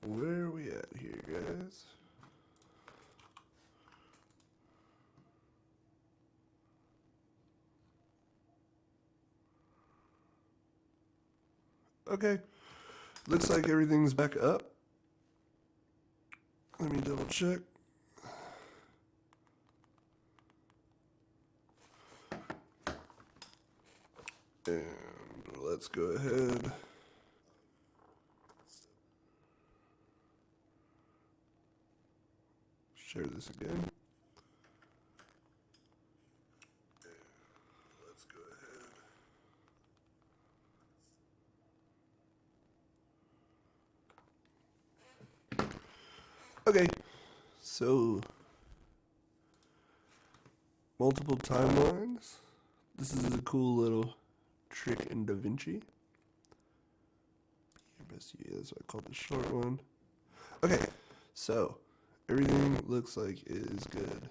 Where are we at here, guys? Okay. Looks like everything's back up. Let me double check. And let's go ahead. Share this again. Let's go ahead. Okay, so multiple timelines. This is a cool little trick in Davinci. That's what I call the short one. Okay, so everything looks like it is good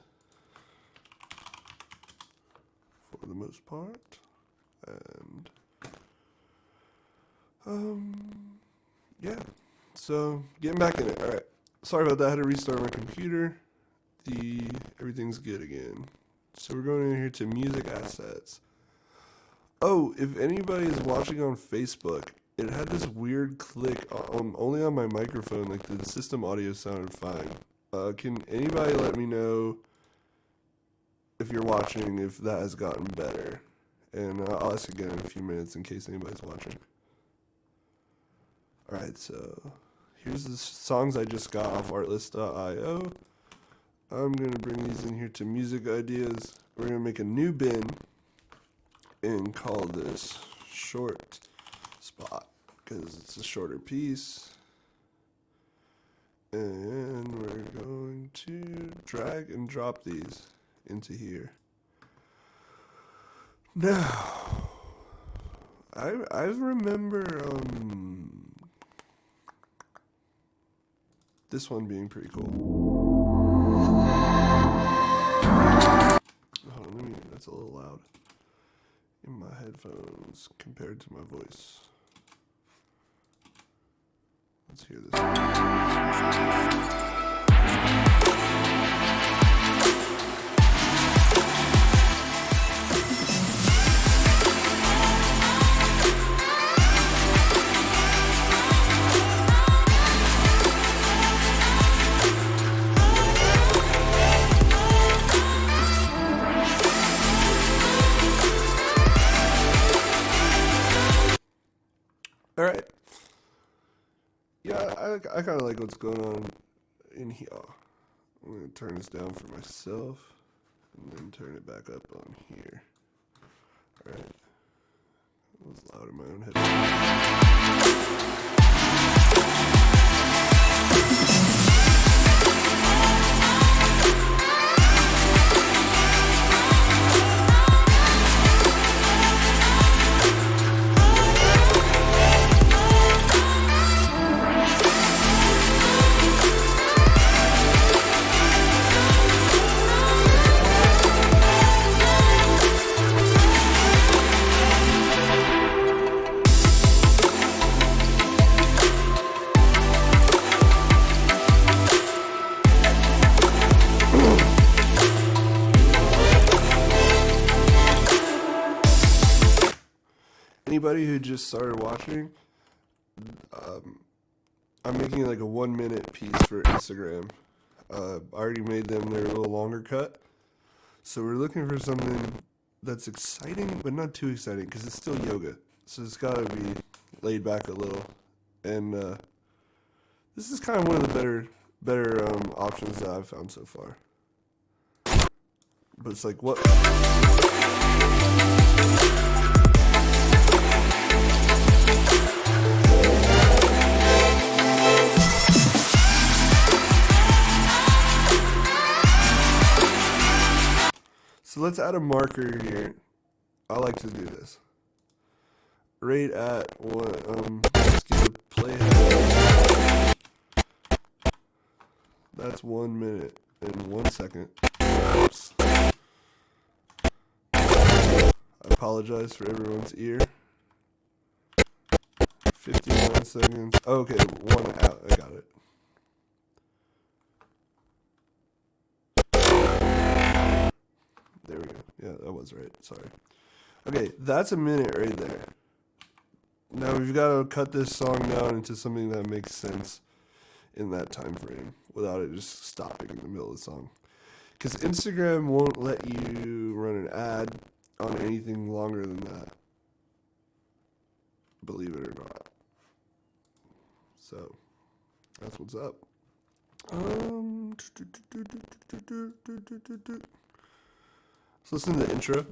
for the most part, and yeah. So getting back in it. All right. Sorry about that. I had to restart my computer. Everything's good again. So we're going in here to music assets. Oh, if anybody is watching on Facebook, it had this weird click only on my microphone. Like the system audio sounded fine. Can anybody let me know if you're watching, if that has gotten better? And I'll ask again in a few minutes in case anybody's watching. Alright, so here's the songs I just got off artlist.io. I'm going to bring these in here to music ideas. We're going to make a new bin and call this short spot because it's a shorter piece. And we're going to drag and drop these into here. Now, I remember this one being pretty cool. Hold on, that's a little loud in my headphones compared to my voice. Let's hear this. All right. Yeah, I kind of like what's going on in here. I'm going to turn this down for myself and then turn it back up on here. All right. It was loud in my own head. Anybody who just started watching, I'm making like a 1 minute piece for Instagram. I already made them their little longer cut. So we're looking for something that's exciting, but not too exciting because it's still yoga. So it's got to be laid back a little. And this is kind of one of the better options that I've found so far. But it's like, what? So let's add a marker here. I like to do this. Right at what? Let's get a playhead. That's 1 minute and 1 second. Oops. I apologize for everyone's ear. 51 seconds. Okay, one out. I got it. Yeah, that was right. Sorry. Okay, that's a minute right there. Now we've got to cut this song down into something that makes sense in that time frame without it just stopping in the middle of the song. Because Instagram won't let you run an ad on anything longer than that. Believe it or not. So, that's what's up. Let's listen to the intro.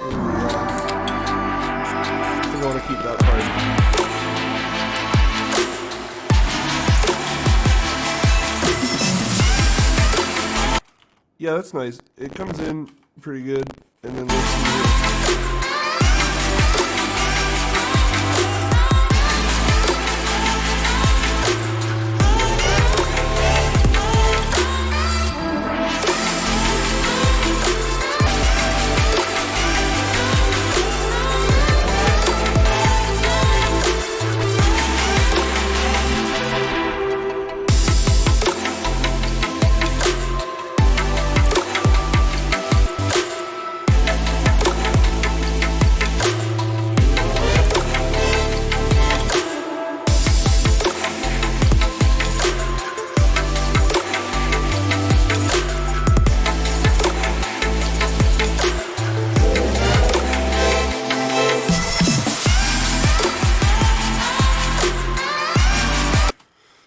I think I want to keep that part. Yeah, that's nice. It comes in pretty good, and then let's see it.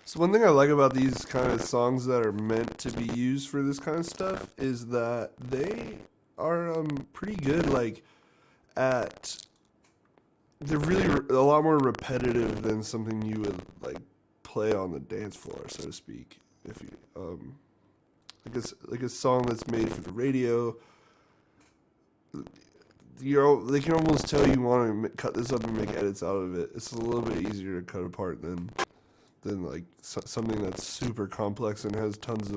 So one thing I like about these kind of songs that are meant to be used for this kind of stuff is that they are pretty good, like, they're really a lot more repetitive than something you would, like, play on the dance floor, so to speak. If you, like a song that's made for the radio, they can almost tell you want to cut this up and make edits out of it. It's a little bit easier to cut apart than like something that's super complex and has tons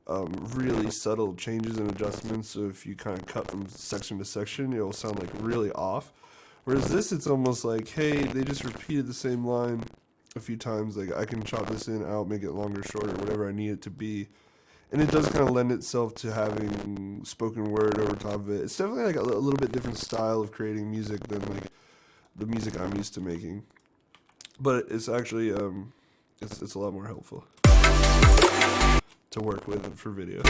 of really subtle changes and adjustments. So if you kind of cut from section to section, it'll sound like really off. Whereas this, it's almost like, hey, they just repeated the same line a few times. Like, I can chop this in, out, make it longer, shorter, whatever I need it to be. And it does kind of lend itself to having spoken word over top of it. It's definitely like a little bit different style of creating music than like the music I'm used to making. But it's actually it's a lot more helpful to work with for video.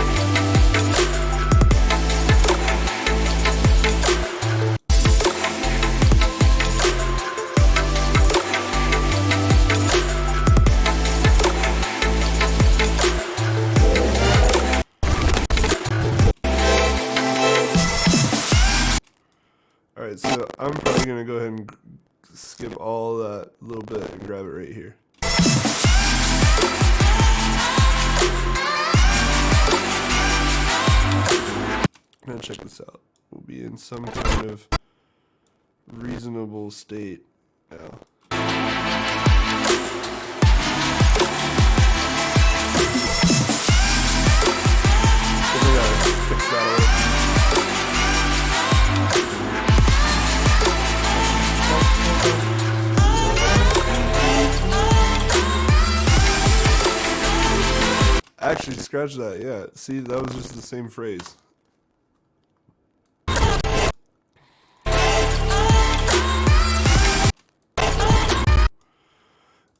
Alright, so I'm probably going to go ahead and skip all that little bit and grab it right here. I'm going to check this out. We'll be in some kind of reasonable state now. So we gotta fix that up. Actually, scratch that, yeah. See, that was just the same phrase.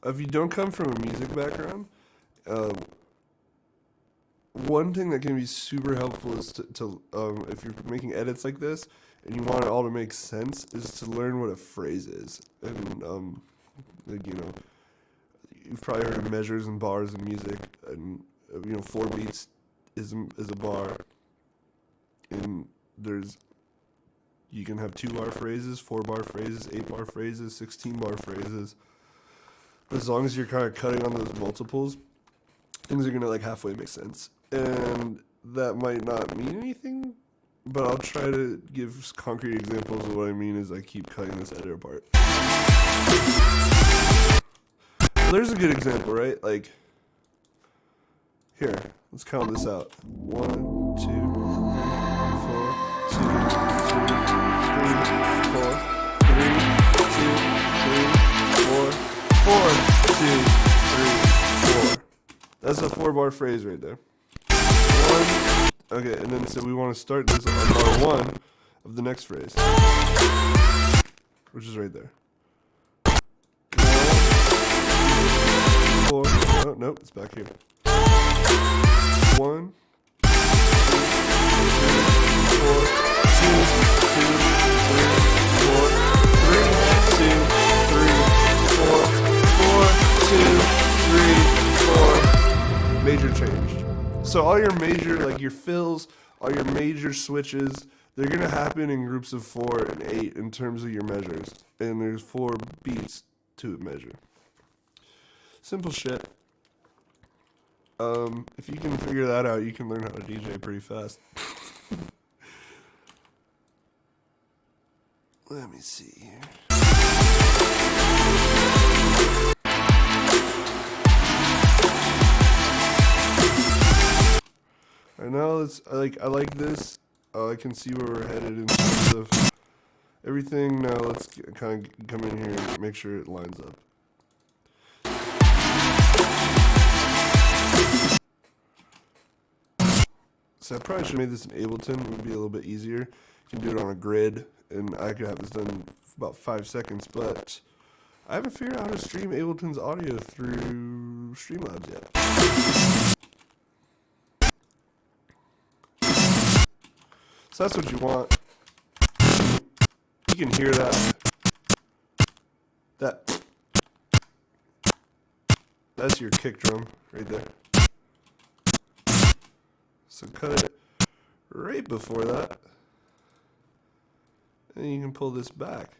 If you don't come from a music background, one thing that can be super helpful is to if you're making edits like this and you want it all to make sense, is to learn what a phrase is. And like, you know, you've probably heard of measures and bars in music, and 4 beats is a bar, and you can have 2-bar phrases, 4-bar phrases, 8-bar phrases, 16-bar phrases. As long as you're kind of cutting on those multiples, things are gonna like halfway make sense. And that might not mean anything, but I'll try to give concrete examples of what I mean as I keep cutting this edit apart. So there's a good example, right? Like, here, let's count this out. 1, 2, 3, 4, 2, 3, 4. That's a 4-bar phrase right there. 1, Okay, and then so we want to start this on bar 1 of the next phrase, which is right there. 1, 4. Oh, nope, it's back here. 1, 2, 3, 4, 2, 2, 3, 4, 3, 4, 4, 2, 3, 4. Major changed. So all your major, like your fills, all your major switches, they're going to happen in groups of 4 and 8 in terms of your measures. And there's 4 beats to a measure. Simple shit. If you can figure that out, you can learn how to DJ pretty fast. Let me see here. Alright, now let's, I like this. I can see where we're headed in terms of everything. Now let's kind of come in here and make sure it lines up. So I probably should have made this in Ableton. It would be a little bit easier. You can do it on a grid, and I could have this done in about 5 seconds, but I haven't figured out how to stream Ableton's audio through Streamlabs yet. So that's what you want. You can hear that. That's your kick drum right there. So cut it right before that. And you can pull this back.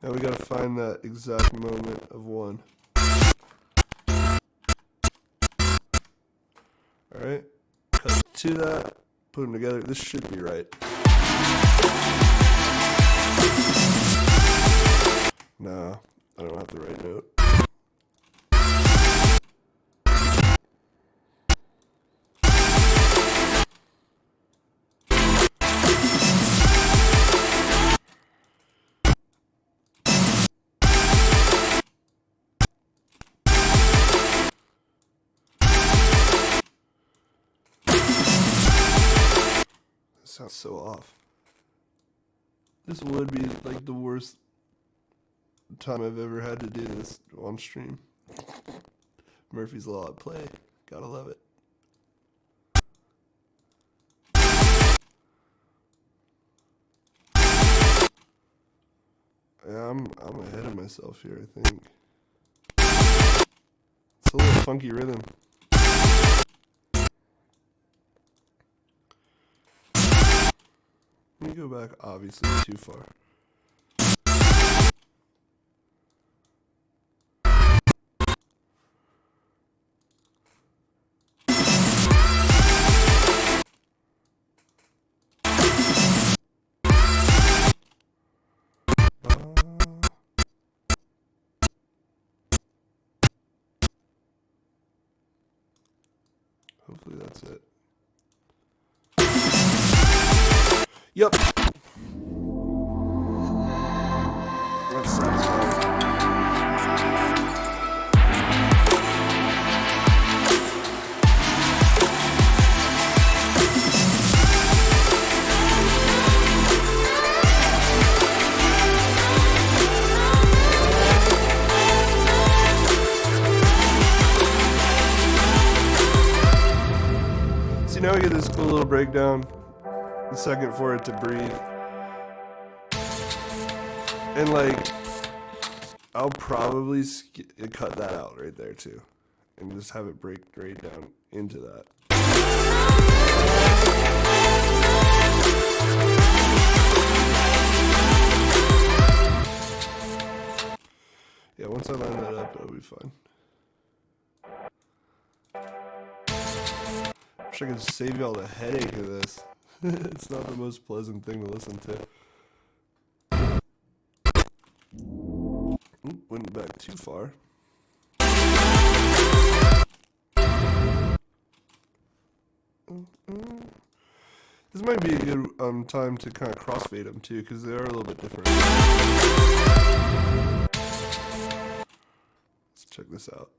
Now we gotta find that exact moment of 1. Alright, cut to that, put them together. This should be right. No, I don't have the right note. Sounds so off. This would be like the worst time I've ever had to do this on stream. Murphy's Law at play. Gotta love it. Yeah, I'm ahead of myself here, I think. It's a little funky rhythm. Let me go back, obviously, too far. Hopefully that's it. Yep. That's satisfying. See, now we get this cool little breakdown. A second for it to breathe. And like, I'll probably cut that out right there too. And just have it break right down into that. Yeah, once I line that up, it'll be fine. Wish I could save y'all the headache of this. It's not the most pleasant thing to listen to. Oop, went back too far. This might be a good time to kind of crossfade them too, because they are a little bit different. Let's check this out.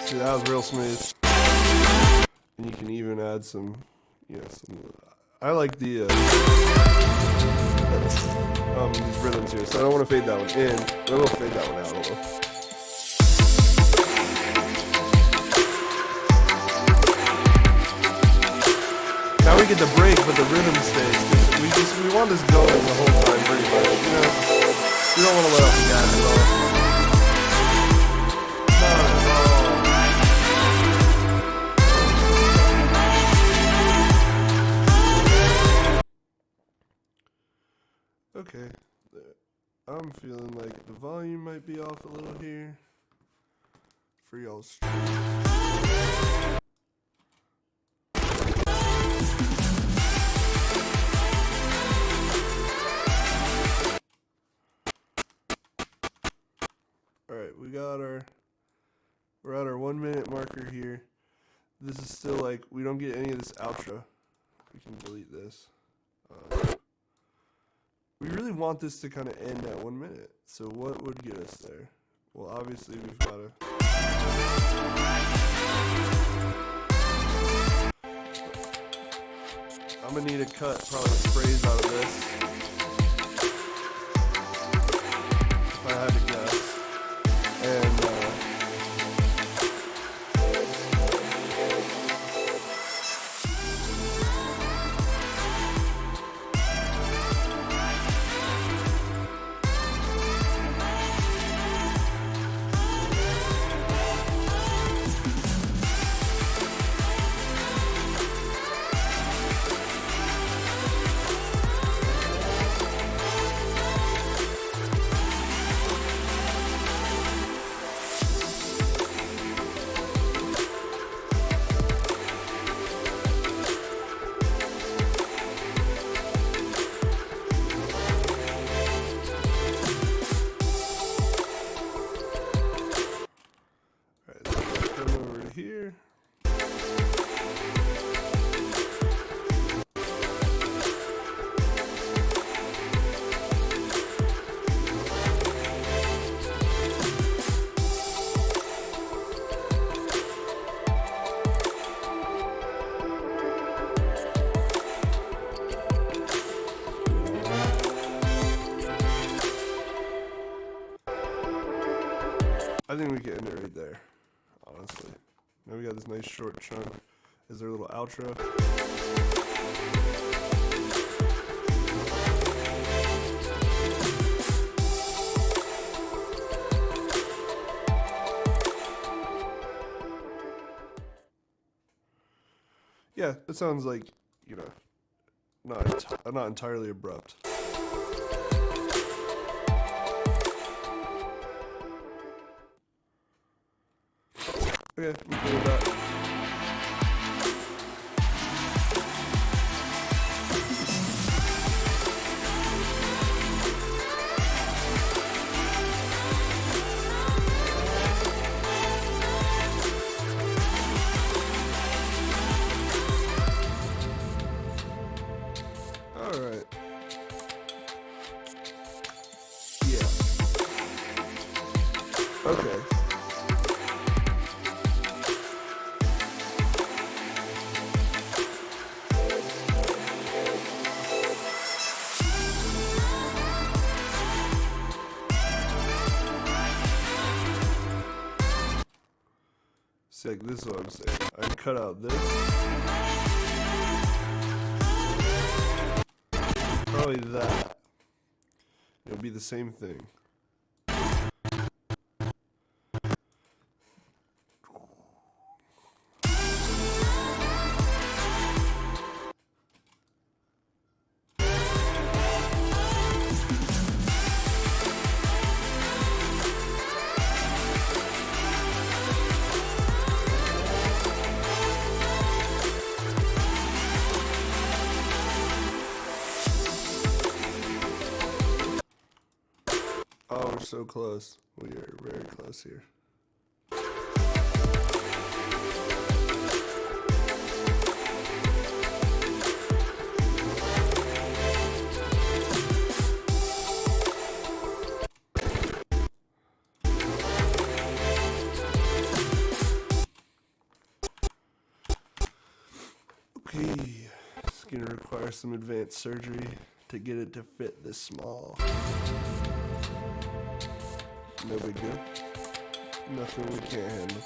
See, that was real smooth. And you can even add some, I like the these rhythms here, so I don't want to fade that one in, but I will fade that one out a little. Now we get the break, but the rhythm stays. We want this going the whole time, pretty much. We don't want to let off the gas at all. Not at all. Okay, I'm feeling like the volume might be off a little here for y'all's. Alright, we're at our 1 minute marker here. This is still like, we don't get any of this outro. We can delete this. We really want this to kind of end at 1 minute. So what would get us there? Well, obviously we've got to... I'm going to need to cut probably a phrase out of this. If I had to guess. And here. I think we can end it right there, honestly. Now we got this nice short chunk as our little outro. Yeah, it sounds like, not entirely abrupt. Okay, I'm cool with that. Alright. Yeah. Okay. Like, this is what I'm saying. I can cut out this. Probably that. It'll be the same thing. Oh, we're so close. We are very close here. Okay, it's gonna require some advanced surgery to get it to fit this small. No big deal. Nothing we can't handle.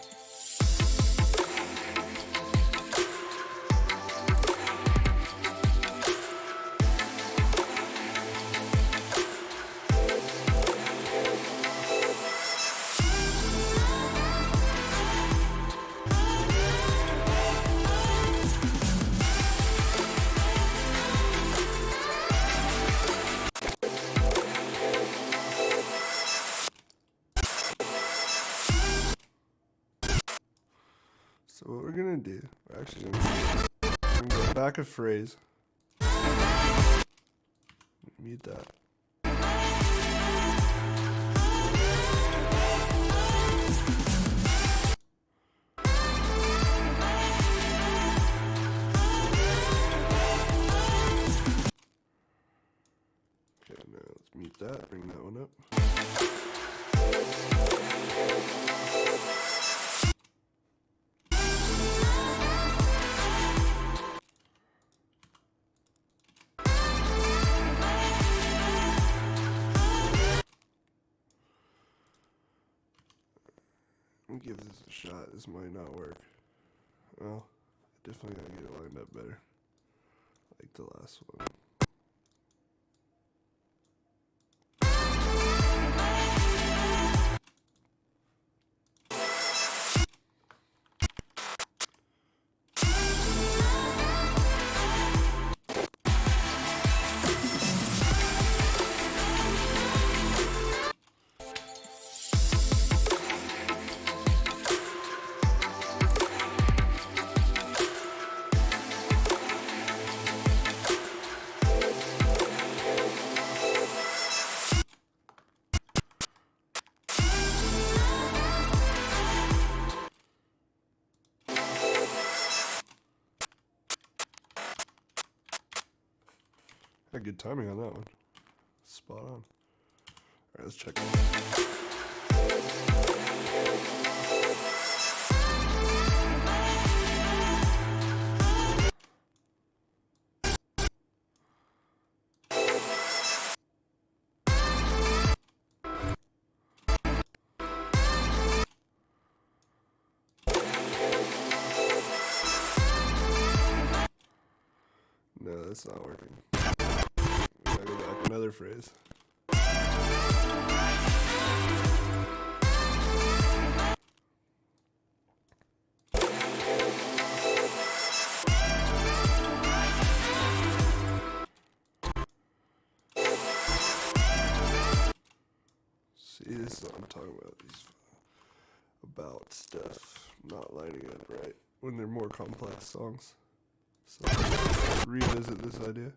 So what we're gonna do, we're actually gonna go back a phrase. Mute that. Okay, now let's mute that, bring that one up. Give this a shot. This might not work. Well, I definitely gotta get it lined up better. Like the last one. Had good timing on that one. Spot on. Alright, let's check it. No, that's not working. We gotta go back another phrase. See, this is what I'm talking about. These about stuff not lining up right when they're more complex songs. So revisit this idea.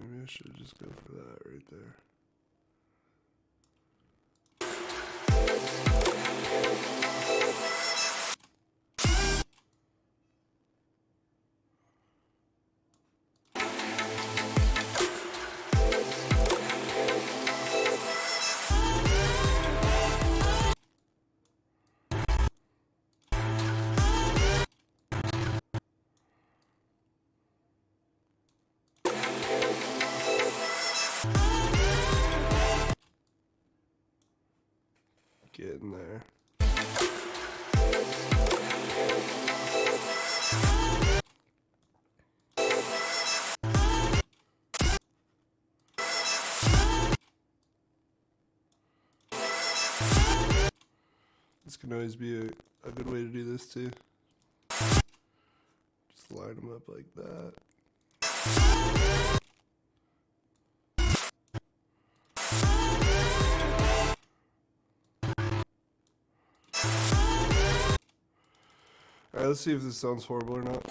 Maybe I should just go for that right there. Getting there. This can always be a good way to do this too. Just line them up like that. Alright, let's see if this sounds horrible or not.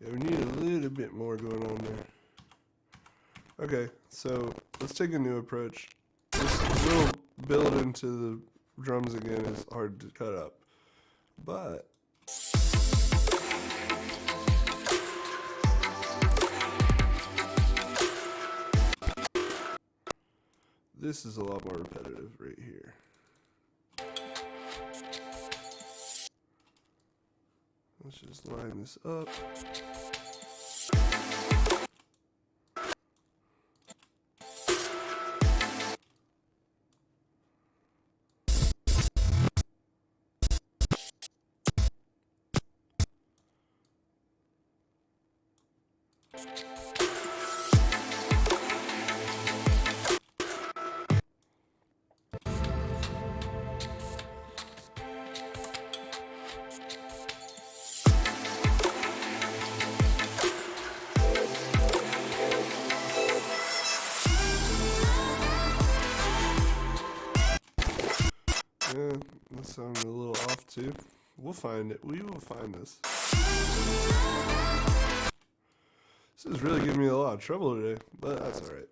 Yeah, we need a little bit more going on there. Okay, so let's take a new approach. This little build into the drums again is hard to cut up, but this is a lot more repetitive right here. Let's just line this up. Yeah, that sounded a little off too. We'll find it. We will find this. This is really giving me a lot of trouble today, but that's alright.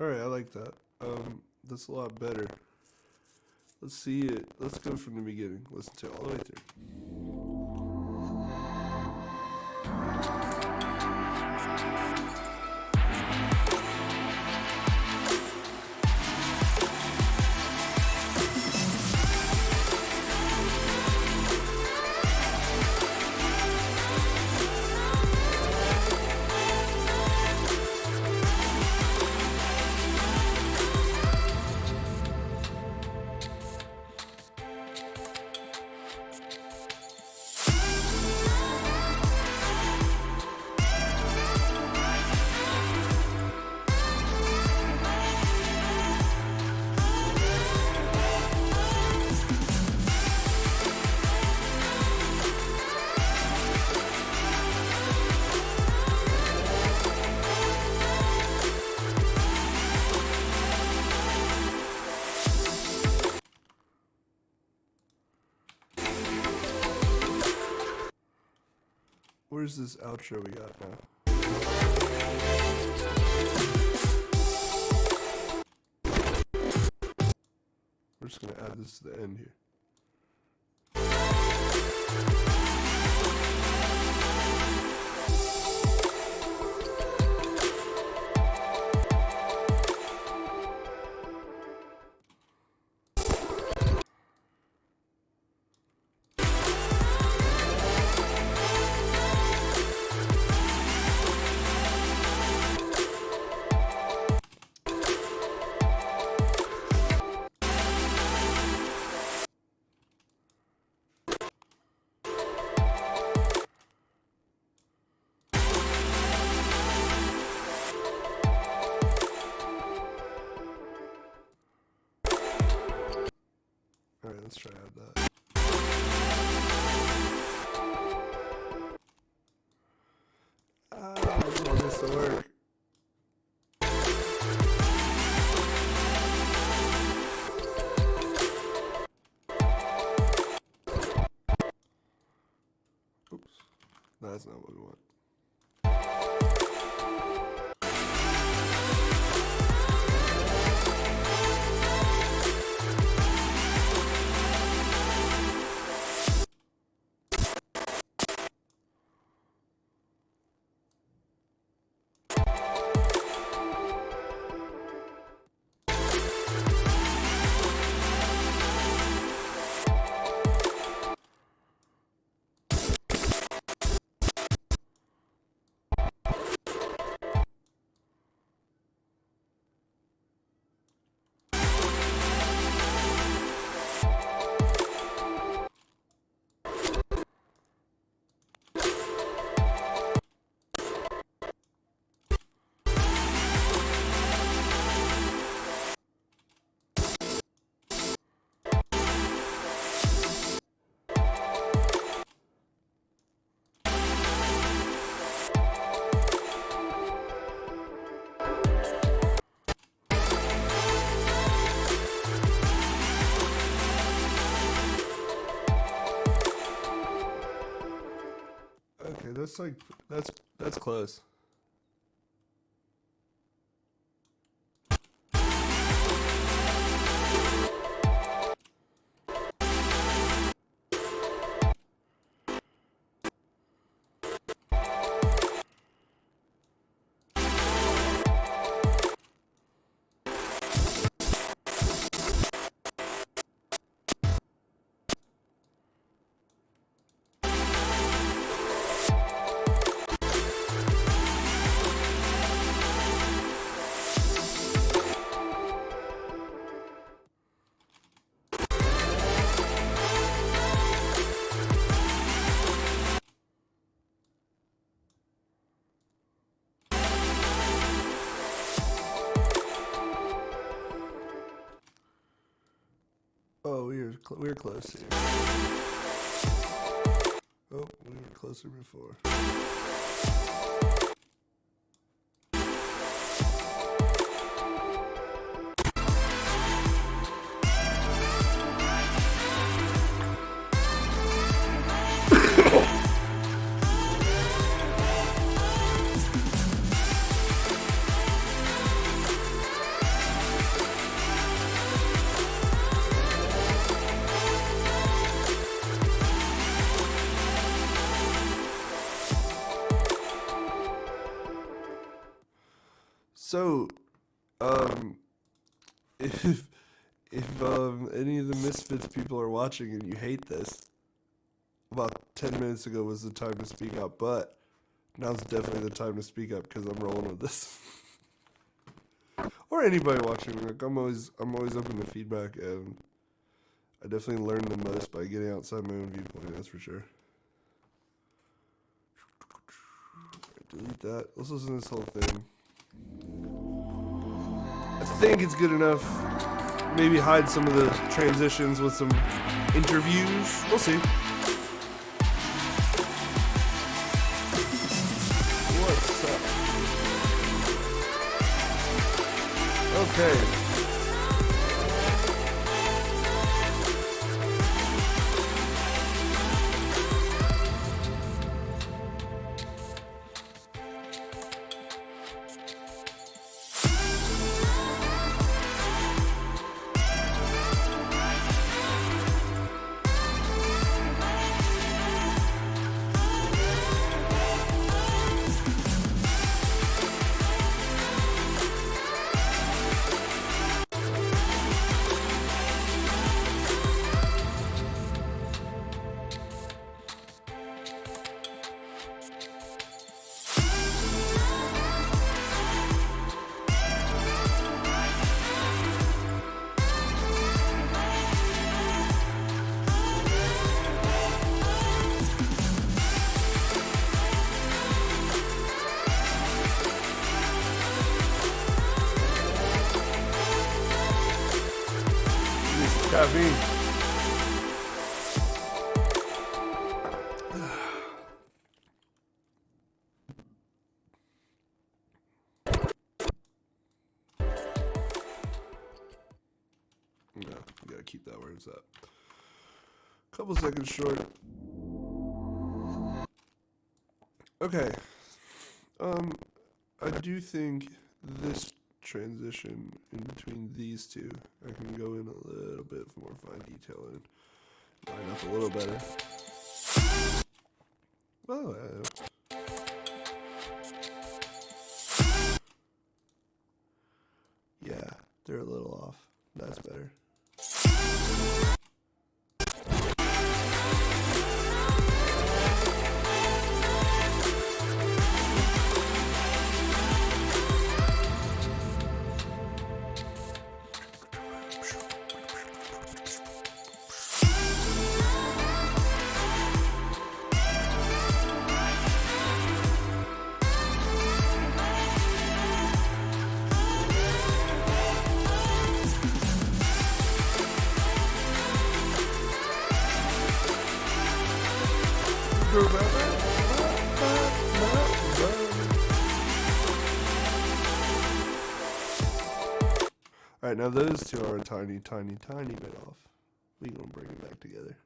Alright, I like that. That's a lot better. Let's see it. Let's go from the beginning. Listen to it all the way through. Where's this outro we got now? We're just gonna add this to the end here. let's try out that. I want this to work. Oops. That's not what we want. Okay, that's close. Oh, we were close here. Oh, we were closer before. So, if any of the Misfits people are watching and you hate this, about 10 minutes ago was the time to speak up, but now's definitely the time to speak up because I'm rolling with this. Or anybody watching, like I'm always open to feedback, and I definitely learn the most by getting outside my own viewpoint. That's for sure. Delete that. Let's listen to this whole thing. I think it's good enough. Maybe hide some of the transitions with some interviews. We'll see. What's up? Okay. Davinci. it's at. Couple seconds short. Okay. I do think this transition in between these two, I can go in a little bit more fine detail and line up a little better. Oh, yeah, they're a little off. That's better. Alright, now those two are a tiny, tiny, tiny bit off. We gonna bring them back together.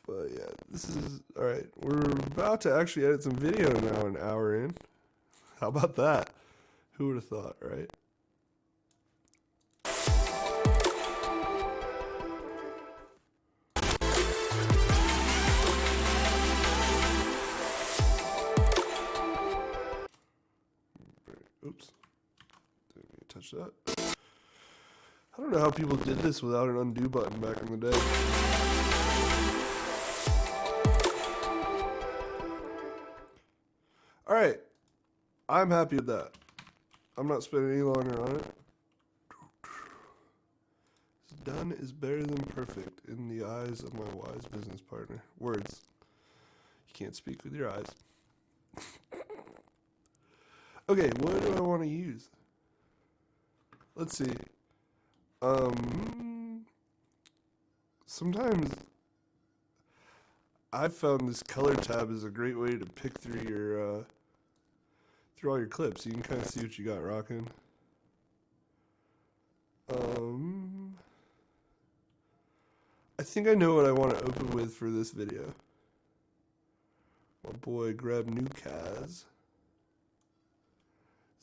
But yeah, this is alright. We're about to actually edit some video now, an hour in. How about that? Who would have thought, right? Oops. Didn't mean to touch that. I don't know how people did this without an undo button back in the day. Alright. I'm happy with that. I'm not spending any longer on it. Done is better than perfect in the eyes of my wise business partner. Words. You can't speak with your eyes. Okay, what do I want to use? Let's see. Sometimes I've found this color tab is a great way to pick through your through all your clips. You can kind of see what you got rocking. I think I know what I want to open with for this video. My boy Grab New Kaz.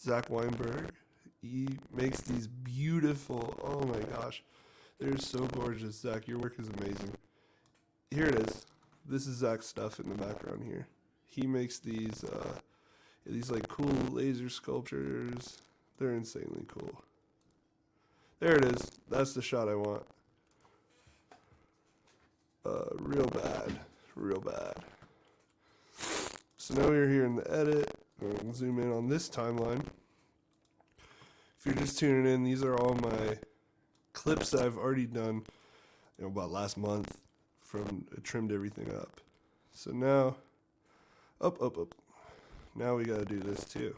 Zach Weinberg. He makes these beautiful, oh my gosh. They're so gorgeous, Zach. Your work is amazing. Here it is. This is Zach's stuff in the background here. He makes these like cool laser sculptures. They're insanely cool. There it is. That's the shot I want. Real bad. Real bad. So now we're here in the edit. I'm going to zoom in on this timeline. If you're just tuning in, these are all my clips that I've already done, about last month. I trimmed everything up. So now, up. Now we gotta do this too.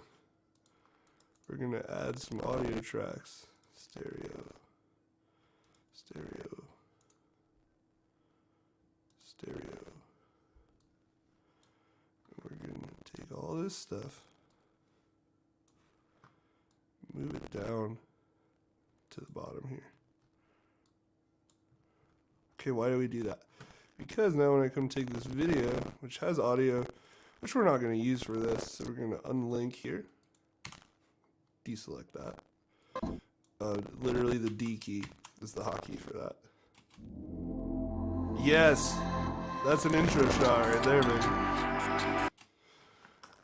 We're gonna add some audio tracks. Stereo. And we're gonna take all this stuff, move it down to the bottom here. Okay, why do we do that? Because now when I come take this video, which has audio, which we're not going to use for this, so we're going to unlink here, deselect that. Literally the D key is the hotkey for that. Yes, that's an intro shot right there, baby.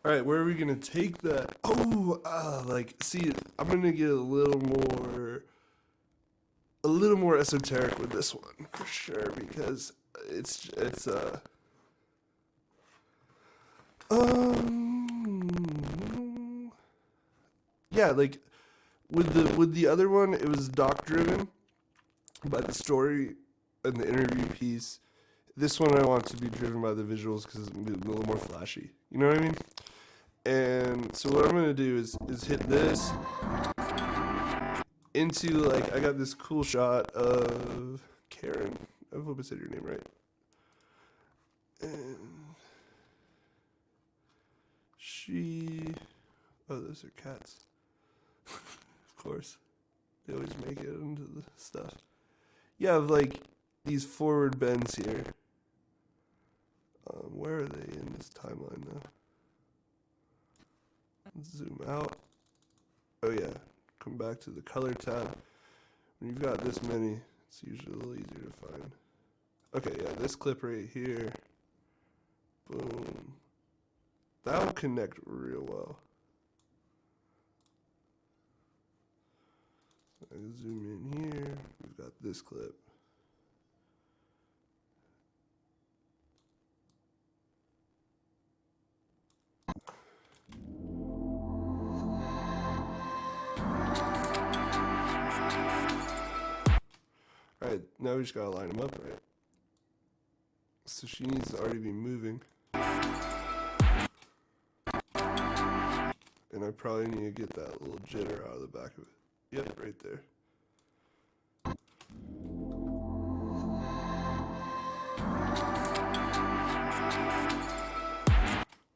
All right, where are we going to take that? Oh, see, I'm going to get a little more esoteric with this one for sure, because it's yeah, like with the other one, it was doc driven by the story and the interview piece. This one I want to be driven by the visuals because it's a little more flashy. You know what I mean? And so what I'm gonna do is hit this into, I got this cool shot of Karen. I hope I said your name right. And those are cats. Of course. They always make it into the stuff. you have like these forward bends here. Where are they in this timeline now? Zoom out. Oh yeah, come back to the color tab. When you've got this many, it's usually a little easier to find. Okay, yeah, this clip right here. Boom. That'll connect real well. So I can zoom in here. We've got this clip. Alright, now we just gotta line them up right. So she needs to already be moving. And I probably need to get that little jitter out of the back of it. Yep, right there.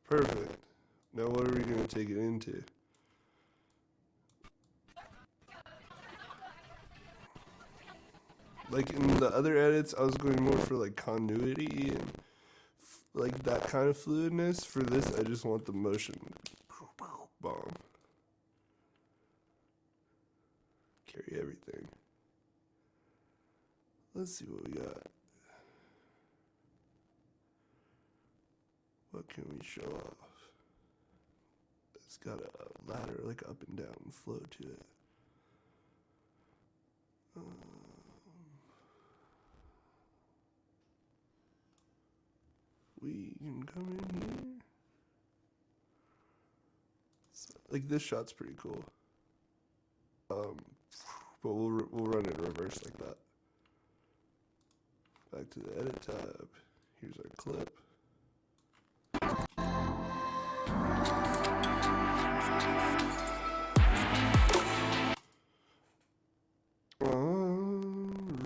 Perfect. Now what are we going to take it into? Like in the other edits, I was going more for like continuity and like that kind of fluidness. For this, I just want the motion. Bomb. Carry everything. Let's see what we got. What can we show off? It's got a ladder, like up and down flow to it. We can come in here. So, like this shot's pretty cool. But we'll run it in reverse like that. Back to the edit tab. Here's our clip.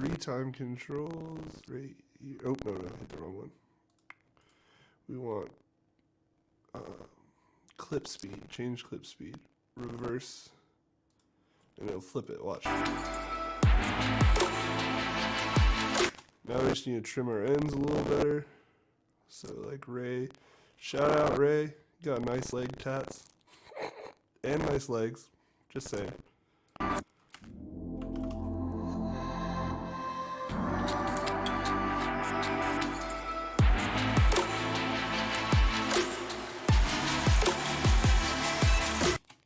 Retime controls right here. Oh no, I hit the wrong one. We want clip speed. Change clip speed. Reverse. And it'll flip it. Watch. Now we just need to trim our ends a little better. So like Ray. Shout out Ray. You got nice leg tats. And nice legs. Just saying.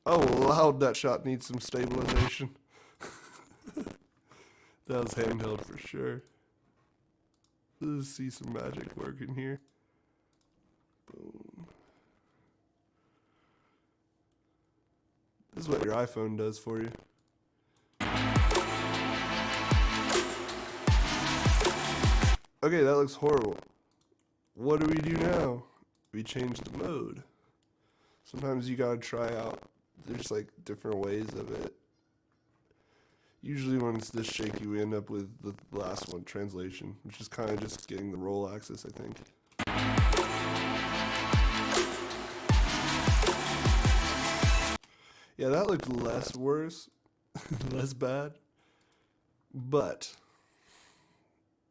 Oh, loud, that shot needs some stabilization. That was handheld for sure. Let's see some magic working here. Boom. This is what your iPhone does for you. Okay, that looks horrible. What do we do now? We change the mode. Sometimes you gotta try out, there's like different ways of it. Usually when it's this shaky, we end up with the last one, translation, which is kind of just getting the roll axis, I think. Yeah, that looked less worse, less bad, but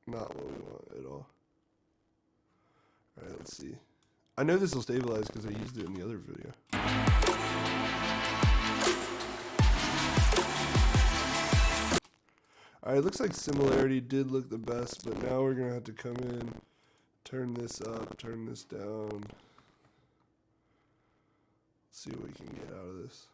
not what we want at all. Alright, let's see. I know this will stabilize because I used it in the other video. Alright, looks like similarity did look the best, but now we're going to have to come in, turn this up, turn this down. See what we can get out of this.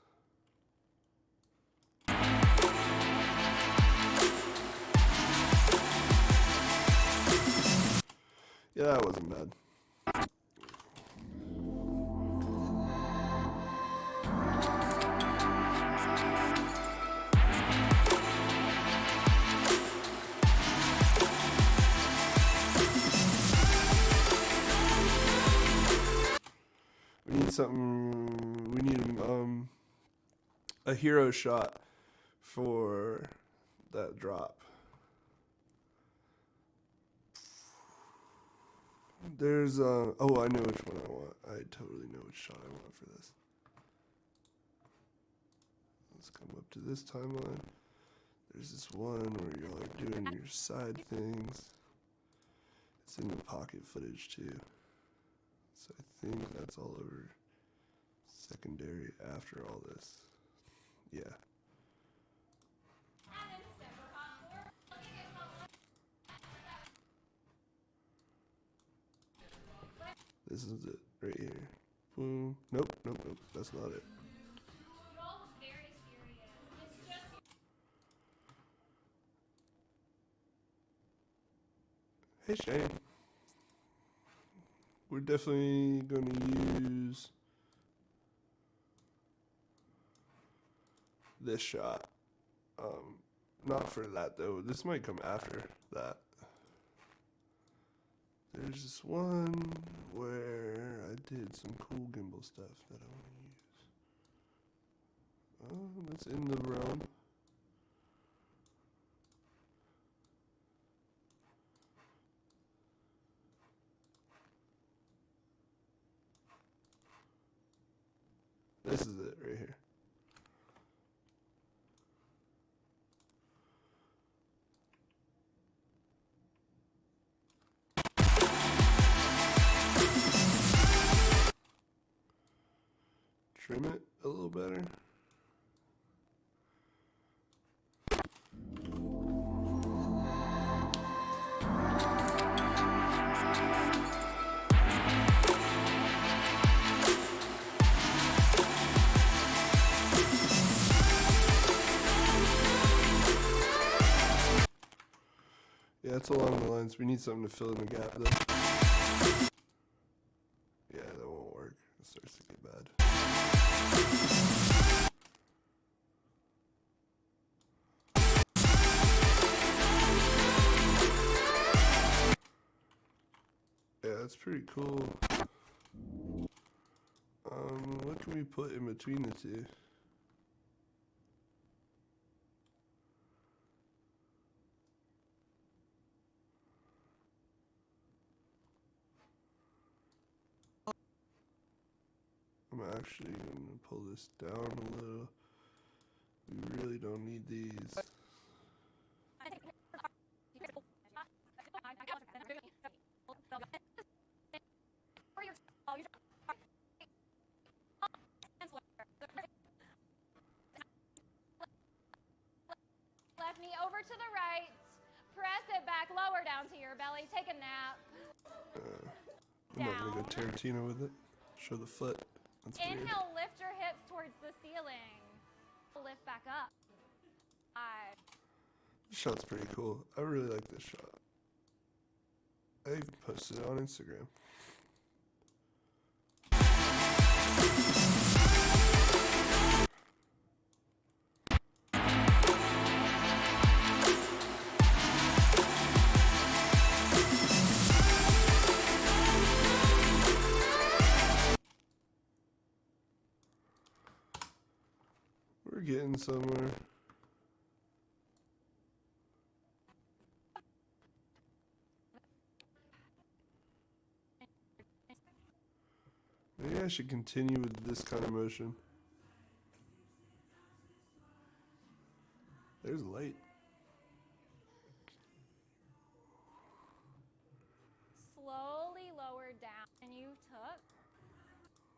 Yeah, that wasn't bad. We need something, we need a hero shot for that drop. There's oh, I know which one I want. I totally know which shot I want for this. Let's come up to this timeline. There's this one where you're like doing your side things. It's in the pocket footage too. So I think that's all over secondary after all this. Yeah. This is it right here. Boom. Nope, nope, nope. That's not it. Hey Shane. We're definitely going to use this shot. Not for that though. This might come after that. There's this one where I did some cool gimbal stuff that I want to use. That's in the realm. This is it right here. Trim it a little better. Yeah, it's along the lines. We need something to fill in the gap though. Yeah, that won't work. It starts to get bad. Yeah, that's pretty cool. What can we put in between the two? I'm actually going to pull this down a little. We really don't need these. Left knee over to the right. Press it back, lower down to your belly. Take a nap. I'm not going to go Tarantino with it. Show the foot. That's weird. Inhale, lift your hips towards the ceiling. Lift back up. This shot's pretty cool. I really like this shot. I even posted it on Instagram. We're getting somewhere. Maybe I should continue with this kind of motion. There's light. Slowly lower down. And you took.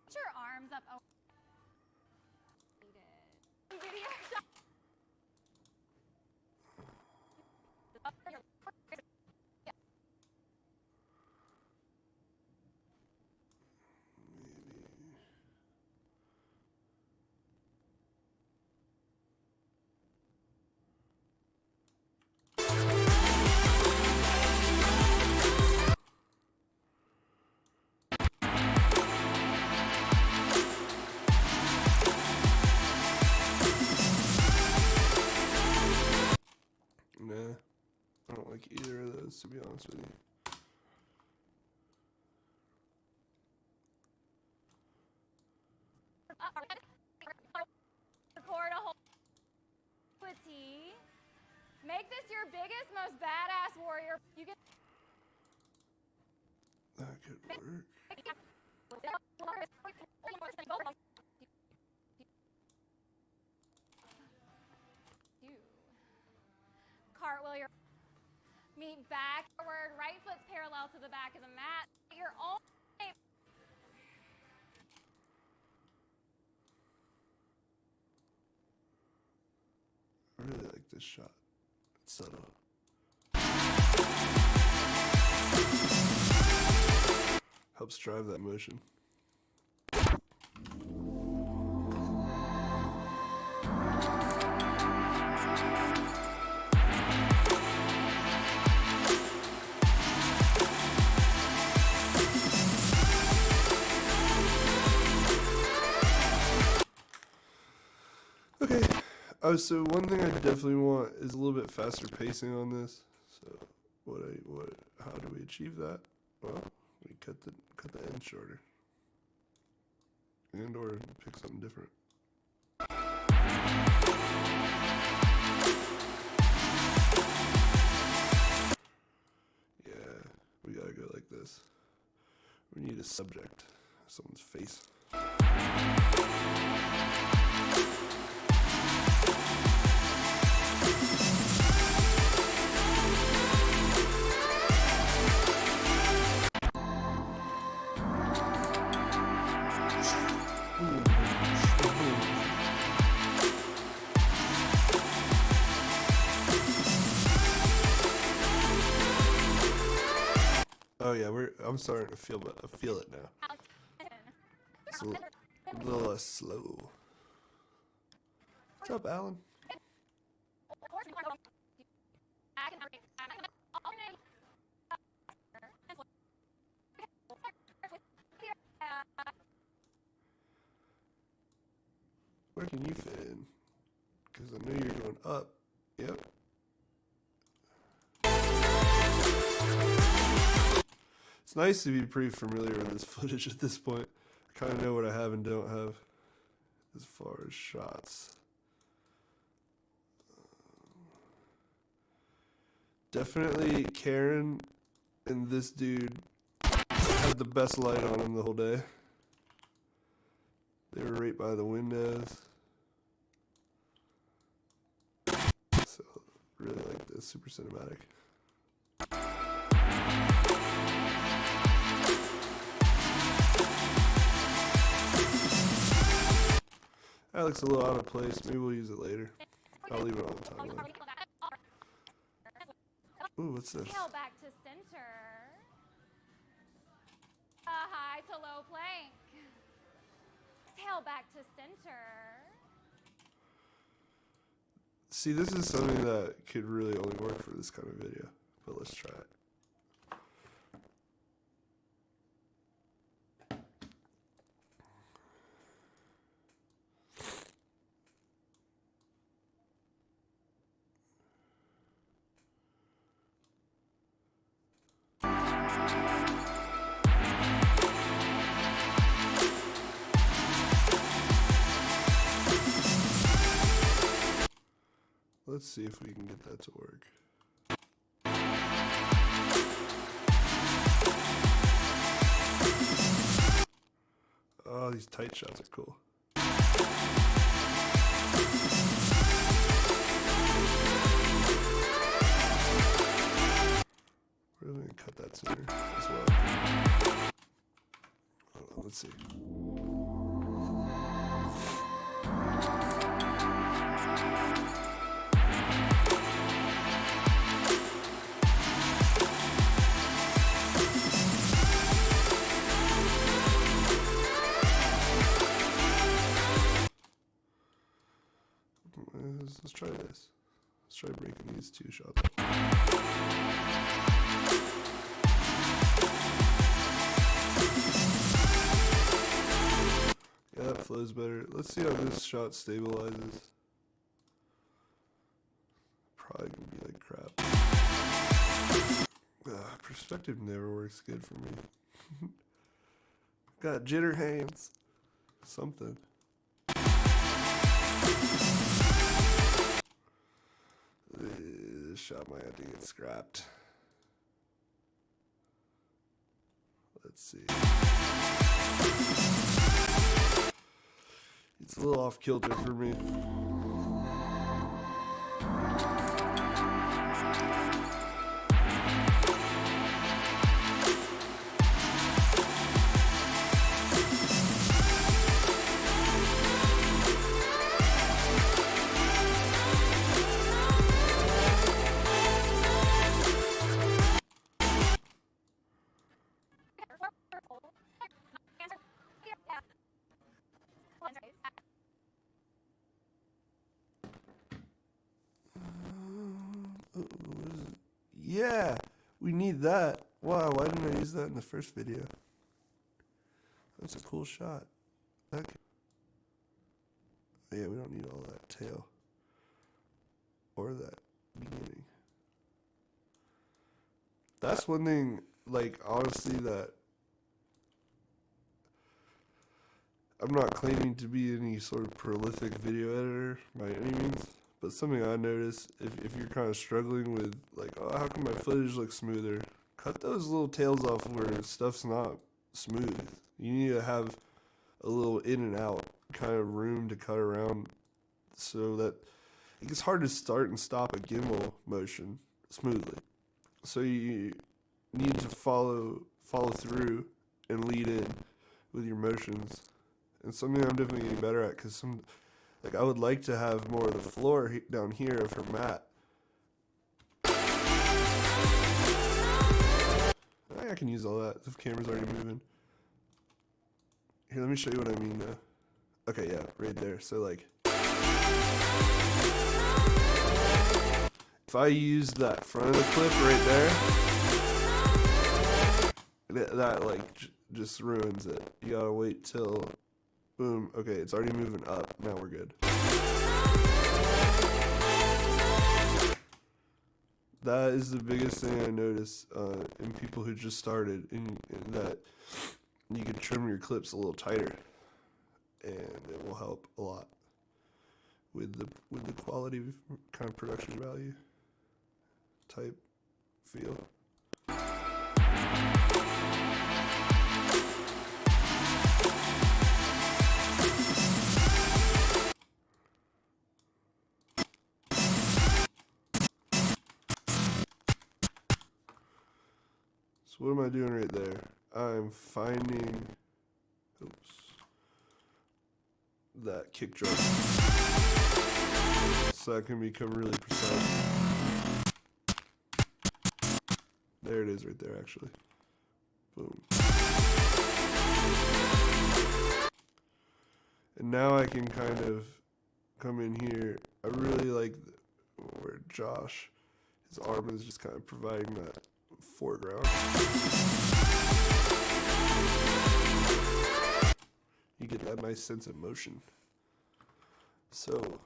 Put your arms up. You did your shot. Nah, I don't like either of those, to be honest with you. Core to hold. Make this your biggest, most badass warrior. You get. That could work. parallel to the back of the mat. Your own shape. I really like this shot. It's subtle. Helps drive that motion. Okay, so one thing I definitely want is a little bit faster pacing on this. So how do we achieve that? Well, we cut the end shorter, and or pick something different. Yeah, we gotta go like this. We need a subject, someone's face. Oh yeah, I'm starting to feel it now. It's a little less slow. What's up, Alan? Where can you fit in? Because I know you're going up. Yep. It's nice to be pretty familiar with this footage at this point. I kind of know what I have and don't have as far as shots. Definitely Karen and this dude had the best light on him the whole day. They were right by the windows. So, really like this, super cinematic. That looks a little out of place. Maybe we'll use it later. I'll leave it on the timeline. Ooh, what's this? Tail back to center. A high to low plank. Tail back to center. See, this is something that could really only work for this kind of video, but let's try it. Let's see if we can get that to work. Oh, these tight shots are cool. We're going to cut that sooner as well. Hold on, let's see. Let's try this. Let's try breaking these two shots. Yeah, that flows better. Let's see how this shot stabilizes. Probably gonna be like crap. Perspective never works good for me. Got jitter hands. Something. This shot might have to get scrapped. Let's see. It's a little off kilter for me. Yeah, we need that. Wow, why didn't I use that in the first video? That's a cool shot. Okay. Yeah, we don't need all that tail. Or that beginning. That's one thing, like, honestly, that I'm not claiming to be any sort of prolific video editor by any means, but something I noticed, if you're kind of struggling with, like, oh, how can my footage look smoother? Cut those little tails off where stuff's not smooth. You need to have a little in and out kind of room to cut around so that it gets hard to start and stop a gimbal motion smoothly. So you need to follow through and lead in with your motions. And something I'm definitely getting better at, because like, I would like to have more of the floor down here of her mat. I can use all that. The camera's already moving. Here, let me show you what I mean now. Okay, yeah, right there. So, like, if I use that front of the clip right there, that like, just ruins it. You gotta wait till, boom, okay, it's already moving up. Now we're good. That is the biggest thing I notice in people who just started, in that you can trim your clips a little tighter, and it will help a lot with the quality of kind of production value type feel. So what am I doing right there? I'm finding, that kick drum, so I can become really precise. There it is right there, actually. Boom. And now I can kind of come in here. I really like where Josh, his arm is just kind of providing that foreground. You get that nice sense of motion. So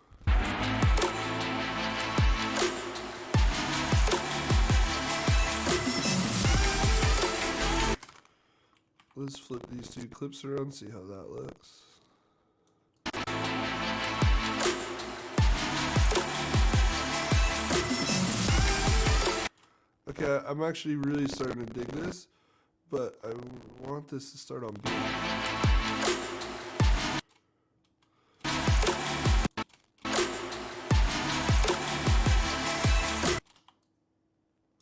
let's flip these two clips around, see how that looks. Okay, I'm actually really starting to dig this, but I want this to start on beat.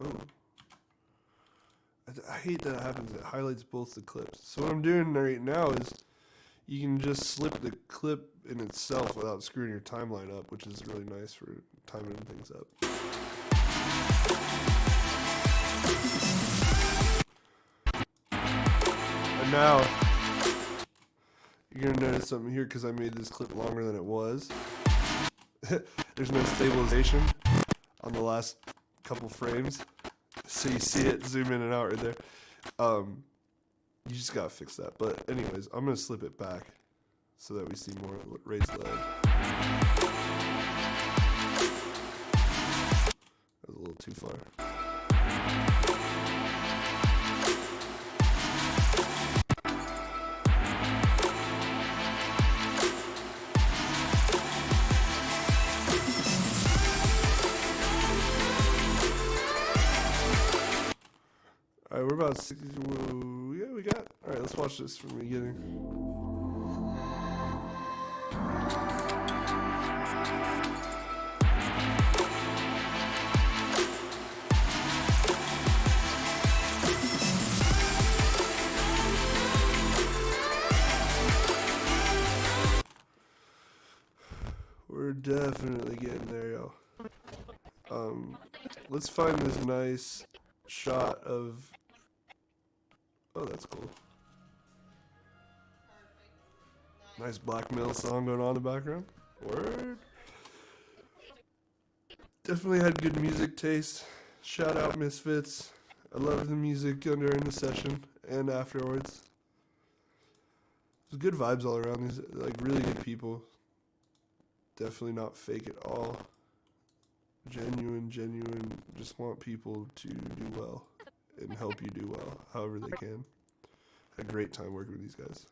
Oh. I hate that it happens. It highlights both the clips. So what I'm doing right now is you can just slip the clip in itself without screwing your timeline up, which is really nice for timing things up. And now you're gonna notice something here because I made this clip longer than it was. There's no stabilization on the last couple frames, so you see it zoom in and out right there. You just gotta fix that. But anyways, I'm gonna slip it back so that we see more raised leg. That was a little too far. Alright, we're about 60. Whoa, yeah, we got. Alright, let's watch this from the beginning. We're definitely getting there, yo. Let's find this nice shot of. Oh, that's cool. Nice blackmail song going on in the background. Word. Definitely had good music taste. Shout out Misfits. I love the music during the session and afterwards. There's good vibes all around. These like really good people. Definitely not fake at all. Genuine. Just want people to do well and help you do well, however they can. Had a great time working with these guys.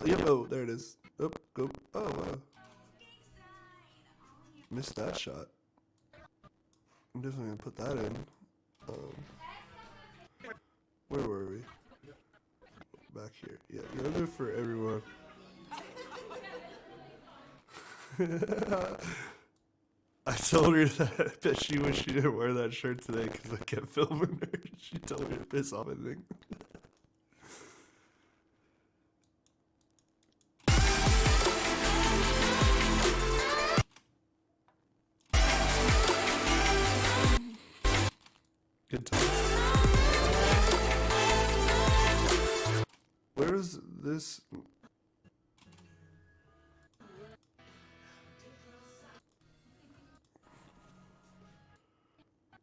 Yep, oh, there it is. Oh, go. Oh, wow. Missed that shot. I'm definitely gonna put that in. Where were we? Back here. Yeah, you gotta do it for everyone. I told her that I bet she wished she didn't wear that shirt today because I kept filming her. She told me to piss off, I think. Good time. Where is this?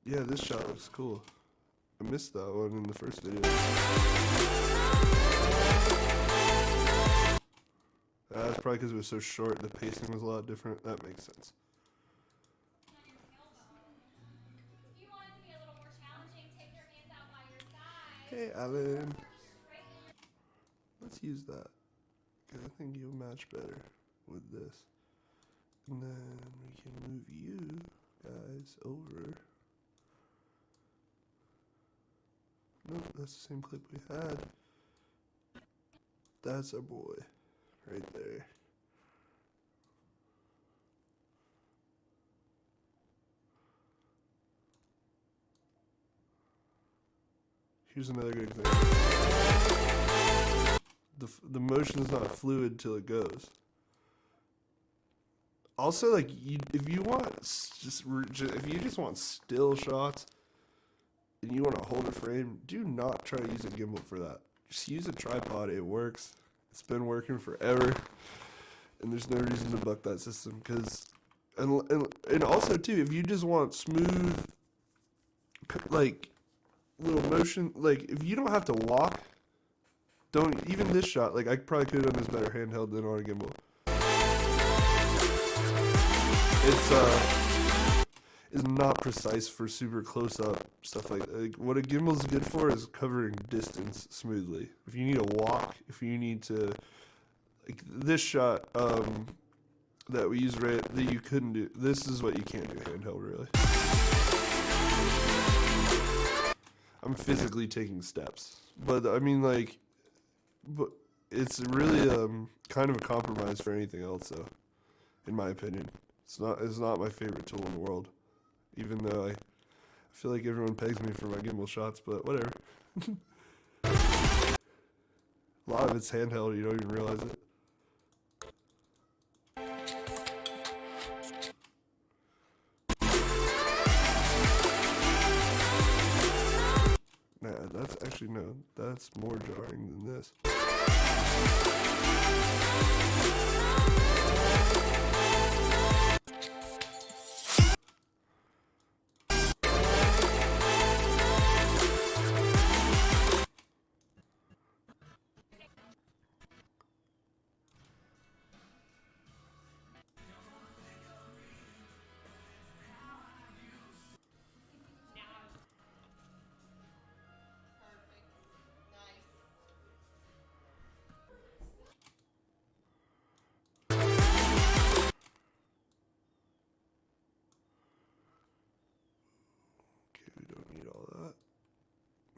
Yeah, this shot looks cool. I missed that one in the first video. That's probably because it was so short. The pacing was a lot different. That makes sense. Hey, Alan. Let's use that. Because I think you'll match better with this. And then we can move you guys over. Nope, that's the same clip we had. That's our boy. Right there. Here's another good example. The motion is not fluid till it goes. Also, like if you just want still shots and you want to hold a frame, do not try to use a gimbal for that. Just use a tripod. It works. It's been working forever, and there's no reason to buck that system. And also too, if you just want smooth, like little motion, like if you don't have to walk, don't even this shot. Like I probably could have done this better handheld than on a gimbal. It's not precise for super close up stuff like that. Like what a gimbal's good for is covering distance smoothly. If you need to walk, if you need to, like this shot that we used right that you couldn't do. This is what you can't do handheld really. I'm physically taking steps, but I mean like, but it's really kind of a compromise for anything else though, in my opinion. It's not my favorite tool in the world, even though I feel like everyone pegs me for my gimbal shots, but whatever. A lot of it's handheld, you don't even realize it. Nah, that's actually, no, that's more jarring than this.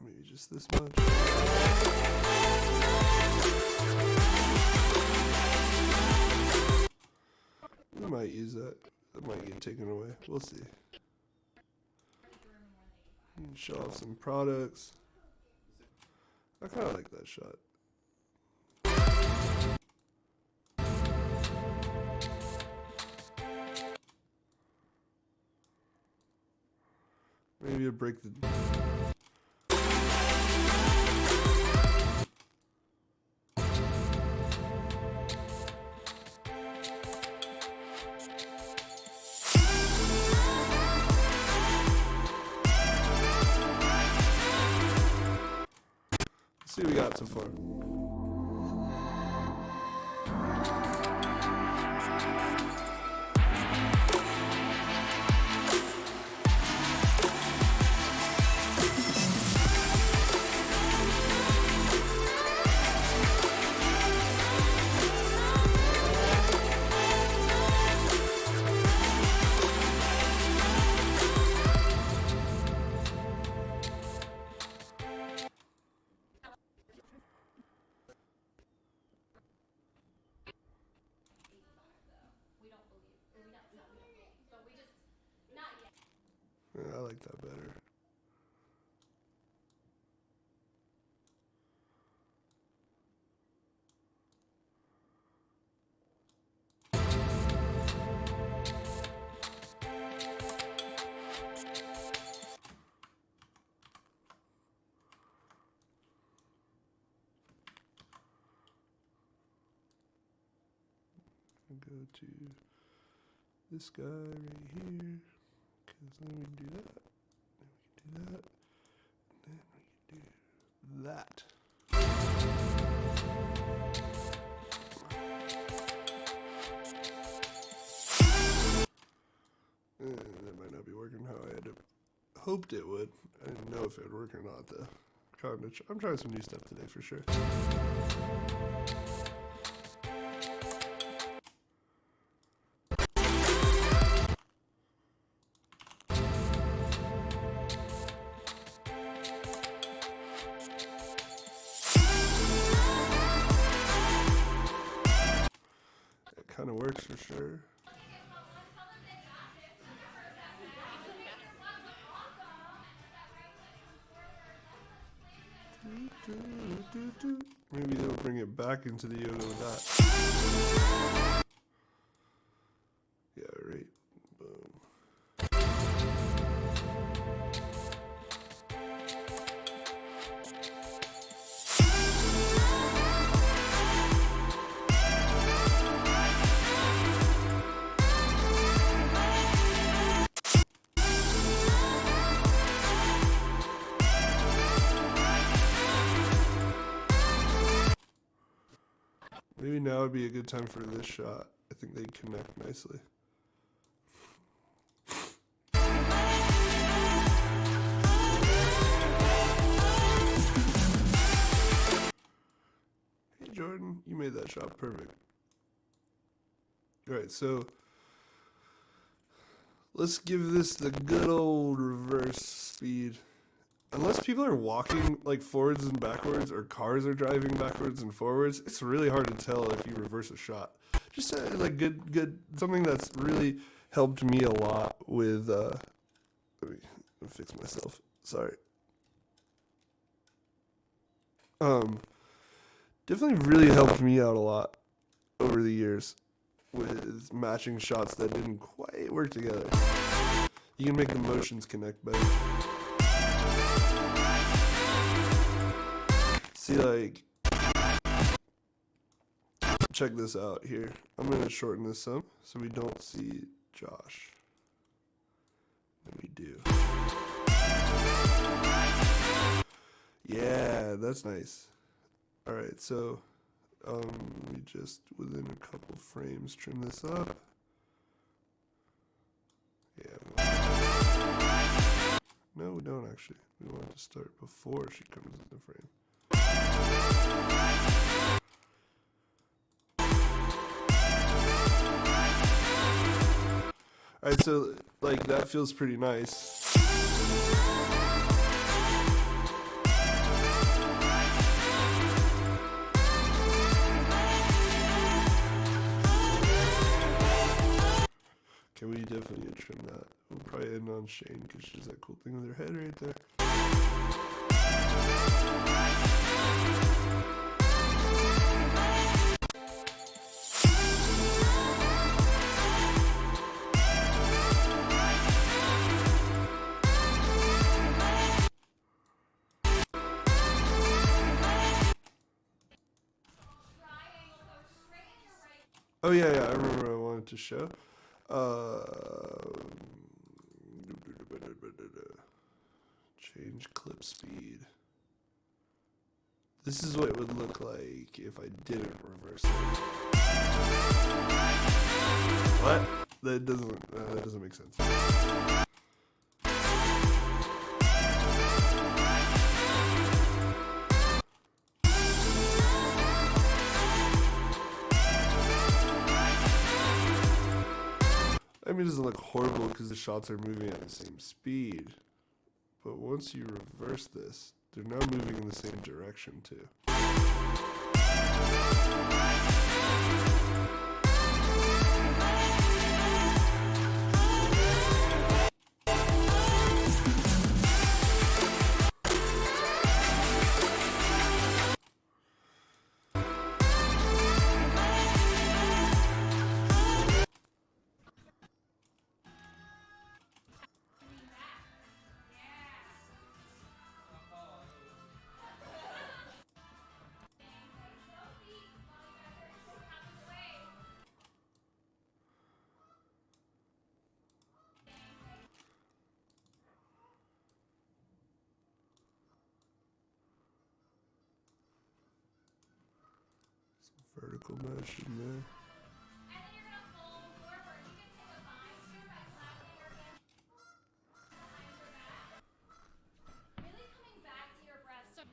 Maybe just this much. We might use that. That might get taken away. We'll see. Show off some products. I kind of like that shot. Maybe to break the... got so far? Yeah, I like that better. Go to this guy right here, because then we can do that, then we can do that, and then we can do that. That might not be working how I had hoped it would. I didn't know if it would work or not though. I'm trying some new stuff today for sure. It kind of works for sure. Maybe they'll bring it back into the yoga with that. Yeah, right. Boom. Maybe now would be a good time for this shot. I think they connect nicely. Hey Jordan, you made that shot perfect. Alright, so let's give this the good old reverse speed. Unless people are walking like forwards and backwards, or cars are driving backwards and forwards, it's really hard to tell if you reverse a shot. Just like good something that's really helped me a lot with. Let me fix myself. Sorry. Definitely really helped me out a lot over the years with matching shots that didn't quite work together. You can make the motions connect better. See, like, check this out here. I'm going to shorten this some so we don't see Josh. And we do. Yeah, that's nice. Alright, so we just, within a couple frames, trim this up. Yeah. No, we don't actually. We want it to start before she comes in the frame. Alright, so like that feels pretty nice. Okay, we definitely trim that. We'll probably end on Shane because she does that cool thing with her head right there. Oh yeah, I remember what I wanted to show. Change clip speed. this is what it would look like if I didn't reverse it. What? That doesn't make sense. I mean, it doesn't look horrible because the shots are moving at the same speed. But once you reverse this, they're now moving in the same direction too. Vertical mesh in there. And then you're going to fold forward. You can take a vine here by flattening your hip behind your back. Really coming back to your breath. So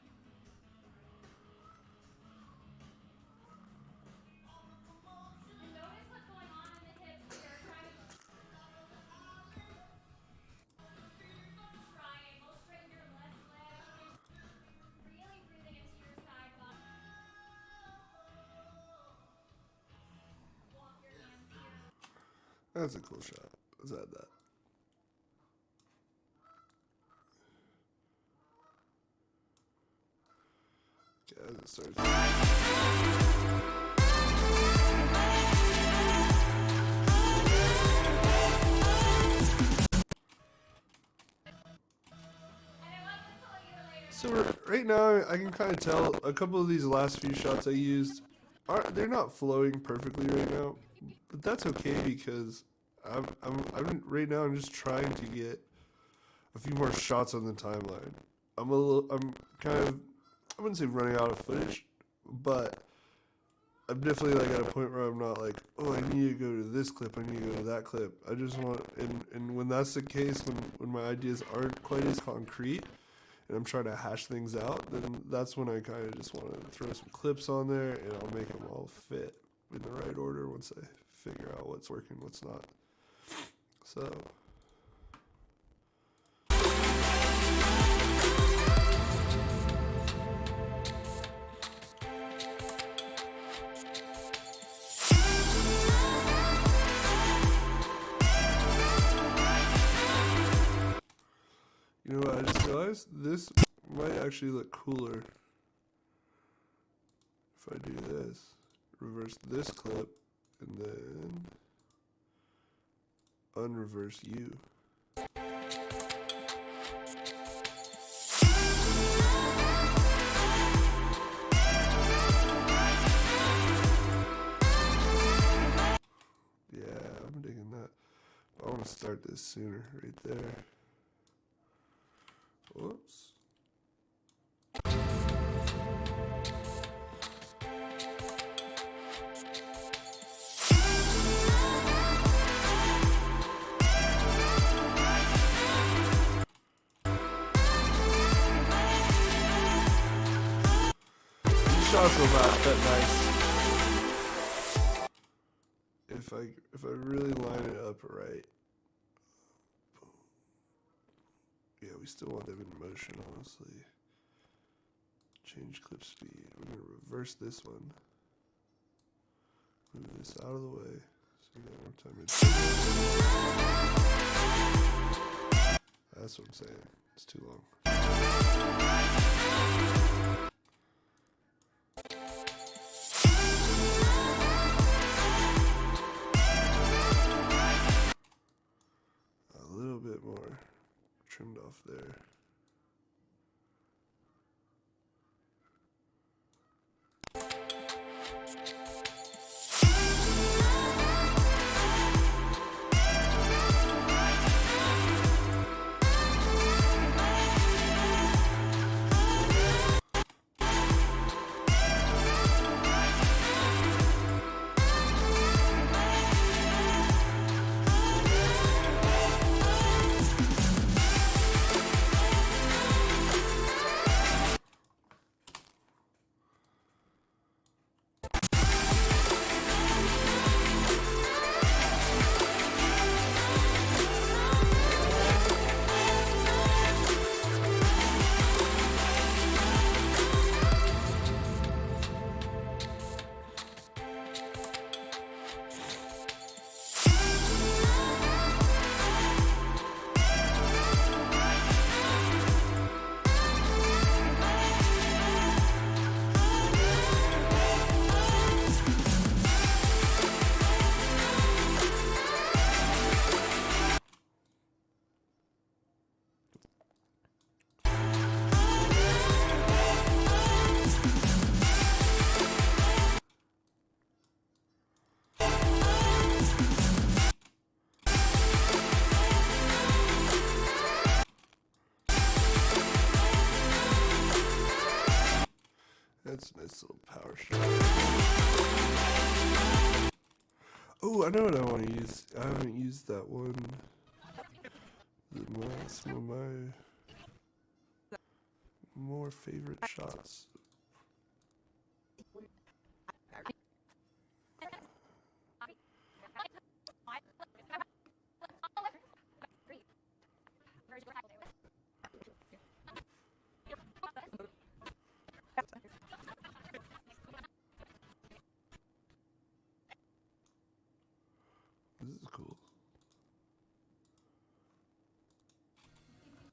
and notice what's going on in the hips here. Triangle. Straighten your left leg. Really breathing into your side body. Walk your hands here. That's a cool shot. Let's add that. Okay, as it starts. So right now, I can kind of tell a couple of these last few shots I used they're not flowing perfectly right now, but that's okay because I'm right now I'm just trying to get a few more shots on the timeline. I'm kind of, I wouldn't say running out of footage, but I'm definitely like at a point where I'm not like, oh, I need to go to this clip, I need to go to that clip. I just want, and when that's the case, when my ideas aren't quite as concrete, and I'm trying to hash things out, then that's when I kind of just want to throw some clips on there, and I'll make them all fit in the right order once I figure out what's working, what's not. So. You know what, I just realized this might actually look cooler if I do this. Reverse this clip and then unreverse you. Yeah, I'm digging that. I want to start this sooner, right there. Whoops. These shots will not that nice if I really line it up right. Yeah, we still want them in motion, honestly. Change clip speed. We're going to reverse this one. Move this out of the way. So we got more time. That's what I'm saying. It's too long. A little bit more. Trimmed off there. Nice little power shot. Oh, I know what I want to use. I haven't used that one. Some of my more favorite shots. This is cool.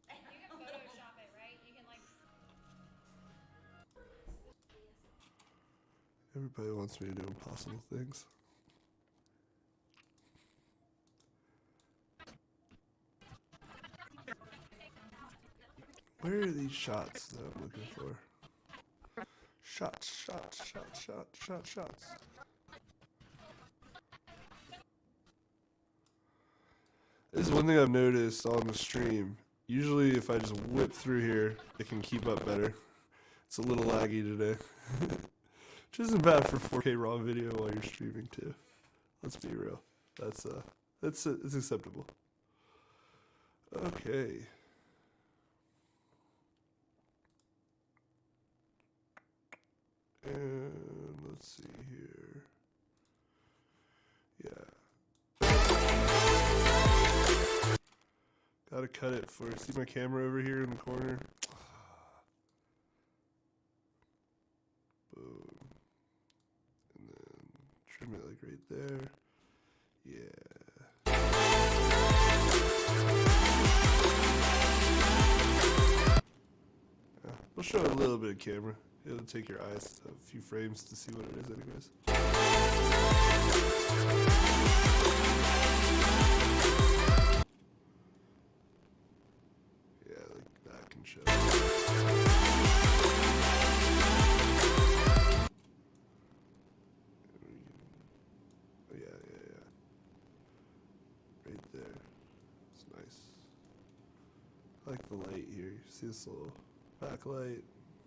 You can Photoshop it, right? You can like. Everybody wants me to do impossible things. Where are these shots that I'm looking for? Shots. This is one thing I've noticed on the stream. Usually if I just whip through here, it can keep up better. It's a little laggy today. Which isn't bad for 4K raw video while you're streaming too. Let's be real. It's acceptable. Okay. And let's see here. Yeah. Gotta cut it for, see my camera over here in the corner? Boom. And then trim it like right there. Yeah. We'll show a little bit of camera. It'll take your eyes a few frames to see what it is anyways. Yeah, like that can show. Yeah. Right there. It's nice. I like the light here. You see this little backlight?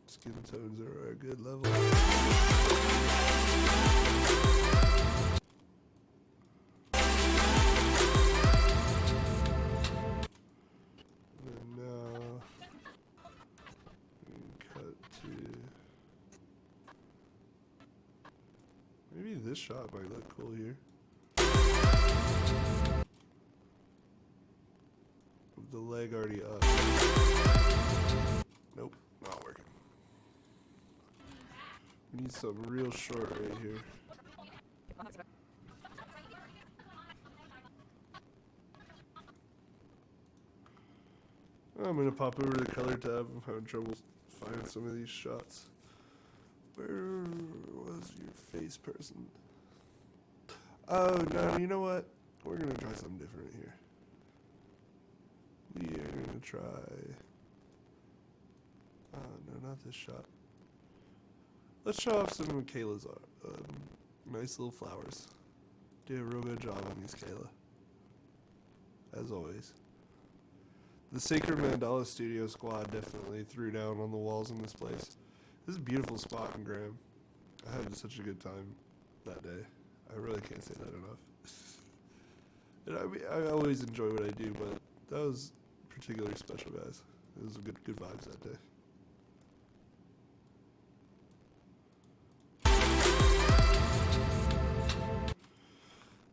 Skin tones are a good level. And now we can cut to maybe this shot might look cool here. With the leg already up. Nope, not working. We need something real short right here. I'm gonna pop over to the color tab. I'm having trouble finding some of these shots. Where was your face person? Oh no, you know what? We're gonna try something different here. We are gonna try. No, not this shot. Let's show off some of Kayla's art. Nice little flowers. Did a real good job on these, Kayla. As always. The Sacred Mandala Studio squad definitely threw down on the walls in this place. This is a beautiful spot in Graham. I had such a good time that day. I really can't say that enough. And I always enjoy what I do, but that was particularly special, guys. It was a good vibes that day.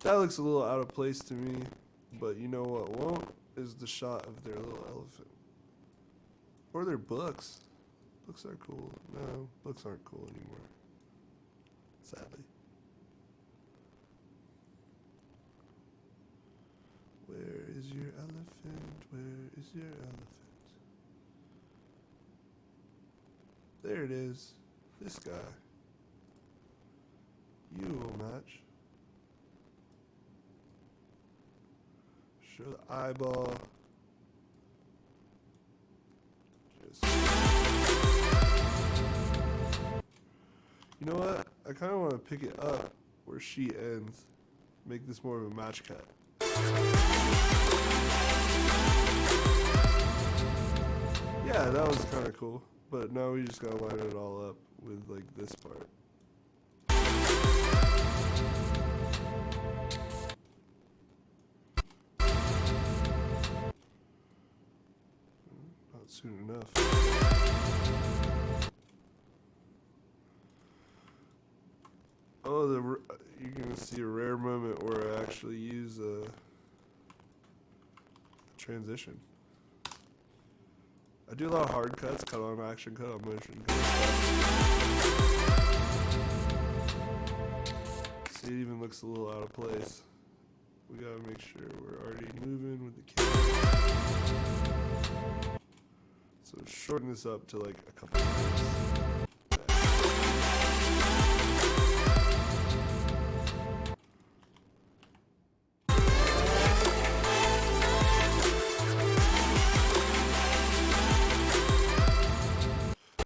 That looks a little out of place to me, but you know what won't is the shot of their little elephant. Or their books. Books are cool. No, books aren't cool anymore. Sadly. Where is your elephant? Where is your elephant? There it is. This guy. You will match. Show the eyeball. Just. You know what? I kind of want to pick it up where she ends. Make this more of a match cut. Yeah, that was kind of cool. But now we just gotta line it all up with like this part. Not soon enough. Oh, you're gonna see a rare moment where I actually use a transition. I do a lot of hard cuts, cut on action, cut on motion. See, it even looks a little out of place. We gotta make sure we're already moving with the camera. So shorten this up to like a couple of minutes.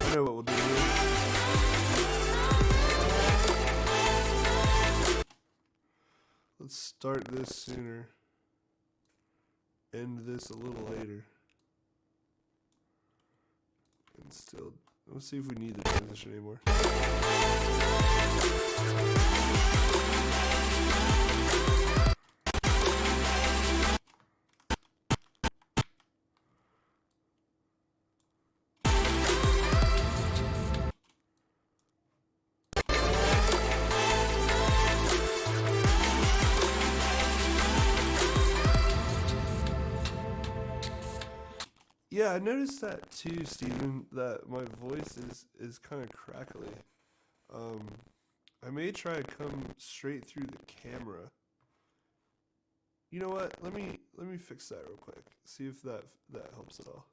I know what we'll do here. Let's start this sooner. End this a little later. And still, let's see if we need the transition anymore. Yeah, I noticed that too, Steven, that my voice is kind of crackly. I may try to come straight through the camera. You know what? Let me fix that real quick. See if that helps at all.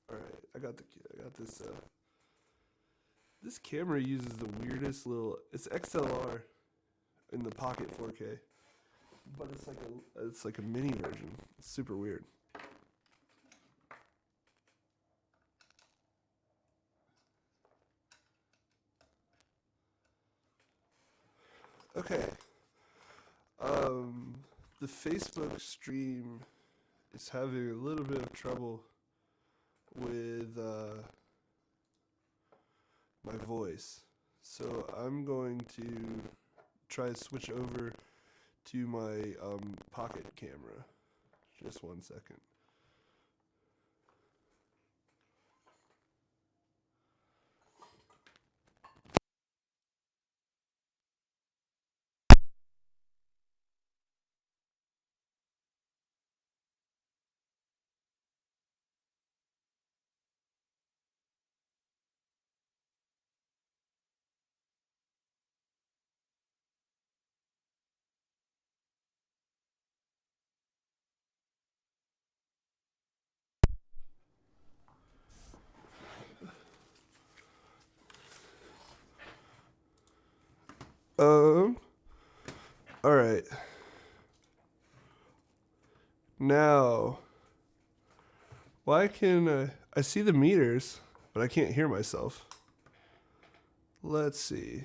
All right, I got this. This camera uses the weirdest little. It's XLR in the Pocket 4K, but it's like a mini version. It's super weird. Okay. The Facebook stream is having a little bit of trouble with my voice. So I'm going to try to switch over to my pocket camera. Just 1 second. All right. Now, why can I see the meters, but I can't hear myself? Let's see.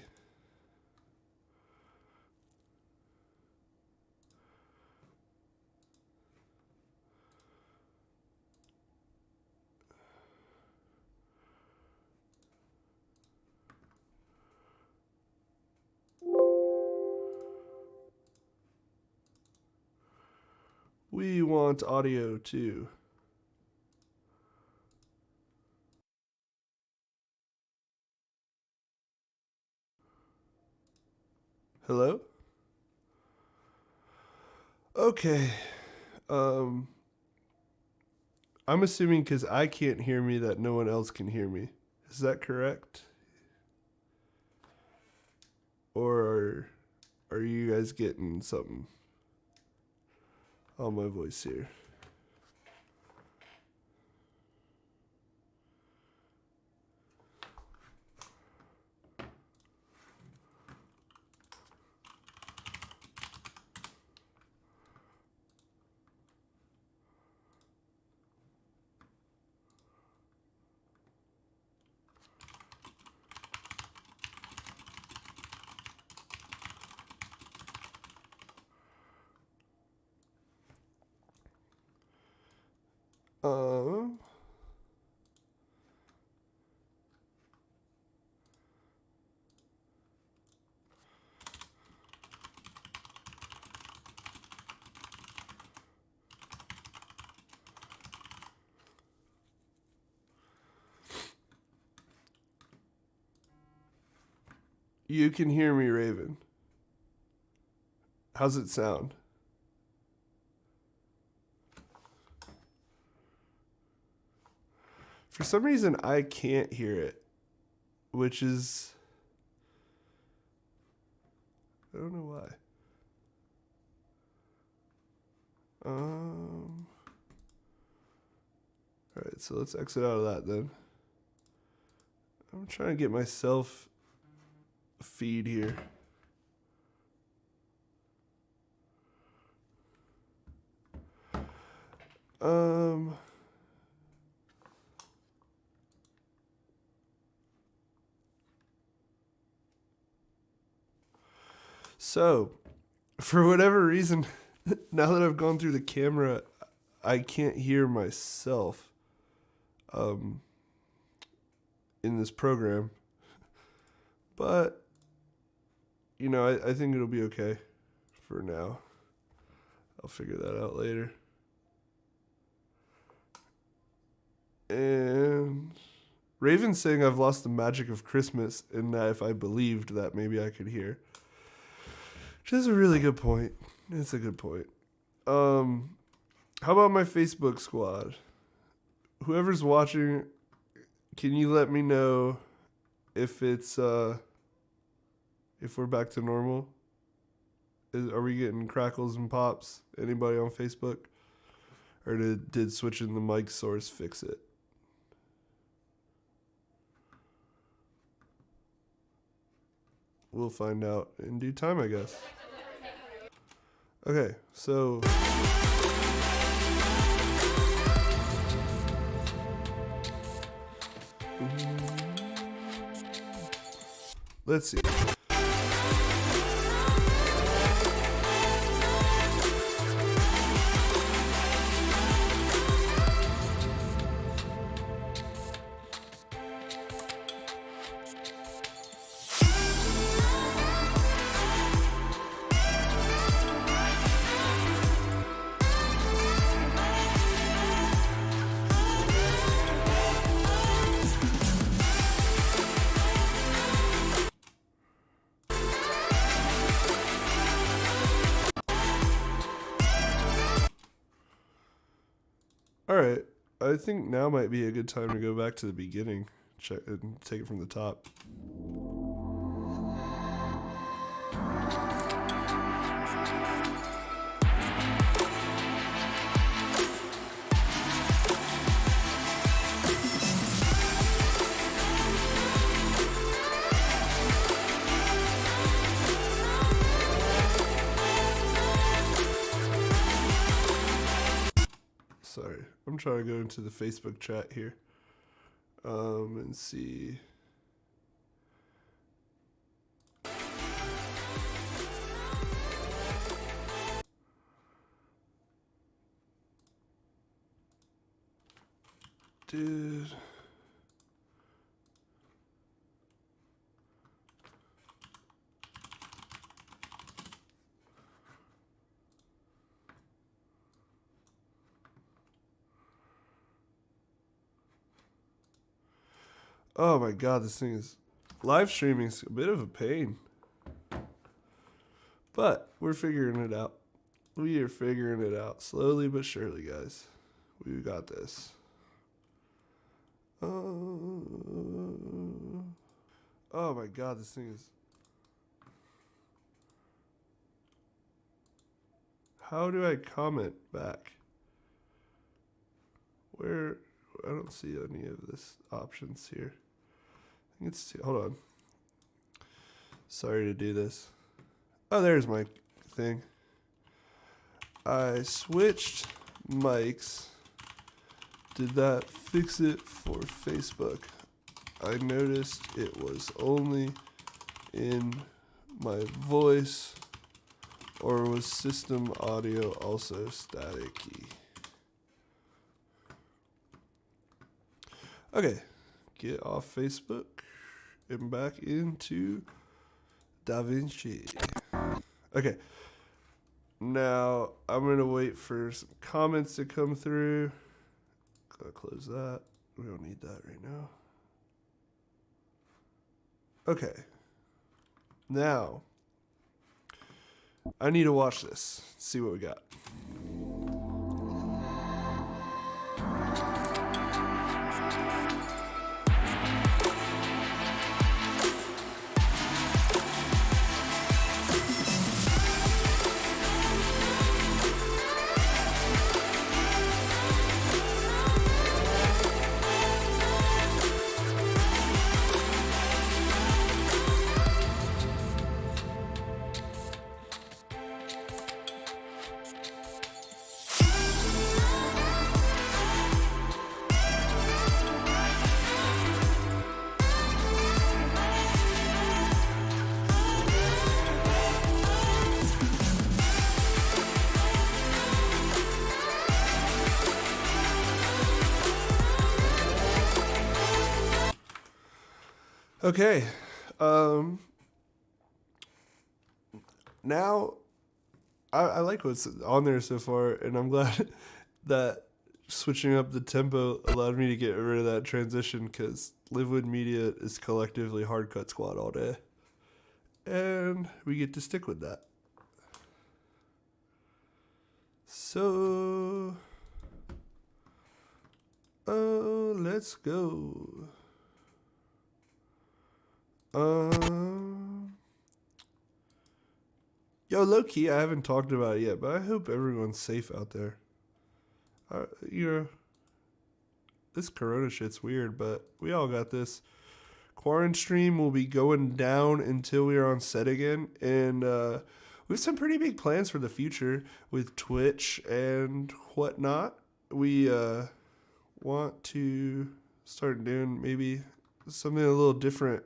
We want audio too. Hello? Okay. I'm assuming because I can't hear me that no one else can hear me. Is that correct? Or are you guys getting something on my voice here? Um, you can hear me, Raven. How's it sound? For some reason, I can't hear it, which is... I don't know why. Alright, so let's exit out of that then. I'm trying to get myself a feed here. So, for whatever reason, now that I've gone through the camera, I can't hear myself in this program. But, you know, I think it'll be okay for now. I'll figure that out later. And Raven's saying I've lost the magic of Christmas, and that if I believed that maybe I could hear. Which is a really good point. It's a good point. How about my Facebook squad? Whoever's watching, can you let me know if it's if we're back to normal? Are we getting crackles and pops? Anybody on Facebook? Or did switching the mic source fix it? We'll find out in due time, I guess. Okay, so... Let's see. All right, I think now might be a good time to go back to the beginning, check and take it from the top. Sorry, I'm trying to go into the Facebook chat here and see. Dude. Oh my god, this thing is... Live streaming is a bit of a pain. But we're figuring it out. We are figuring it out. Slowly but surely, guys. We got this. Oh my god, this thing is... How do I comment back? Where... I don't see any of this options here. I think it's... Hold on. Sorry to do this. Oh, there's my thing. I switched mics. Did that fix it for Facebook? I noticed it was only in my voice, or was system audio also staticky? Okay, get off Facebook and back into Davinci. Okay, now I'm gonna wait for some comments to come through. Gotta close that. We don't need that right now. Okay, now I need to watch this. See what we got. Okay. Now I like what's on there so far, and I'm glad that switching up the tempo allowed me to get rid of that transition because Livewood Media is collectively Hard Cut Squad all day. And we get to stick with that. So, let's go. Yo, low key, I haven't talked about it yet, but I hope everyone's safe out there. You know, this corona shit's weird, but we all got this. Quarantine stream will be going down until we are on set again, and we have some pretty big plans for the future with Twitch and whatnot. We want to start doing maybe something a little different,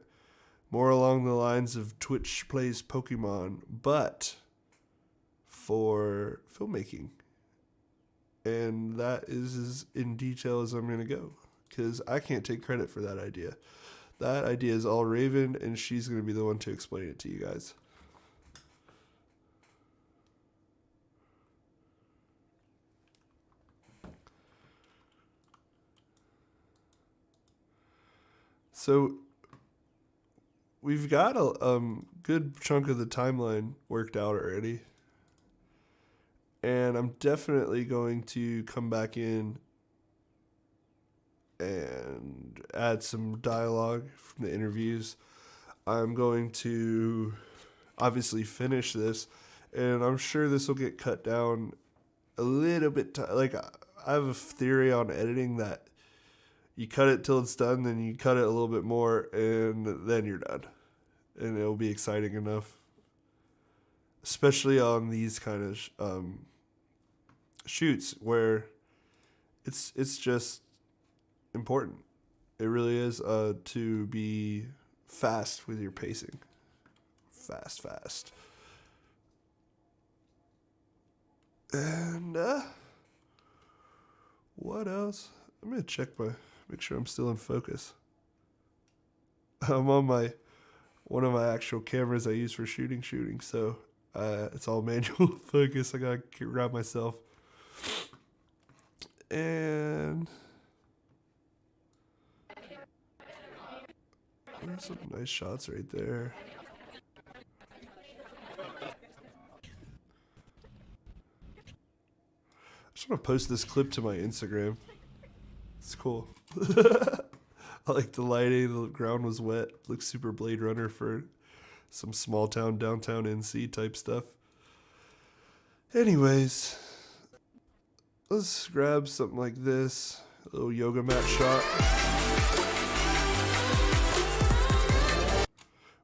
more along the lines of Twitch plays Pokemon, but for filmmaking. And that is as in detail as I'm going to go, because I can't take credit for that idea. That idea is all Raven, and she's going to be the one to explain it to you guys. So we've got a good chunk of the timeline worked out already. And I'm definitely going to come back in and add some dialogue from the interviews. I'm going to obviously finish this, and I'm sure this will get cut down a little bit. I have a theory on editing that you cut it till it's done, then you cut it a little bit more, and then you're done. And it'll be exciting enough, especially on these kind of shoots where it's just important. It really is to be fast with your pacing. Fast. And what else? I'm gonna make sure I'm still in focus. I'm on one of my actual cameras I use for shooting, so it's all manual focus. I gotta grab myself. And there's some nice shots right there. I just want to post this clip to my Instagram. It's cool. I like the lighting. The ground was wet. Looks super Blade Runner for some small town, downtown NC type stuff. Anyways, let's grab something like this. A little yoga mat shot.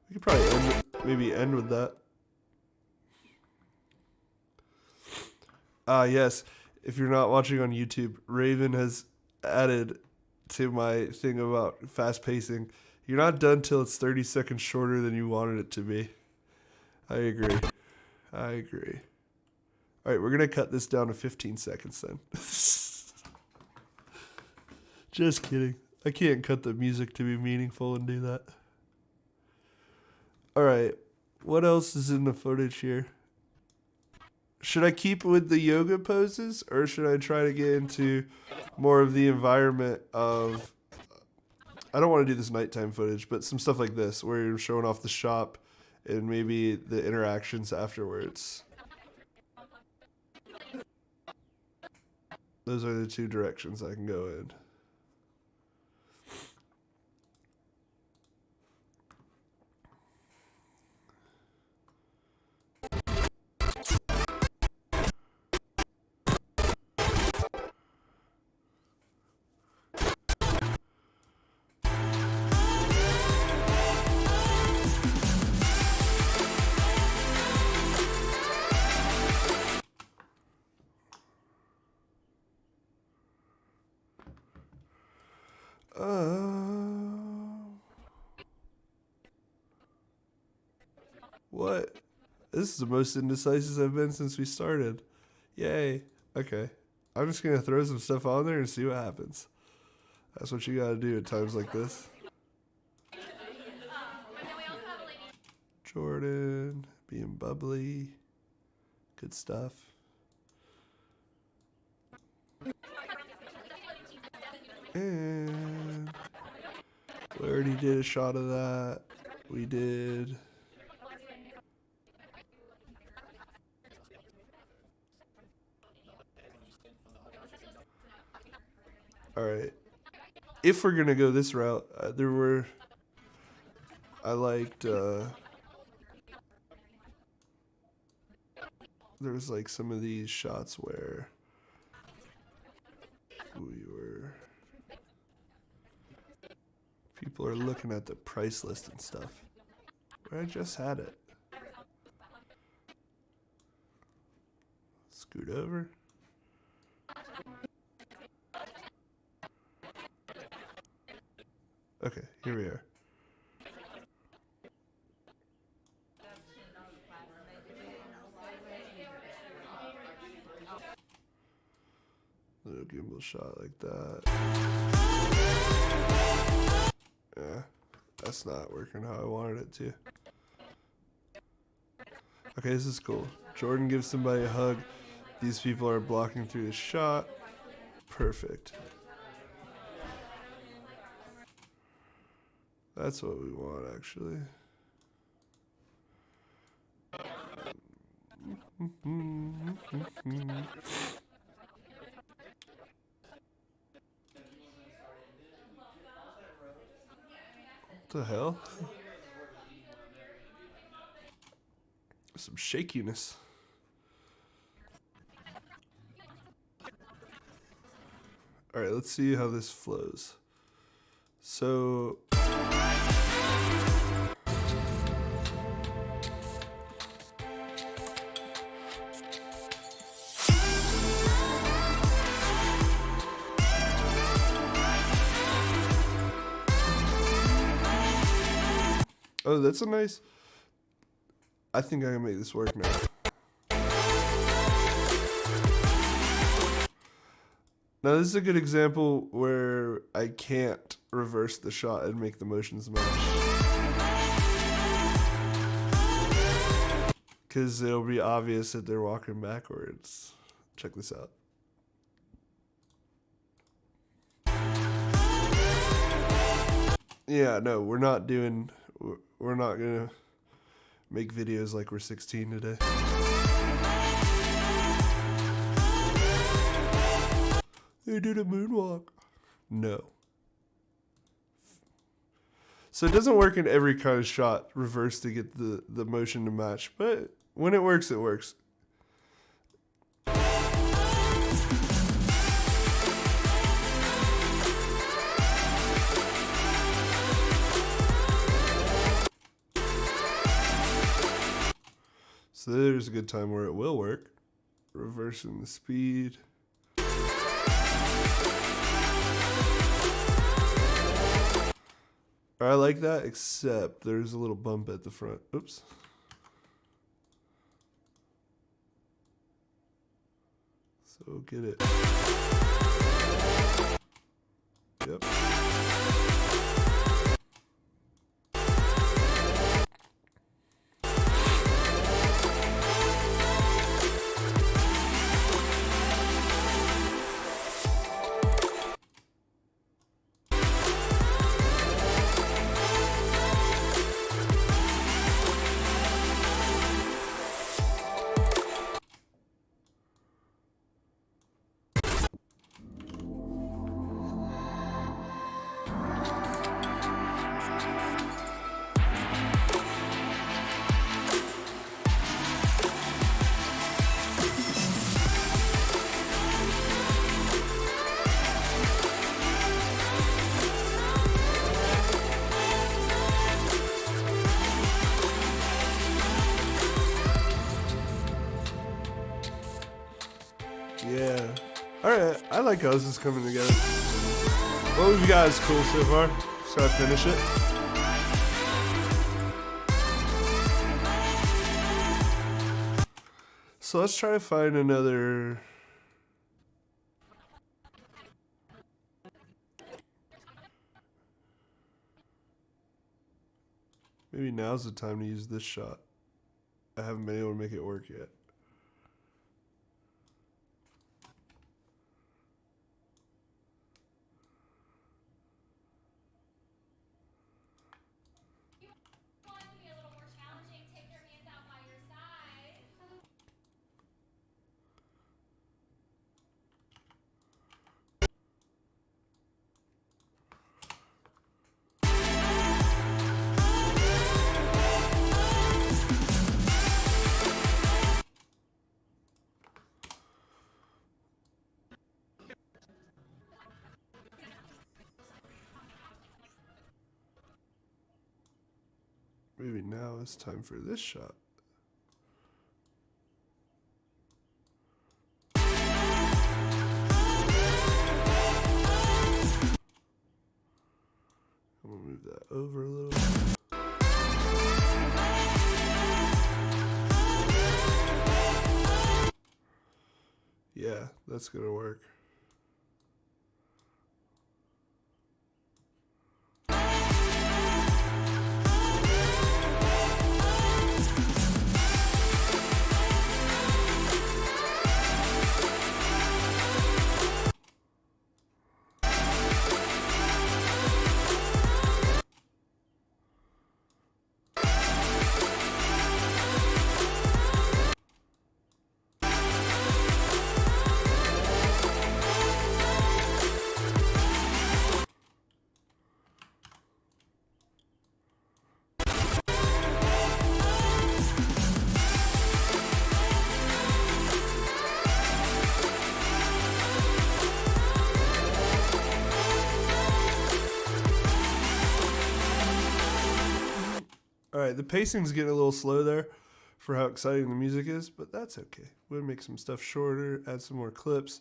We could probably end with that. Yes. If you're not watching on YouTube, Raven has added to my thing about fast pacing. You're not done till it's 30 seconds shorter than you wanted it to be. I agree. All right, we're going to cut this down to 15 seconds then. Just kidding. I can't cut the music to be meaningful and do that. Alright, what else is in the footage here? Should I keep with the yoga poses, or should I try to get into more of the environment of... I don't want to do this nighttime footage, but some stuff like this, where you're showing off the shop and maybe the interactions afterwards. Those are the two directions I can go in. What? This is the most indecisive I've been since we started. Yay. Okay. I'm just going to throw some stuff on there and see what happens. That's what you gotta do at times like this. Jordan, being bubbly. Good stuff. And we already did a shot of that. We did. Alright. If we're gonna go this route, I liked, there was like some of these shots where people are looking at the price list and stuff. Where I just had it. Scoot over. Okay, here we are. Little gimbal shot like that. Yeah, that's not working how I wanted it to. Okay, this is cool. Jordan gives somebody a hug. These people are blocking through the shot. Perfect. That's what we want, actually. What the hell? Some shakiness. All right, let's see how this flows. So... Oh, that's a nice... I think I can make this work now. Now, this is a good example where I can't reverse the shot and make the motions match. Because it'll be obvious that they're walking backwards. Check this out. Yeah, no, we're not going to make videos like we're 16 today. They did a moonwalk. No. So it doesn't work in every kind of shot, reverse to get the motion to match. But when it works, it works. So there's a good time where it will work. Reversing the speed. I like that, except there's a little bump at the front. Oops. So get it. Yep. Yeah. Alright, I like how this is coming together. What have you guys cool so far? So I finish it. So let's try to find another. Maybe now's the time to use this shot. I haven't been able to make it work yet. Want it to be a little more challenging, take your hands out by your side. Maybe now it's time for this shot. I'm gonna move that over a little. Yeah, that's gonna work. Alright, the pacing's getting a little slow there for how exciting the music is, but that's okay. We'll make some stuff shorter, add some more clips.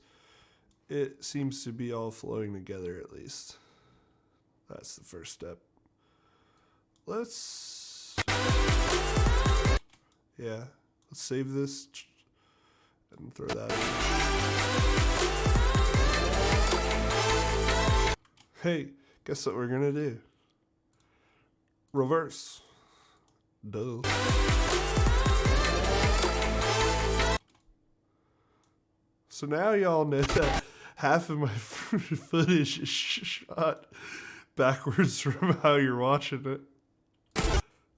It seems to be all flowing together at least. That's the first step. Let's save this and throw that in. Hey, guess what we're gonna do? Reverse. Duh. So now y'all know that half of my footage is shot backwards from how you're watching it.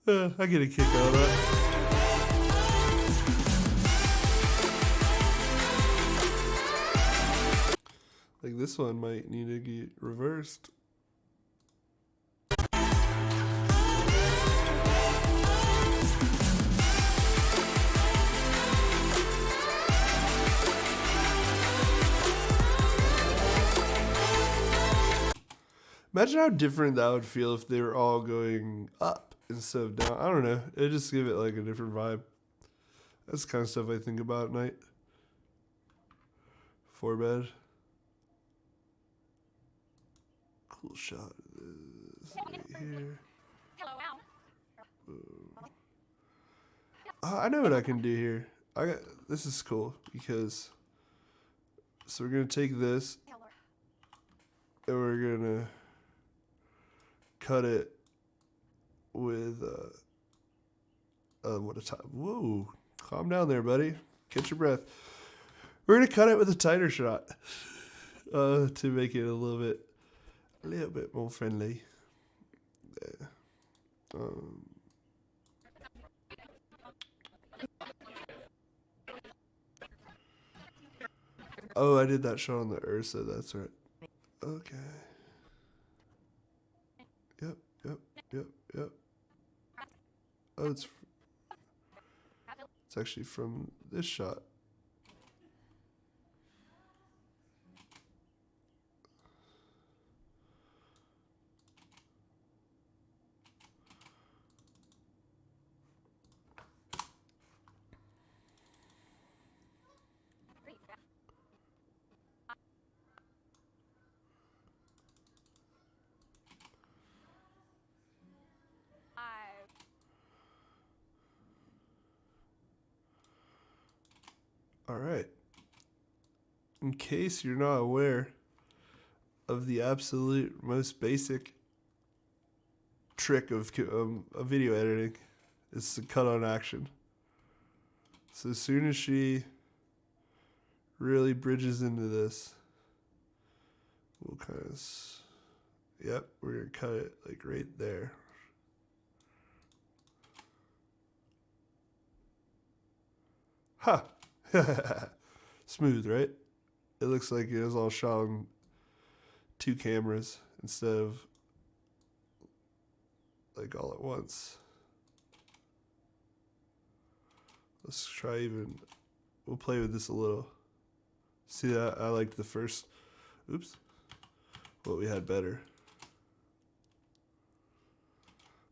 I get a kick out of that. Like this one might need to get reversed. Imagine how different that would feel if they were all going up instead of down. I don't know. It just give it like a different vibe. That's the kind of stuff I think about at night. Before bed. Cool shot of this right here. I know what I can do here. This is cool because so we're gonna take this and we're gonna cut it with what a time. Whoa, calm down there, buddy. Catch your breath. We're gonna cut it with a tighter shot to make it a little bit more friendly. There. Oh, I did that shot on the Ursa. That's right. Okay. Yep. Oh, it's actually from this shot. All right. In case you're not aware of the absolute most basic trick of video editing, it's the cut on action. So as soon as she really bridges into this, we'll kind of, yep, we're going to cut it like right there. Ha! Smooth, right? It looks like it was all shot on 2 cameras instead of like all at once. Let's try even, we'll play with this a little. See that? I liked the first, oops, what we had better.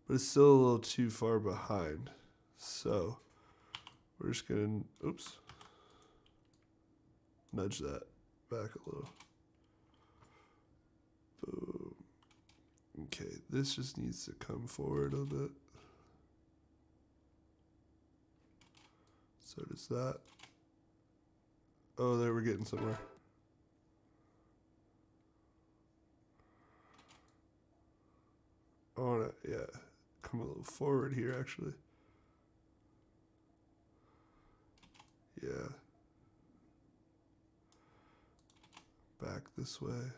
But it's still a little too far behind. So we're just gonna, oops, nudge that back a little. Boom. Okay, this just needs to come forward a bit. So does that. Oh, there, we're getting somewhere. I wanna, yeah, come a little forward here actually. Yeah. Back this way.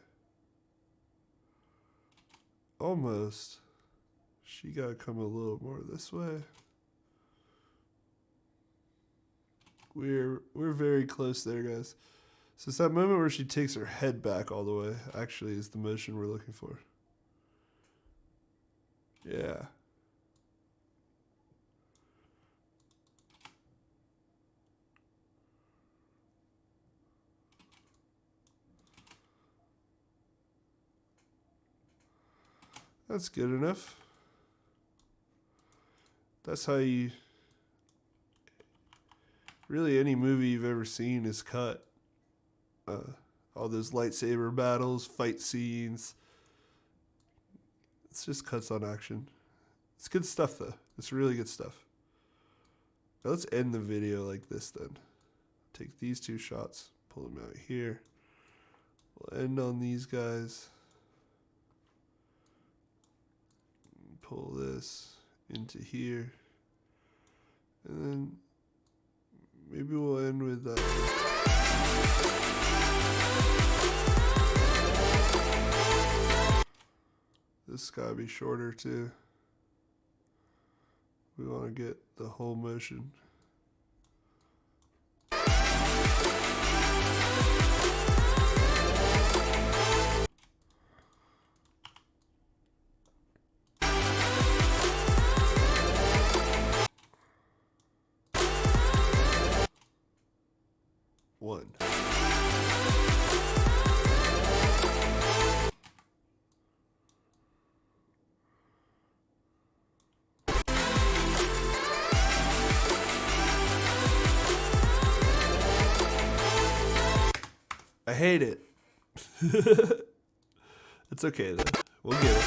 Almost. She gotta come a little more this way. We're very close there, guys. So it's that moment where she takes her head back all the way, actually, is the motion we're looking for. Yeah. That's good enough. That's how you... Really, any movie you've ever seen is cut. All those lightsaber battles, fight scenes. It's just cuts on action. It's good stuff, though. It's really good stuff. Now let's end the video like this, then. Take these 2 shots, pull them out here. We'll end on these guys. Pull this into here. And then maybe we'll end with this gotta be shorter too. We want to get the whole motion. One. I hate it. It's okay though. We'll get it.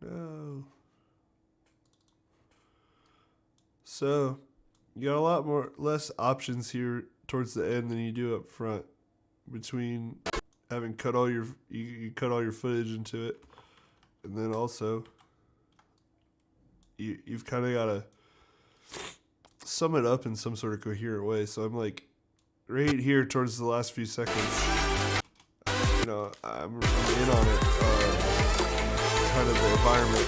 No. So, you got a lot less options here towards the end than you do up front. Between having cut all your you cut all your footage into it, and then also you've kind of got to sum it up in some sort of coherent way. So I'm like, right here towards the last few seconds, you know, I'm in on it. Kind of the environment.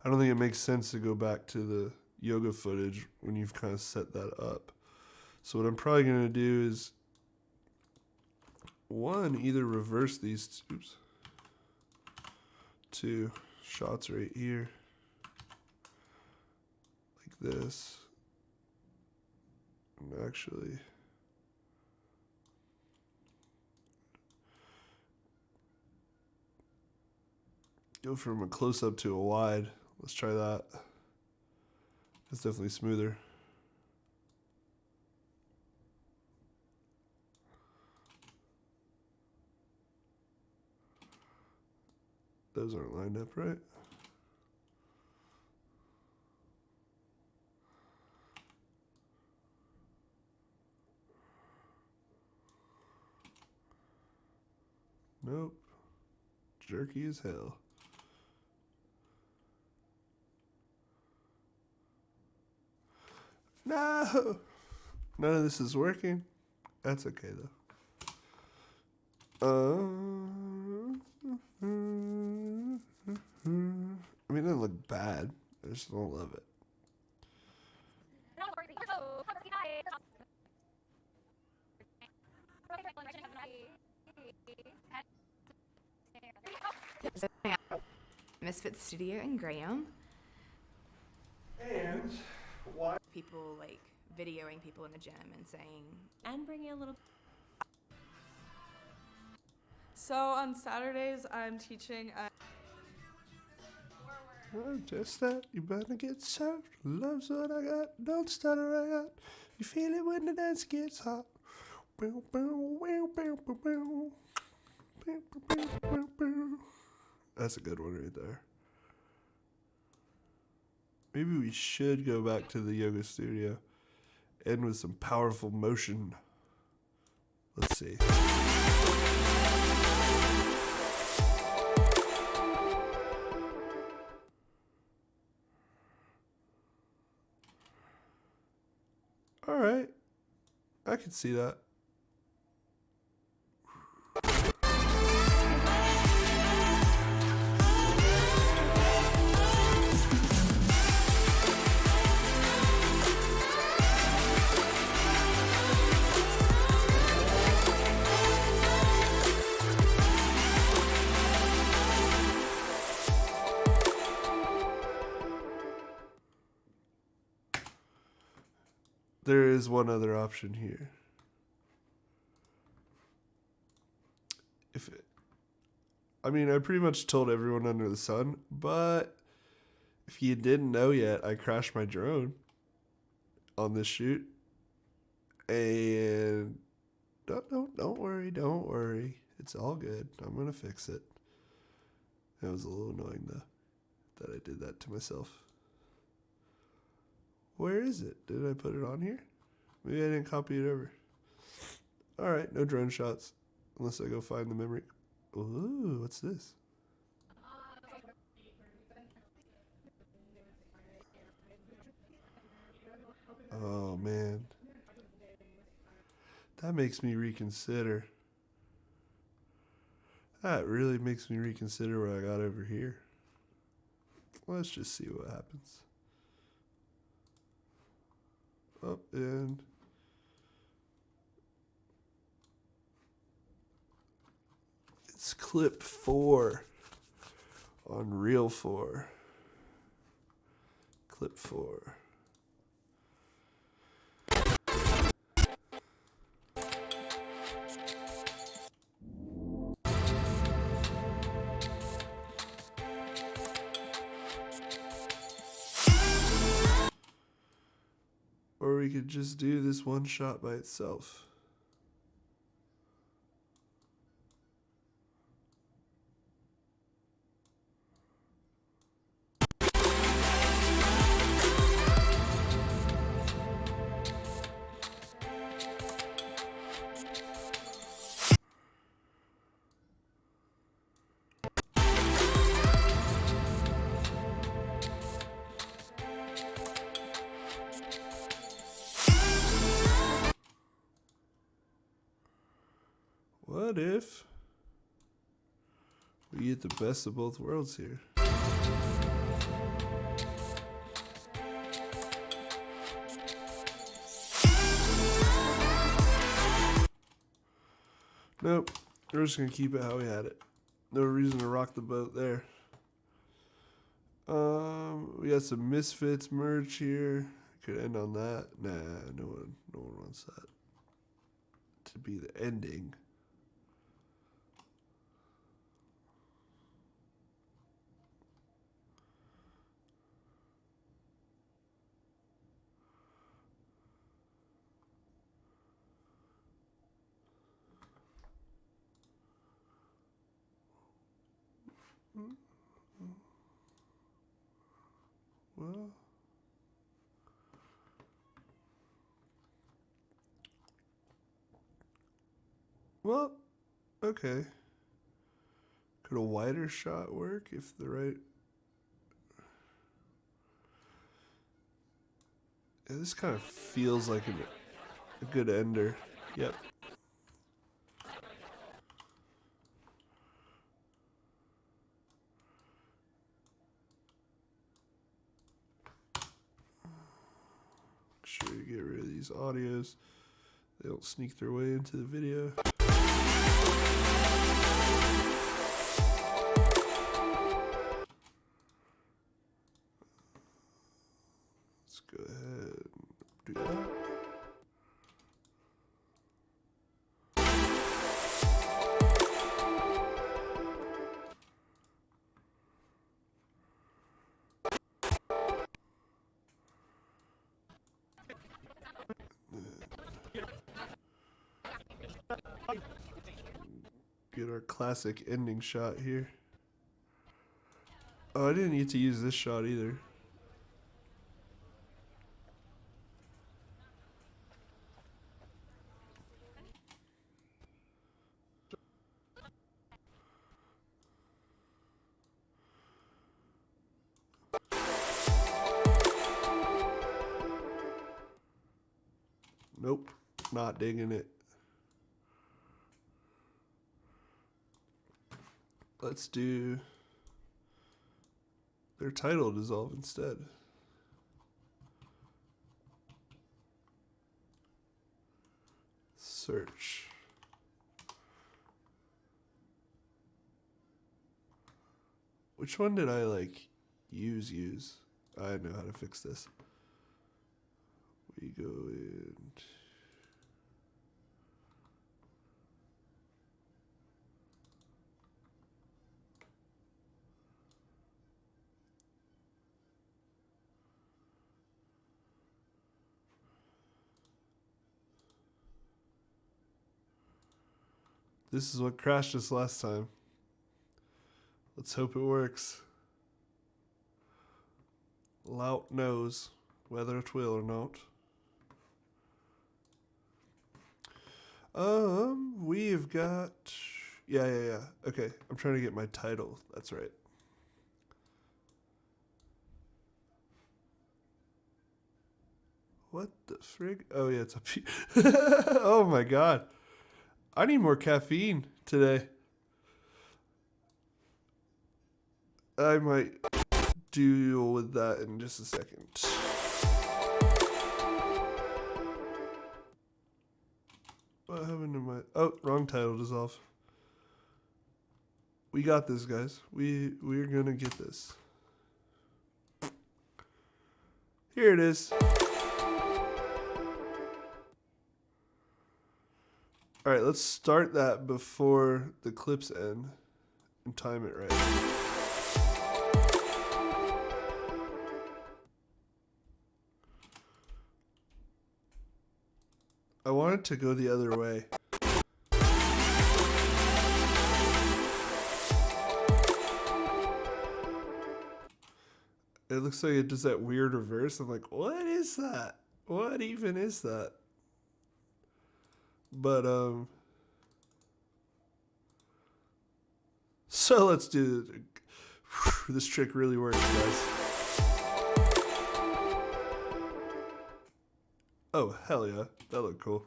I don't think it makes sense to go back to the yoga footage when you've kind of set that up. So what I'm probably going to do is, one, either reverse these 2 shots right here. this. And actually, go from a close-up to a wide. Let's try that. That's definitely smoother. Those aren't lined up right. Nope. Jerky as hell. No! None of this is working. That's okay though. I mean, it doesn't look bad. I just don't love it. Misfit Studio in Graham. And why? People like videoing people in the gym and saying, And bringing a little. So on Saturdays, I'm teaching at Oh, just that. You better get served. Love's what I got. Don't stutter, I got. You feel it when the dance gets hot. Bow, bow, bow, bow, bow, bow. Bow, bow, bow, bow, bow. That's a good one right there. Maybe we should go back to the yoga studio. End with some powerful motion. Let's see. All right. I can see that. There is one other option here. I pretty much told everyone under the sun, but if you didn't know yet, I crashed my drone on this shoot. And don't worry. It's all good. I'm gonna fix it. It was a little annoying though that I did that to myself. Where is it? Did I put it on here? Maybe I didn't copy it over. Alright, no drone shots. Unless I go find the memory. Ooh, what's this? Oh, man. That makes me reconsider. That really makes me reconsider what I got over here. Let's just see what happens. Oh, and it's clip 4 on reel 4. Clip 4. Or we could just do this one shot by itself. What if we get the best of both worlds here? Nope, we're just gonna keep it how we had it. No reason to rock the boat there. We got some Misfits merch here. Could end on that. Nah, no one wants that to be the ending. Well, okay. Could a wider shot work if the right... Yeah, this kind of feels like a good ender. Yep. Make sure you get rid of these audios. They don't sneak their way into the video. Let's go ahead and do that. Get our classic ending shot here. Oh, I didn't need to use this shot either. Nope, not digging it. Let's do their title dissolve instead. Search. Which one did I like use? I know how to fix this. We go in. This is what crashed us last time. Let's hope it works. Lout knows whether it will or not. We've got... Yeah. Okay, I'm trying to get my title. That's right. What the frig? Oh, yeah, it's up here. Oh, my God. I need more caffeine today. I might deal with that in just a second. What happened to my... Oh, wrong title dissolve. We got this, guys. We're gonna get this. Here it is. Alright, let's start that before the clips end and time it right. I want it to go the other way. It looks like it does that weird reverse. I'm like, what is that? What even is that? But, so let's do it. This trick really works, guys. Oh, hell yeah. That looked cool.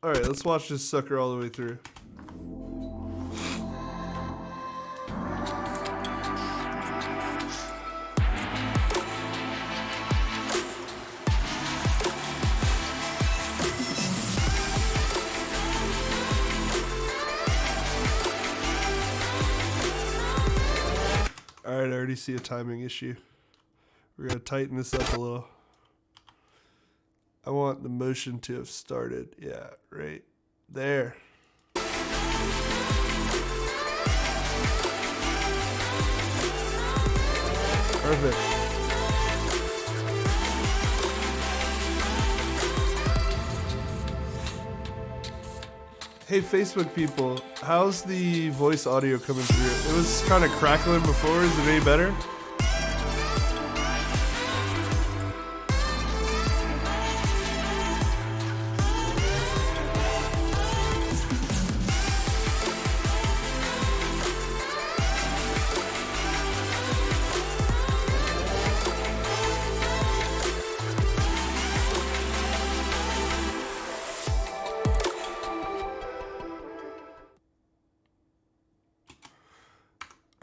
Alright, let's watch this sucker all the way through. Alright, I already see a timing issue. We're going to tighten this up a little. I want the motion to have started. Yeah, right there. Perfect. Hey, Facebook people, how's the voice audio coming through? It was kind of crackling before. Is it any better?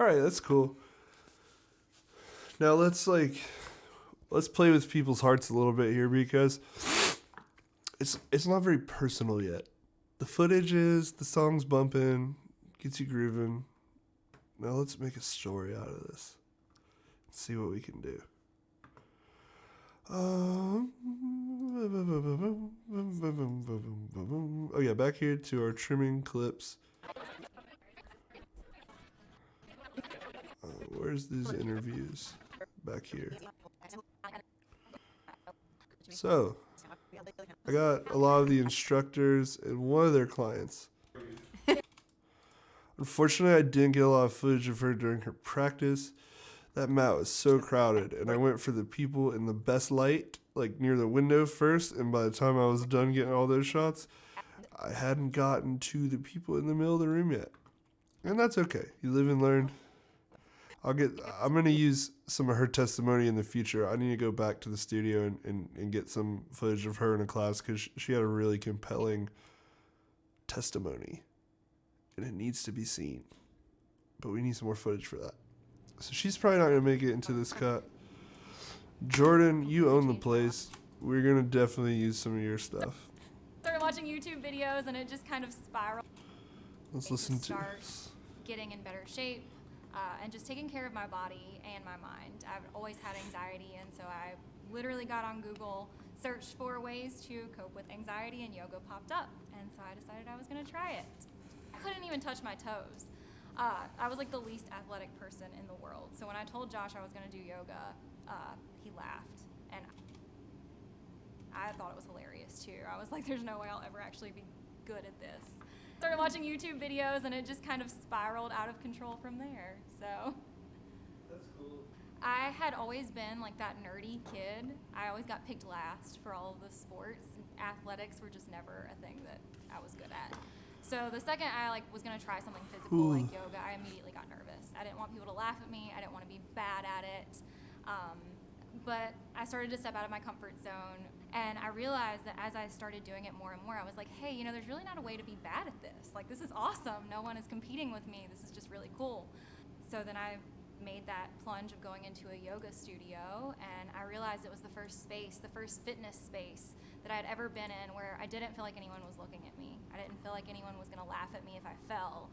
Alright, that's cool. Now let's play with people's hearts a little bit here because it's not very personal yet. The footage is, the song's bumping, gets you grooving. Now let's make a story out of this. See what we can do. Oh yeah, back here to our trimming clips. Where's these interviews? Back here. So, I got a lot of the instructors and one of their clients. Unfortunately, I didn't get a lot of footage of her during her practice. That mat was so crowded, and I went for the people in the best light, like near the window first, and by the time I was done getting all those shots, I hadn't gotten to the people in the middle of the room yet. And that's okay. You live and learn. I'm going to use some of her testimony in the future. I need to go back to the studio and get some footage of her in a class because she had a really compelling testimony. And it needs to be seen. But we need some more footage for that. So she's probably not going to make it into this cut. Jordan, you own the place. We're going to definitely use some of your stuff. Started watching YouTube videos and it just kind of spiraled. Let's listen to start getting in better shape. And just taking care of my body and my mind. I've always had anxiety, and so I literally got on Google, searched for ways to cope with anxiety, and yoga popped up. And so I decided I was going to try it. I couldn't even touch my toes. I was like the least athletic person in the world. So when I told Josh I was going to do yoga, he laughed. And I thought it was hilarious too. I was like, there's no way I'll ever actually be good at this. Started watching YouTube videos and it just kind of spiraled out of control from there. So That's cool. I had always been like that nerdy kid. I always got picked last for all of the sports. Athletics were just never a thing that I was good at. So the second I was gonna try something physical like yoga, I immediately got nervous. I didn't want people to laugh at me. I didn't want to be bad at it. But I started to step out of my comfort zone, and I realized that as I started doing it more and more, I was like, hey, there's really not a way to be bad at this. Like, this is awesome. No one is competing with me. This is just really cool. So then I made that plunge of going into a yoga studio, and I realized it was the first space, the first fitness space that I had ever been in where I didn't feel like anyone was looking at me. I didn't feel like anyone was going to laugh at me if I fell.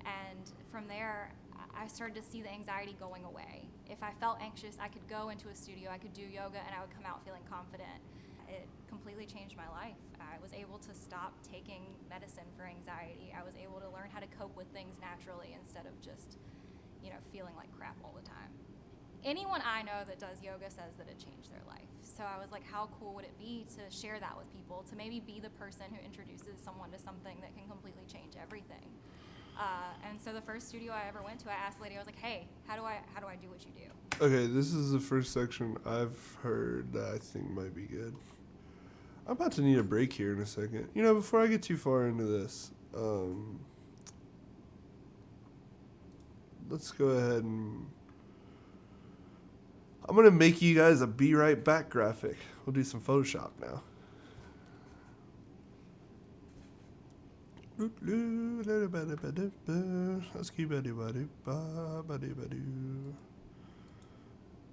And from there, I started to see the anxiety going away. If I felt anxious, I could go into a studio, I could do yoga, and I would come out feeling confident. It completely changed my life. I was able to stop taking medicine for anxiety. I was able to learn how to cope with things naturally instead of just, feeling like crap all the time. Anyone I know that does yoga says that it changed their life. So I was like, how cool would it be to share that with people, to maybe be the person who introduces someone to something that can completely change everything. And so the first studio I ever went to, I asked the lady, I was like, hey, how do I do what you do? Okay, this is the first section I've heard that I think might be good. I'm about to need a break here in a second. Before I get too far into this, let's go ahead and... I'm going to make you guys a Be Right Back graphic. We'll do some Photoshop now.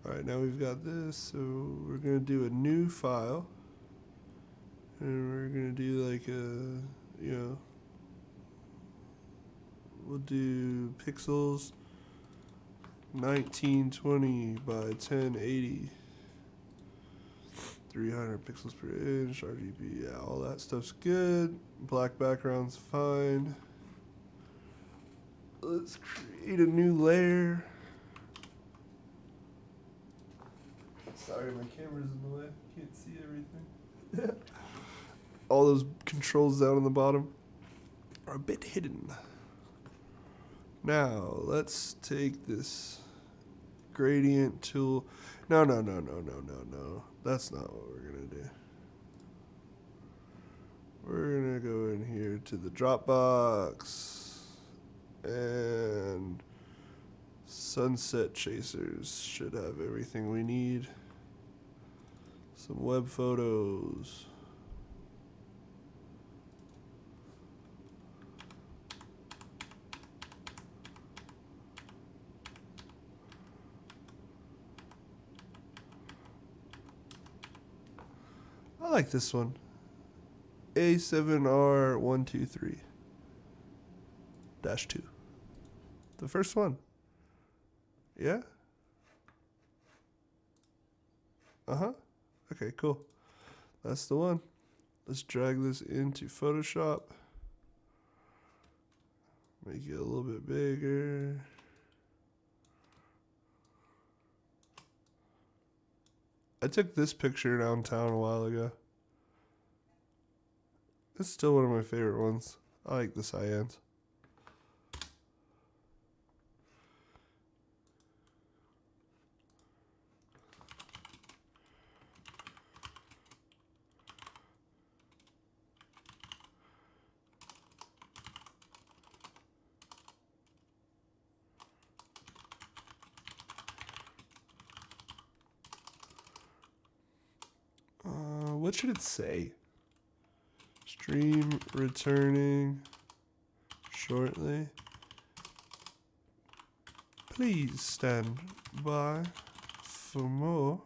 Alright, now we've got this, so we're going to do a new file. And we're going to do we'll do pixels 1920 by 1080. 300 pixels per inch, RGB, yeah, all that stuff's good. Black background's fine. Let's create a new layer. Sorry, my camera's in the way. Can't see everything. All those controls down on the bottom are a bit hidden. Now, let's take this gradient tool. No. That's not what we're going to do. We're going to go in here to the Dropbox. And Sunset Chasers should have everything we need. Some web photos. I like this one. A7R123-2. The first one. Yeah? Uh-huh. Okay, cool. That's the one. Let's drag this into Photoshop. Make it a little bit bigger. I took this picture downtown a while ago. It's still one of my favorite ones. I like the cyans. What should it say? Stream returning shortly. Please stand by for more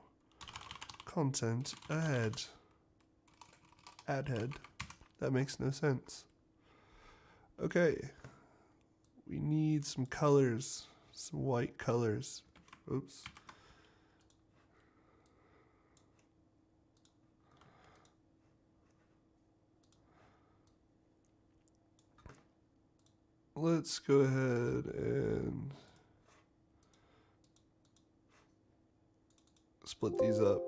content ahead. Ad head. That makes no sense. Okay. We need some colors. Some white colors. Oops. Let's go ahead and split these up.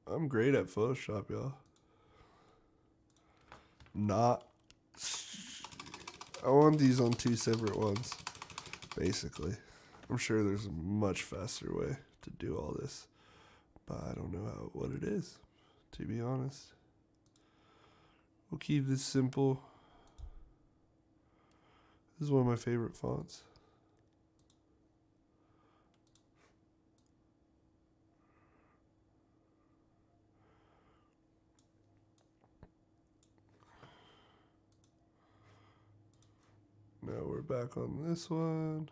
I'm great at Photoshop, y'all. Not. I want these on two separate ones, basically. I'm sure there's a much faster way to do all this, but I don't know what it is, to be honest. We'll keep this simple. This is one of my favorite fonts. Now we're back on this one.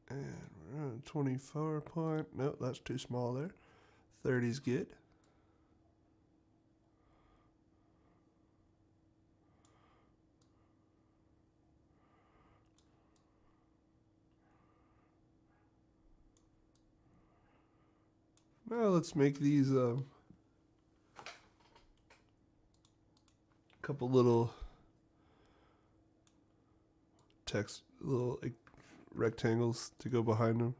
And we're on 24 point. Nope, that's too small there. 30's good. Now let's make these couple little text, little rectangles to go behind them.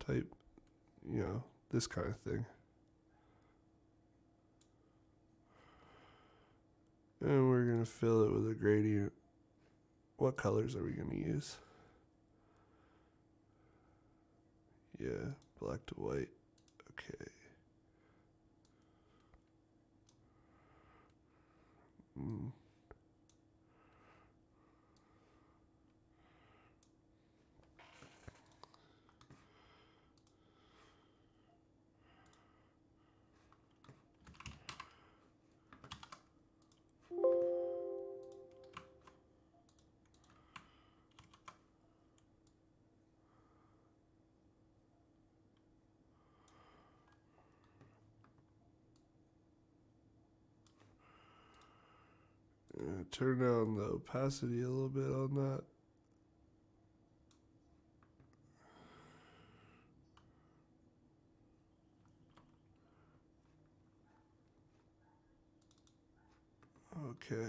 Type, this kind of thing. And we're going to fill it with a gradient. What colors are we going to use? Yeah, black to white. Okay. Mm. Turn down the opacity a little bit on that. Okay.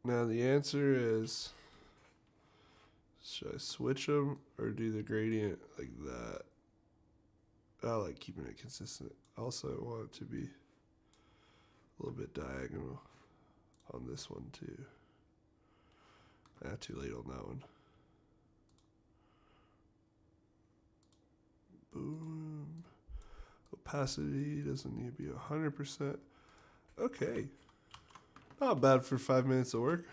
Now the answer is, should I switch them or do the gradient like that? I like keeping it consistent. Also, I want it to be a little bit diagonal on this one too. Too late on that one. Boom. Opacity doesn't need to be 100%. Okay. Not bad for 5 minutes of work.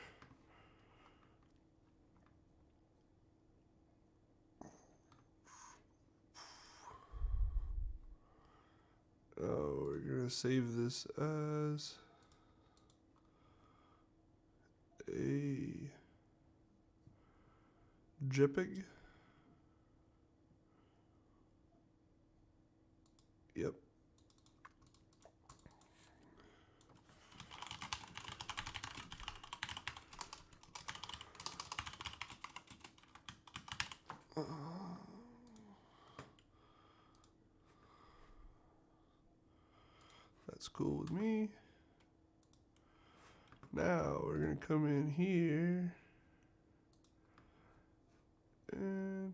Oh, we're going to save this as a JPEG. Yep. That's cool with me. Now we're going to come in here and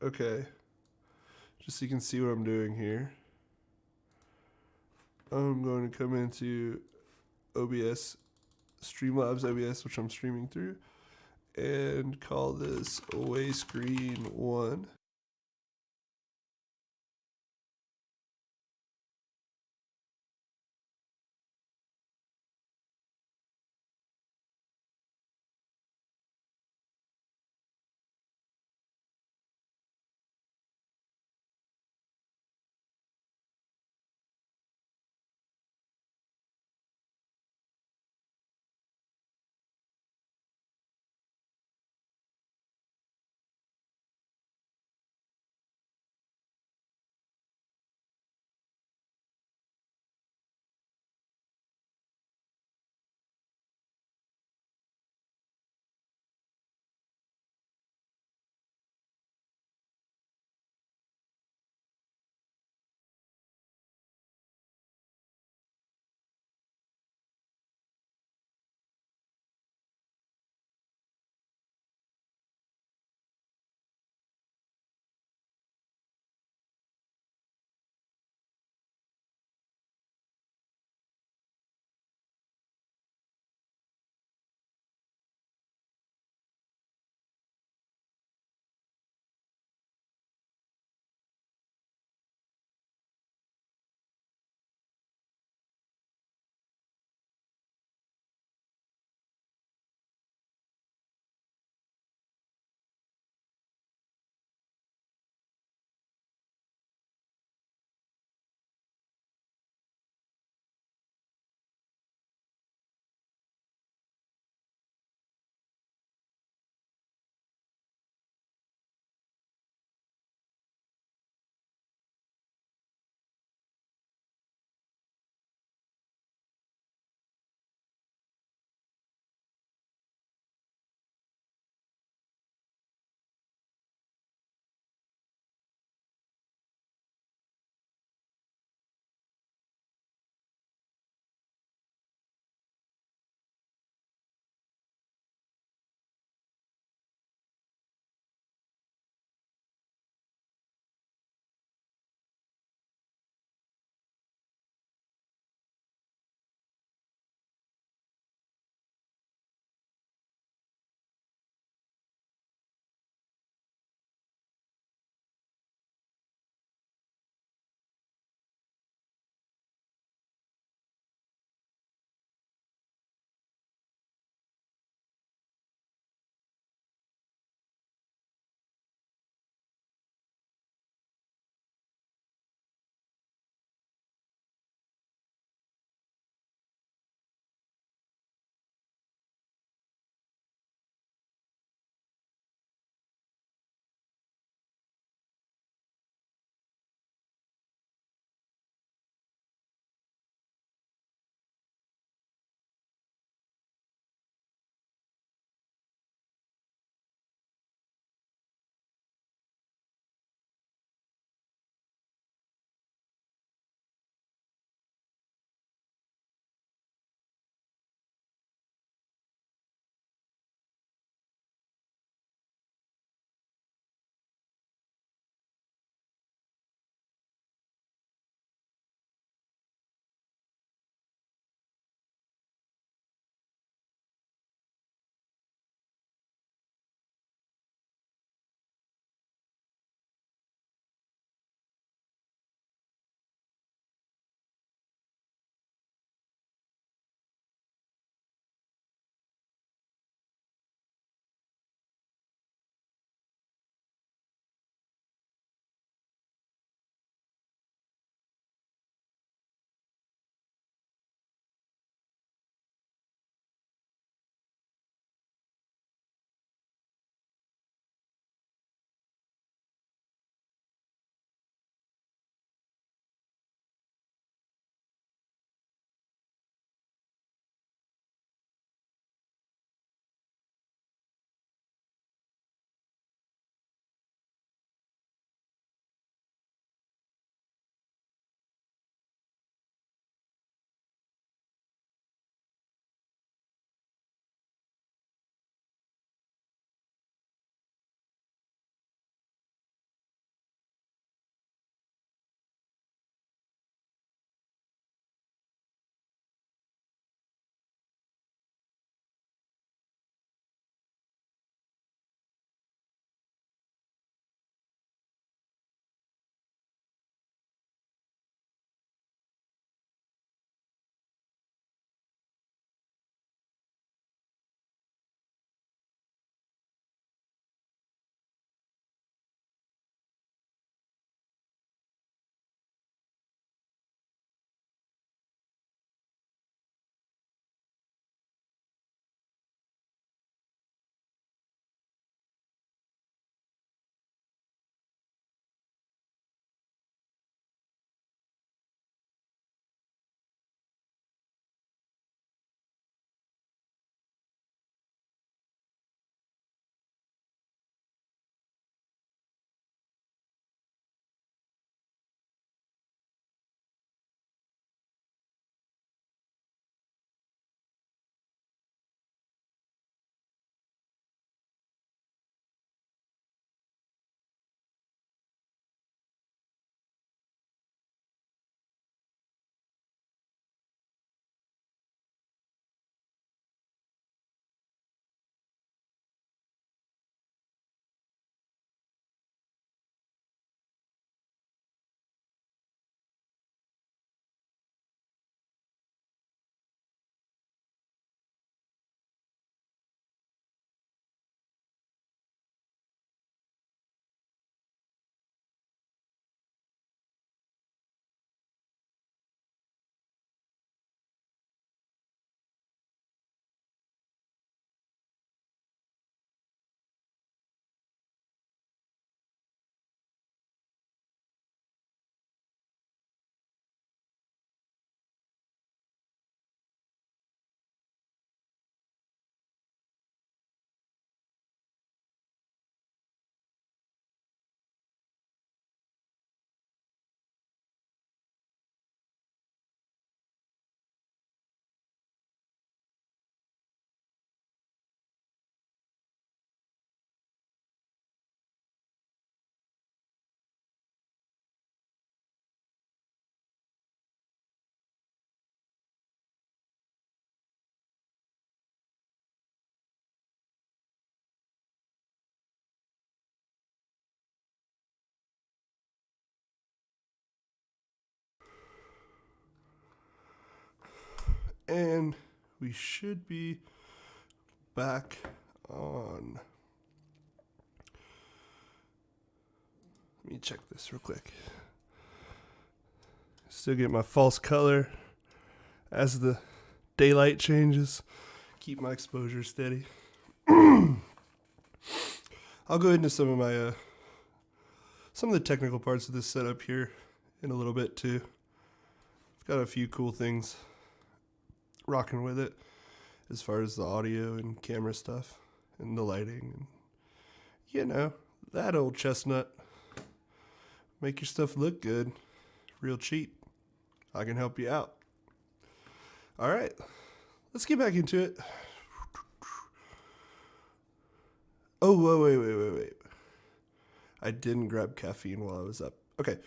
okay, just so you can see what I'm doing here. I'm going to come into OBS, Streamlabs OBS, which I'm streaming through, and call this away screen 1. And we should be back on. Let me check this real quick. Still get my false color as the daylight changes. Keep my exposure steady. I'll go into some of the technical parts of this setup here in a little bit too. I've got a few cool things rocking with it as far as the audio and camera stuff and the lighting and that old chestnut. Make your stuff look good, real cheap. I can help you out. All right, let's get back into it. Oh, wait. I didn't grab caffeine while I was up. Okay.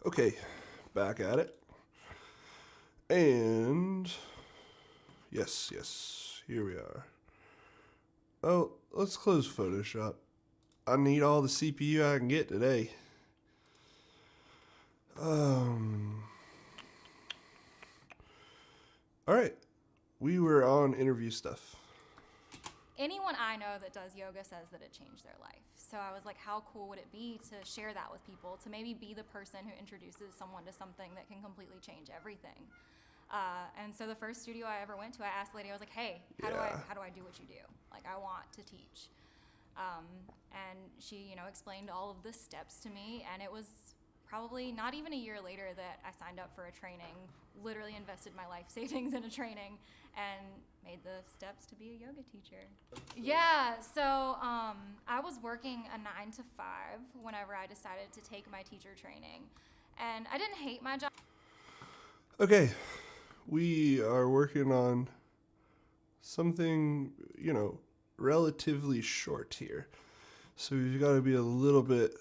Okay, back at it. And yes, here we are. Oh, let's close Photoshop. I need all the CPU I can get today. All right, we were on interview stuff. Anyone I know that does yoga says that it changed their life. So I was like, how cool would it be to share that with people, to maybe be the person who introduces someone to something that can completely change everything. And so the first studio I ever went to, I asked the lady, I was like, hey, how do I do what you do? Like, I want to teach. And she, explained all of the steps to me, and it was probably not even a year later that I signed up for a training, literally invested my life savings in a training, and made the steps to be a yoga teacher. Yeah, so I was working a 9 to 5 whenever I decided to take my teacher training, and I didn't hate my job. Okay, we are working on something, relatively short here. So you've got to be a little bit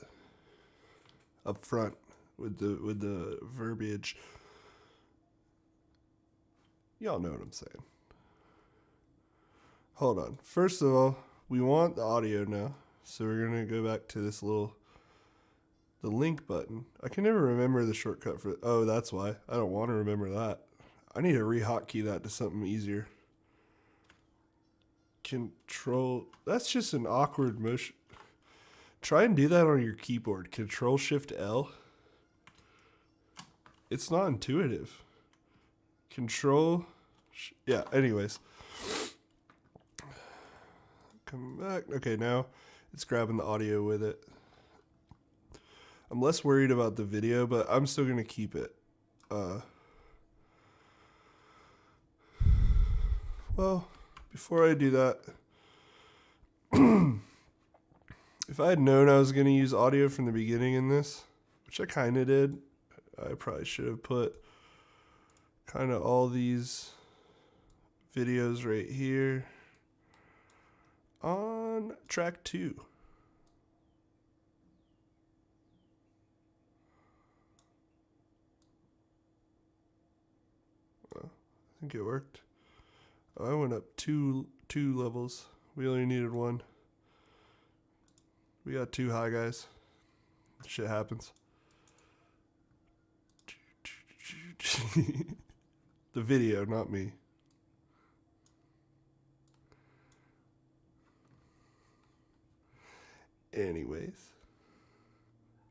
upfront with the verbiage. Y'all know what I'm saying. Hold on. First of all, we want the audio now. So we're going to go back to the link button. I can never remember the shortcut for... Oh, that's why. I don't want to remember that. I need to re-hotkey that to something easier. Control... That's just an awkward motion. Try and do that on your keyboard. Control-Shift-L. It's not intuitive. Yeah, anyways. Come back. Okay, now it's grabbing the audio with it. I'm less worried about the video, but I'm still going to keep it. Well, before I do that, if I had known I was going to use audio from the beginning in this, which I kind of did, I probably should have put kind of all these videos right here on track 2. think it worked. I went up two levels. We only needed one. We got too high, guys. Shit happens. The video, not me. Anyways.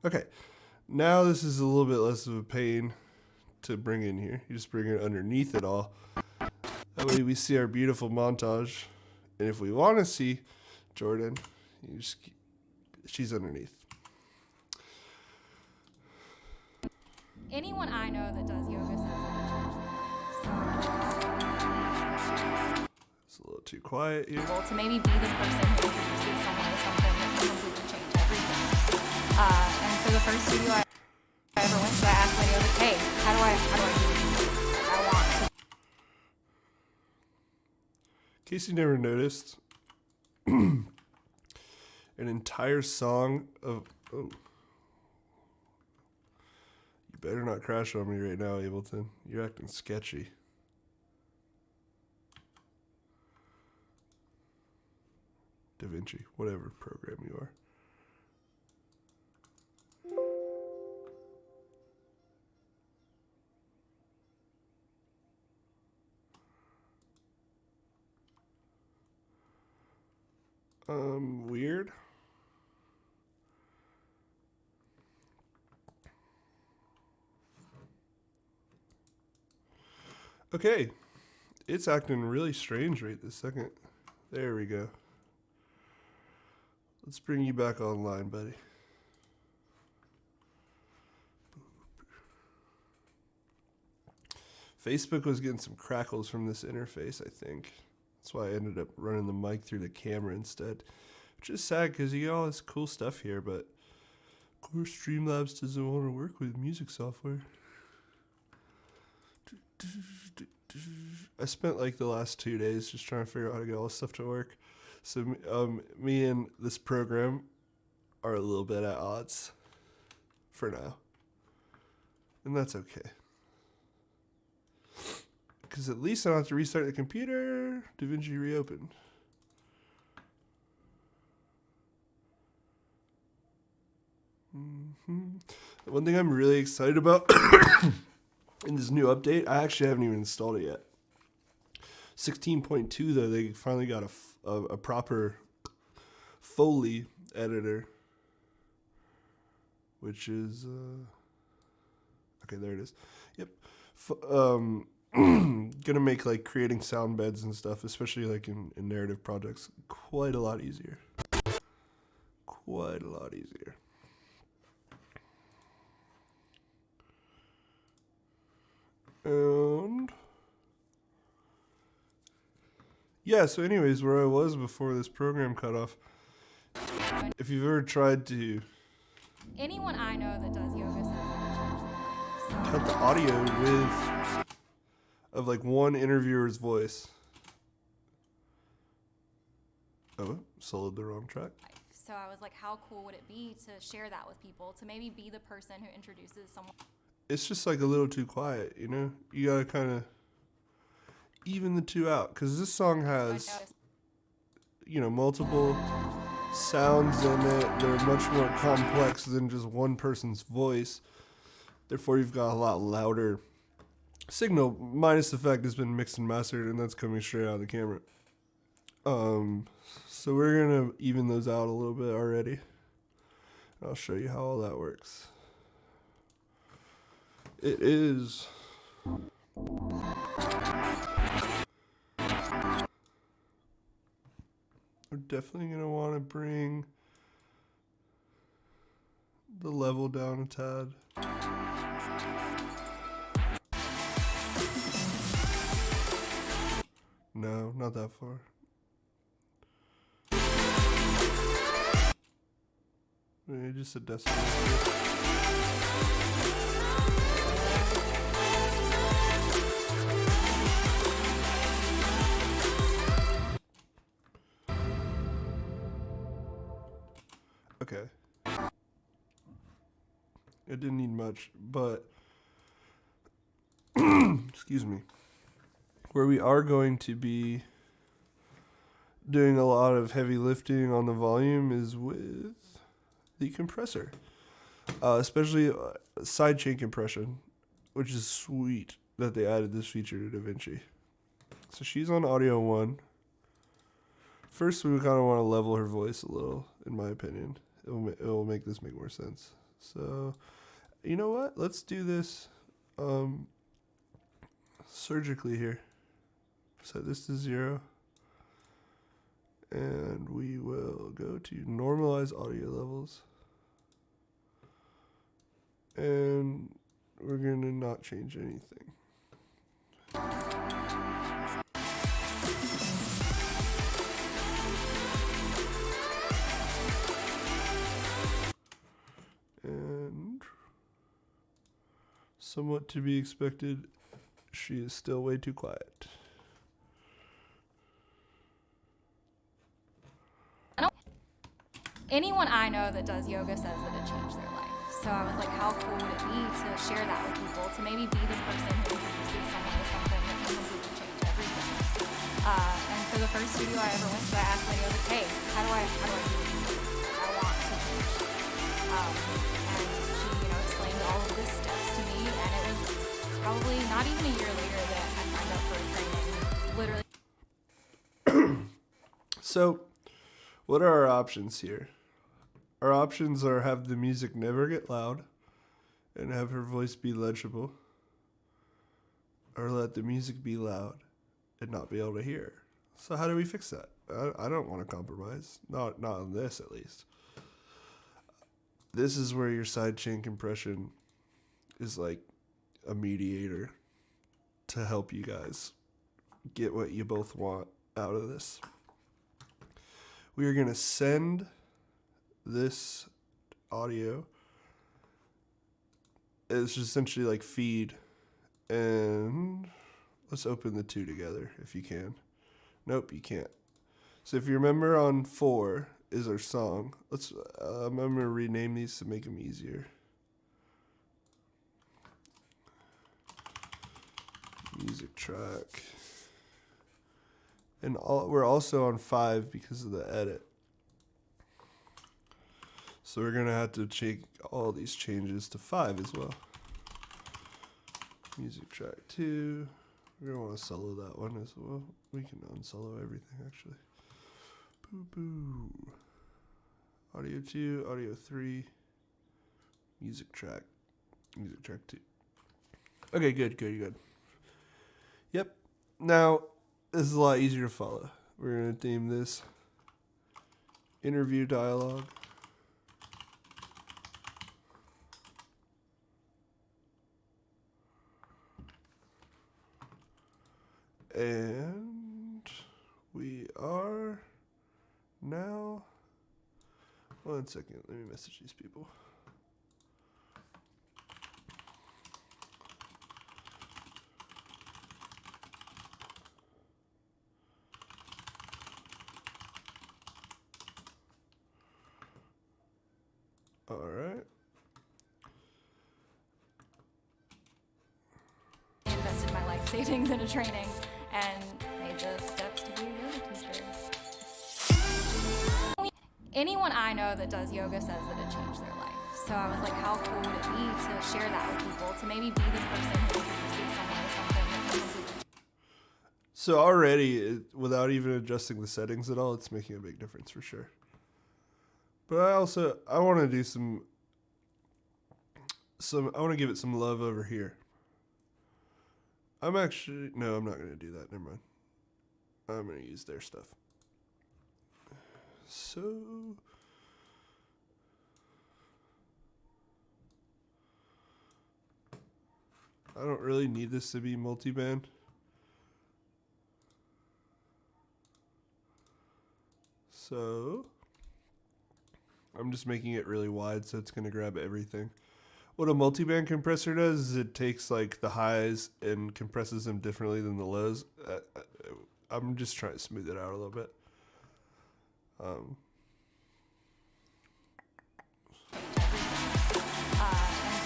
Okay. Now this is a little bit less of a pain to bring in here. You just bring it underneath it all. That way we see our beautiful montage. And if we want to see Jordan, you just she's underneath. Anyone I know that does yoga says It's a little too quiet here. well, to maybe be the person who introduces someone to something that can completely change everything. And so the first studio I ever went to, I asked my yoga, hey, how do I do this? Like, I want to. In case you never noticed, an entire song of you better not crash on me right now, Ableton. You're acting sketchy. Davinci, whatever program you are. Weird. Okay. It's acting really strange right this second. There we go. Let's bring you back online, buddy. Facebook was getting some crackles from this interface, I think. That's why I ended up running the mic through the camera instead. Which is sad because you get all this cool stuff here, but of course Streamlabs doesn't want to work with music software. I spent like the last 2 days just trying to figure out how to get all this stuff to work. So me and this program are a little bit at odds for now. And that's okay. Because at least I don't have to restart the computer. Davinci reopened. One thing I'm really excited about in this new update, I actually haven't even installed it yet. 16.2 though, they finally got a proper Foley editor, which is okay. There it is. Yep. Gonna make like creating sound beds and stuff, especially like in narrative projects, quite a lot easier. Quite a lot easier. And yeah, so anyways, where I was before this program cut off, if you've ever tried to Anyone I know that does yoga says cut the audio of like one interviewer's voice. Oh, soloed the wrong track. so I was like, how cool would it be to share that with people, to maybe be the person who introduces someone. It's just like a little too quiet, you know? You gotta kind of even the two out, because this song has, you know, multiple sounds in it. They're much more complex than just one person's voice. Therefore, you've got a lot louder signal, minus the fact it's been mixed and mastered, and that's coming straight out of the camera. So we're gonna even those out a little bit already. I'll show you how all that works. It is we're definitely gonna want to bring the level down a tad. No, not that far. Maybe just a decimal. Okay. It didn't need much, but excuse me. Where we are going to be doing a lot of heavy lifting on the volume is with the compressor, especially sidechain compression, which is sweet that they added this feature to Davinci. So she's on audio 1. First, we kind of want to level her voice a little, in my opinion. It'll make this make more sense. So, you know what? Let's do this surgically here. Set this to 0. And we will go to normalize audio levels. And we're going to not change anything. And somewhat to be expected, she is still way too quiet. Anyone I know that does yoga says that it changed their life. So I was like, how cool would it be to share that with people, to maybe be the person who introduces someone to something that can completely change everything. And so the first studio I ever went to, I asked Lady, like, hey, how do I do this? I want to teach. And she, explained all of this steps to me, and it was probably not even a year later that I signed up for a training. Literally. So, what are our options here? Our options are have the music never get loud and have her voice be legible, or let the music be loud and not be able to hear. So how do we fix that? I don't want to compromise. Not on this, at least. This is where your sidechain compression is like a mediator to help you guys get what you both want out of this. We are going to send this audio. It's essentially like feed, and let's open the two together if you can. Nope, you can't. So if you remember, on 4 is our song. I'm going to rename these to make them easier. Music track. And we're also on 5 because of the edit. So we're going to have to check all these changes to 5 as well. Music track 2. We're going to want to solo that one as well. We can unsolo everything, actually. Boo boo. Audio 2, audio 3. Music track 2. Okay, good. Yep. Now, this is a lot easier to follow. We're going to theme this interview dialogue. And we are now... One second, let me message these people. All right. Invested my life savings in a training and made the steps to be a yoga teacher. Anyone I know that does yoga says that it changed their life. So I was like, how cool would it be to share that with people, to maybe be the person who introduces someone to something that can completely. So already, without even adjusting the settings at all, it's making a big difference for sure. But I want to do some I want to give it some love over here. I'm not going to do that. Never mind. I'm going to use their stuff. So, I don't really need this to be multi-band. So, I'm just making it really wide so it's going to grab everything. What a multi-band compressor does is it takes like the highs and compresses them differently than the lows. I'm just trying to smooth it out a little bit. And so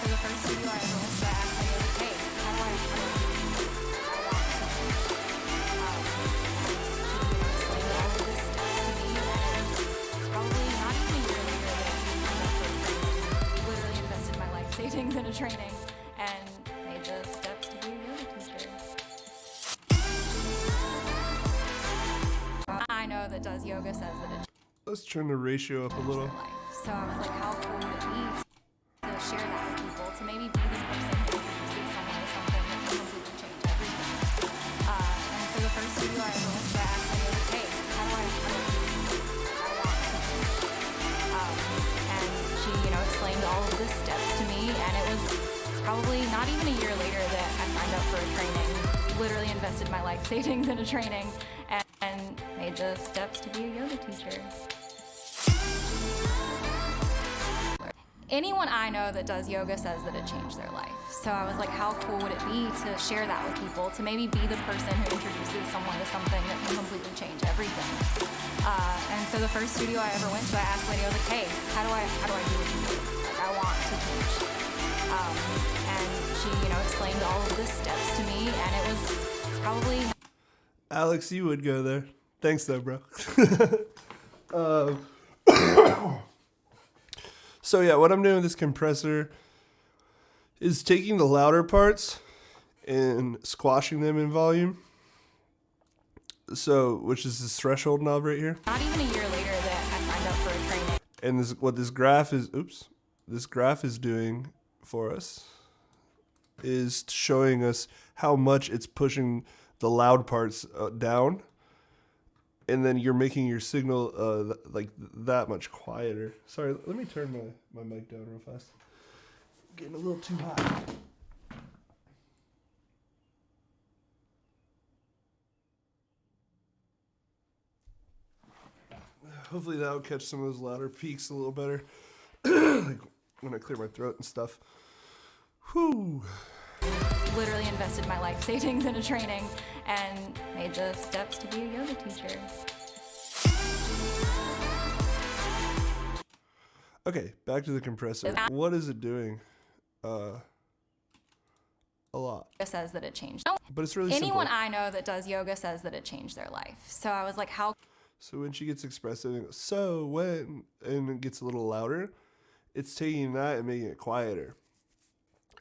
the first studio I ever went to, I asked my hey, how do I savings into training and made the steps to be a yoga teacher. I know that does yoga says that it Let's turn the ratio up a changed little. their life. So I was like, how cool would it be to share that with people, to maybe be the person who introduces someone to something that can completely change everything. And so the first studio I ever went to, I asked my yoga, hey, how do I do what I want to teach? And she, explained all of the steps to me, and it was probably not even a year later that I signed up for a training, literally invested my life savings into training, and made the steps to be a yoga teacher. Anyone I know that does yoga says that it changed their life. So I was like, how cool would it be to share that with people, to maybe be the person who introduces someone to something that can completely change everything. And so the first studio I ever went to, I asked the lady, I was like, hey, how do I do what you do? Like, I want to teach. And she, explained all of the steps to me, and it was probably... Alex, you would go there. Thanks, though, bro. So yeah, what I'm doing with this compressor is taking the louder parts and squashing them in volume. So, which is this threshold knob right here. Not even a year later that I signed up for a training. And what this graph is doing for us is showing us how much it's pushing the loud parts down. And then you're making your signal like that much quieter. Sorry, let me turn my mic down real fast. Getting a little too hot. Hopefully that'll catch some of those louder peaks a little better. Like when I clear my throat and stuff. Whew. Literally invested my life savings into training and made the steps to be a yoga teacher. Okay, back to the compressor. What is it doing? A lot. It says that it changed. But it's really Anyone simple. I know that does yoga says that it changed their life. So I was like, how So when she gets expressive and goes, so when, and it gets a little louder, it's taking that and making it quieter.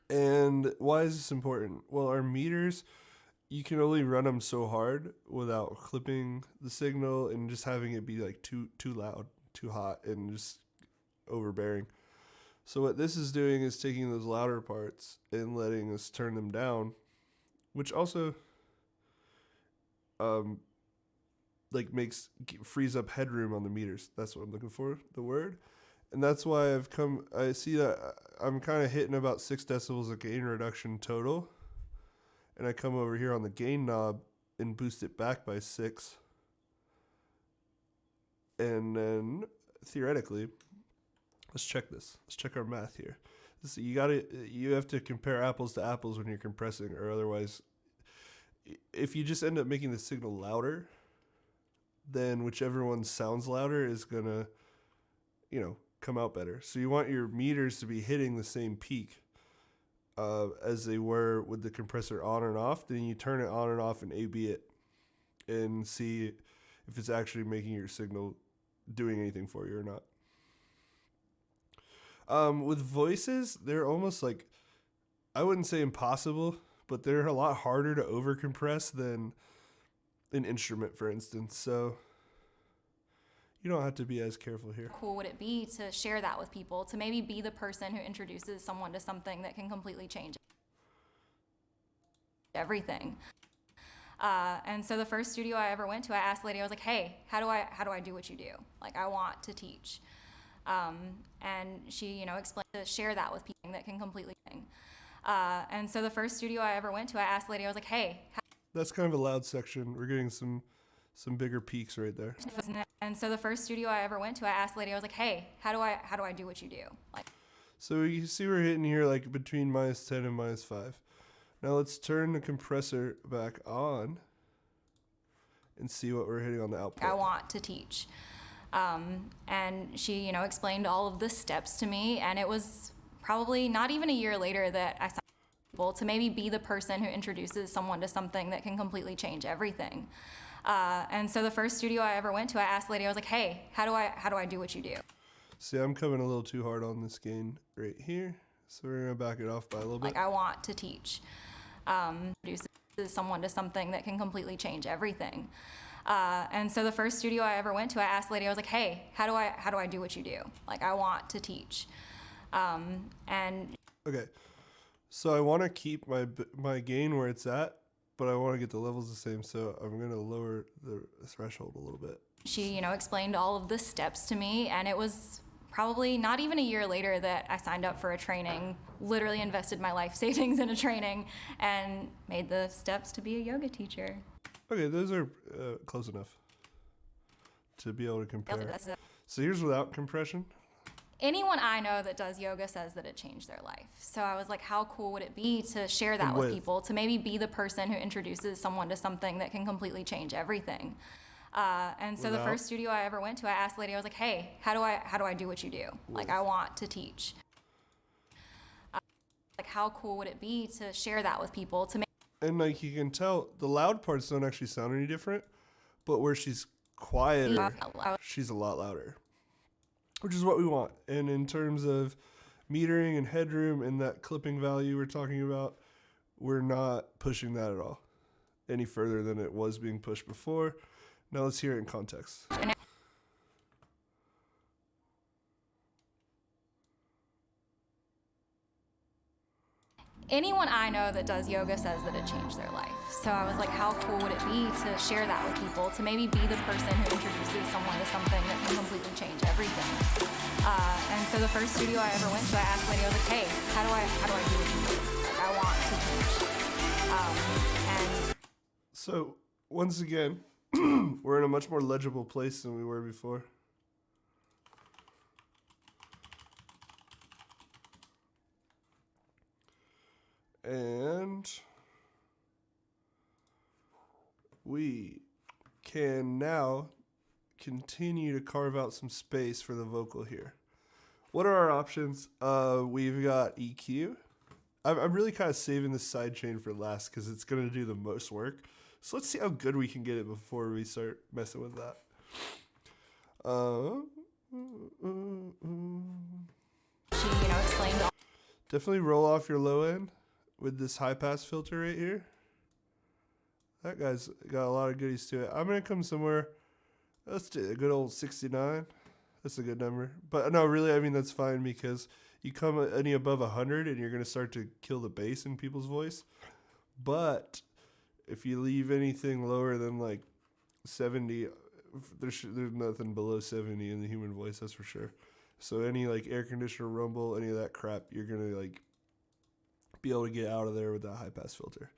And why is this important? Well, our meters, you can only run them so hard without clipping the signal and just having it be like too loud, too hot, and just overbearing. So what this is doing is taking those louder parts and letting us turn them down, which also frees up headroom on the meters. That's what I'm looking for, the word. And that's why I see that I'm kind of hitting about 6 decibels of gain reduction total. And I come over here on the gain knob and boost it back by 6. And then theoretically, let's check this. Let's check our math here. You have to compare apples to apples when you're compressing, or otherwise, if you just end up making the signal louder, then whichever one sounds louder is gonna, come out better. So you want your meters to be hitting the same peak as they were with the compressor on and off. Then you turn it on and off and A/B it and see if it's actually making your signal doing anything for you or not. With voices, they're almost like, I wouldn't say impossible, but they're a lot harder to overcompress than an instrument, for instance. So you don't have to be as careful here. cool would it be to share that with people, to maybe be the person who introduces someone to something that can completely change everything. And so the first studio I ever went to, I asked the lady, I was like, hey, how do I do what you do? Like, I want to teach. And she, explained to share that with people that can completely and so the first studio I ever went to, I asked the lady, I was like, hey. That's kind of a loud section. We're getting some bigger peaks right there. And so the first studio I ever went to, I asked the lady, I was like, hey, how do I do what you do? Like, So you see we're hitting here like between -10 and -5. Now let's turn the compressor back on and see what we're hitting on the output. I want to teach. And she, explained all of the steps to me, and it was probably not even a year later that I signed people to maybe be the person who introduces someone to something that can completely change everything. And so the first studio I ever went to, I asked the lady, I was like, hey, how do I do what you do? See, I'm coming a little too hard on this gain right here. So we're gonna back it off by a little bit. Like, I want to teach. Introduces someone to something that can completely change everything. And so the first studio I ever went to, I asked the lady, I was like, hey, how do I do what you do? Like, I want to teach. And Okay, so I want to keep my gain where it's at, but I want to get the levels the same, so I'm gonna lower the threshold a little bit. she, explained all of the steps to me, and it was probably not even a year later that I signed up for a training, literally invested my life savings in a training, and made the steps to be a yoga teacher. Okay, those are close enough to be able to compare. So here's without compression. Anyone I know that does yoga says that it changed their life. So I was like, how cool would it be to share that with people, to maybe be the person who introduces someone to something that can completely change everything. And so the first studio I ever went to, I asked the lady, I was like, hey, how do I do what you do? Like, I want to teach. Like, how cool would it be to share that with people, to make And like you can tell, the loud parts don't actually sound any different, but where she's quieter, she's a lot louder, which is what we want. And in terms of metering and headroom and that clipping value we're talking about, we're not pushing that at all any further than it was being pushed before. Now let's hear it in context. Anyone I know that does yoga says that it changed their life. So I was like, how cool would it be to share that with people, to maybe be the person who introduces someone to something that can completely change everything. And so the first studio I ever went to, I asked the lady, I was like, hey, how do I do what you do? Like, I want to teach. And So once again, we're in a much more legible place than we were before. And we can now continue to carve out some space for the vocal here. What are our options? We've got EQ. I'm really kind of saving the side chain for last because it's going to do the most work. So let's see how good we can get it before we start messing with that. she, explained all Definitely roll off your low end with this high pass filter right here. That guy's got a lot of goodies to it. I'm going to come somewhere. Let's do a good old 69. That's a good number. But no, really, I mean, that's fine because you come any above 100 and you're going to start to kill the bass in people's voice. But if you leave anything lower than like 70, there's nothing below 70 in the human voice, that's for sure. So any like air conditioner rumble, any of that crap, you're going to like be able to get out of there with that high pass filter.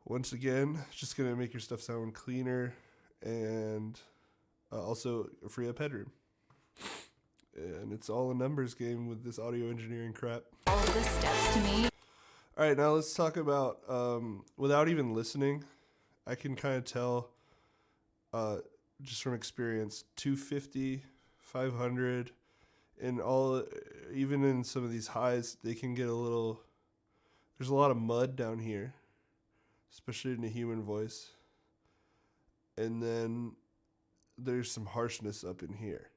Once again, just going to make your stuff sound cleaner and also free up headroom. And it's all a numbers game with this audio engineering crap. all of the steps to me. All right, now let's talk about, without even listening, I can kind of tell just from experience, 250, 500, and all, even in some of these highs, they can get a little, there's a lot of mud down here, especially in a human voice. And then there's some harshness up in here.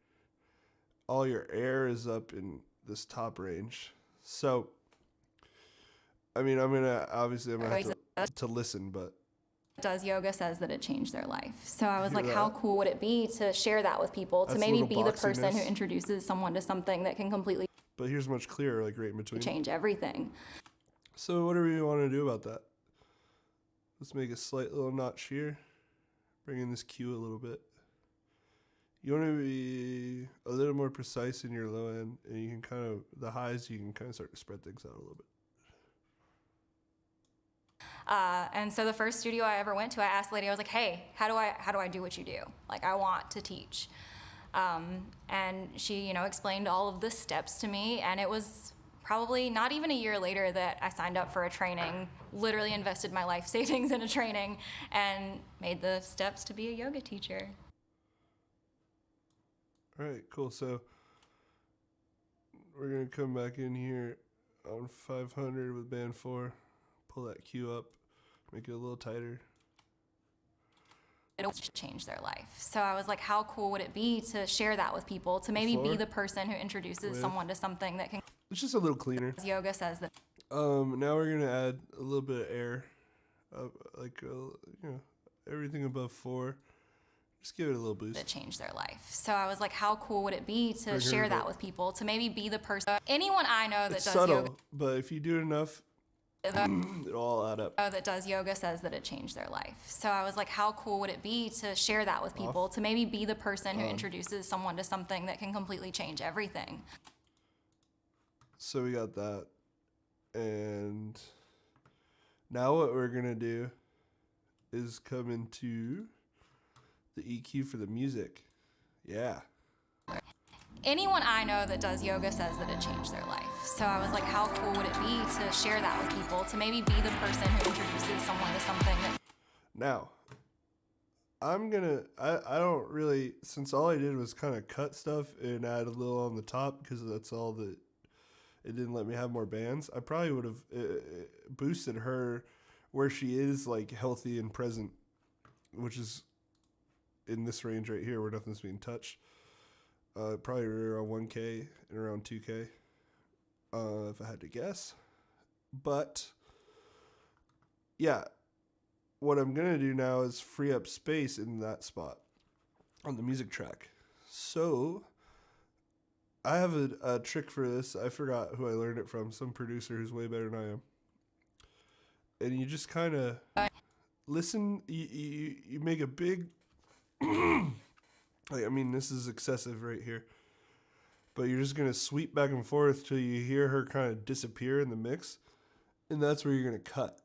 All your air is up in this top range. So, I mean, I'm going to have to listen, but Does yoga says that it changed their life. So I was Hear like, that? how cool would it be to share that with people, to That's a maybe little be the person who boxiness. introduces someone to something that can completely but here's much clearer, like right in between. change everything. So what do we want to do about that? Let's make a slight little notch here. Bring in this Q a little bit. You want to be a little more precise in your low end, and you can kind of, the highs, you can kind of start to spread things out a little bit. And so the first studio I ever went to, I asked the lady, I was like, hey, how do I do what you do? Like, I want to teach. And she, explained all of the steps to me, and it was probably not even a year later that I signed up for a training, literally invested my life savings in a training, and made the steps to be a yoga teacher. All right, cool. So we're going to come back in here on 500 with band 4. Pull that Q up, make it a little tighter. It changed their life. So I was like, how cool would it be to share that with people, to maybe be Before? the person who introduces With? someone to something that can It's just a little cleaner. Yoga says that Now we're gonna add a little bit of air, everything above 4. Just give it a little boost. that changed their life. So I was like, how cool would it be to Bring her share a that bit. with people, to maybe be the person, anyone I know that It's does subtle, yoga, but if you do it enough, it'll all add up. that does yoga says that it changed their life. So I was like, how cool would it be to share that with people, to maybe be the person who introduces someone to something that can completely change everything. So we got that. And now what we're going to do is come into the EQ for the music. Yeah. Anyone I know that does yoga says that it changed their life. So I was like, how cool would it be to share that with people, to maybe be the person who introduces someone to something that Now, I don't really, since all I did was kind of cut stuff and add a little on the top because that's all that, it didn't let me have more bands. I probably would have boosted her where she is like healthy and present, which is in this range right here where nothing's being touched. Probably around 1K and around 2K, if I had to guess. But yeah, what I'm gonna do now is free up space in that spot on the music track. So I have a trick for this. I forgot who I learned it from. Some producer who's way better than I am. And you just kind of listen. You make a big. Like, I mean, this is excessive right here. But you're just gonna sweep back and forth till you hear her kind of disappear in the mix, and that's where you're gonna cut.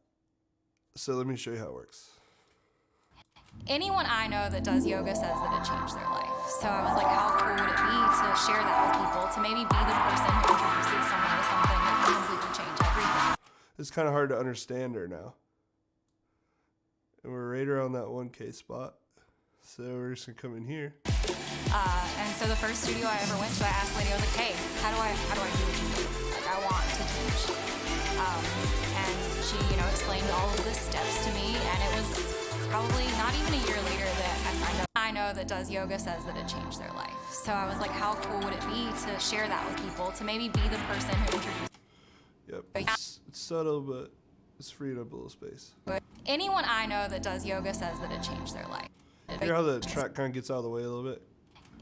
So let me show you how it works. anyone I know that does yoga says that it changed their life. So I was like, how cool would it be to share that with people, to maybe be the person who introduces someone to something that can completely change everything. It's kind of hard to understand her now. And we're right around that 1K spot. So we're just gonna come in here. And so the first studio I ever went to, I asked the lady, I was like, hey, how do I do what you do? Like, I want to teach. And she, explained all of the steps to me, and it was probably not even a year later that I signed up. I know that does yoga says that it changed their life. So I was like, how cool would it be to share that with people, to maybe be the person who introduces. Yep. It's subtle, but it's freeing up a little space. Anyone I know that does yoga says that it changed their life. Hear how the track kind of gets out of the way a little bit?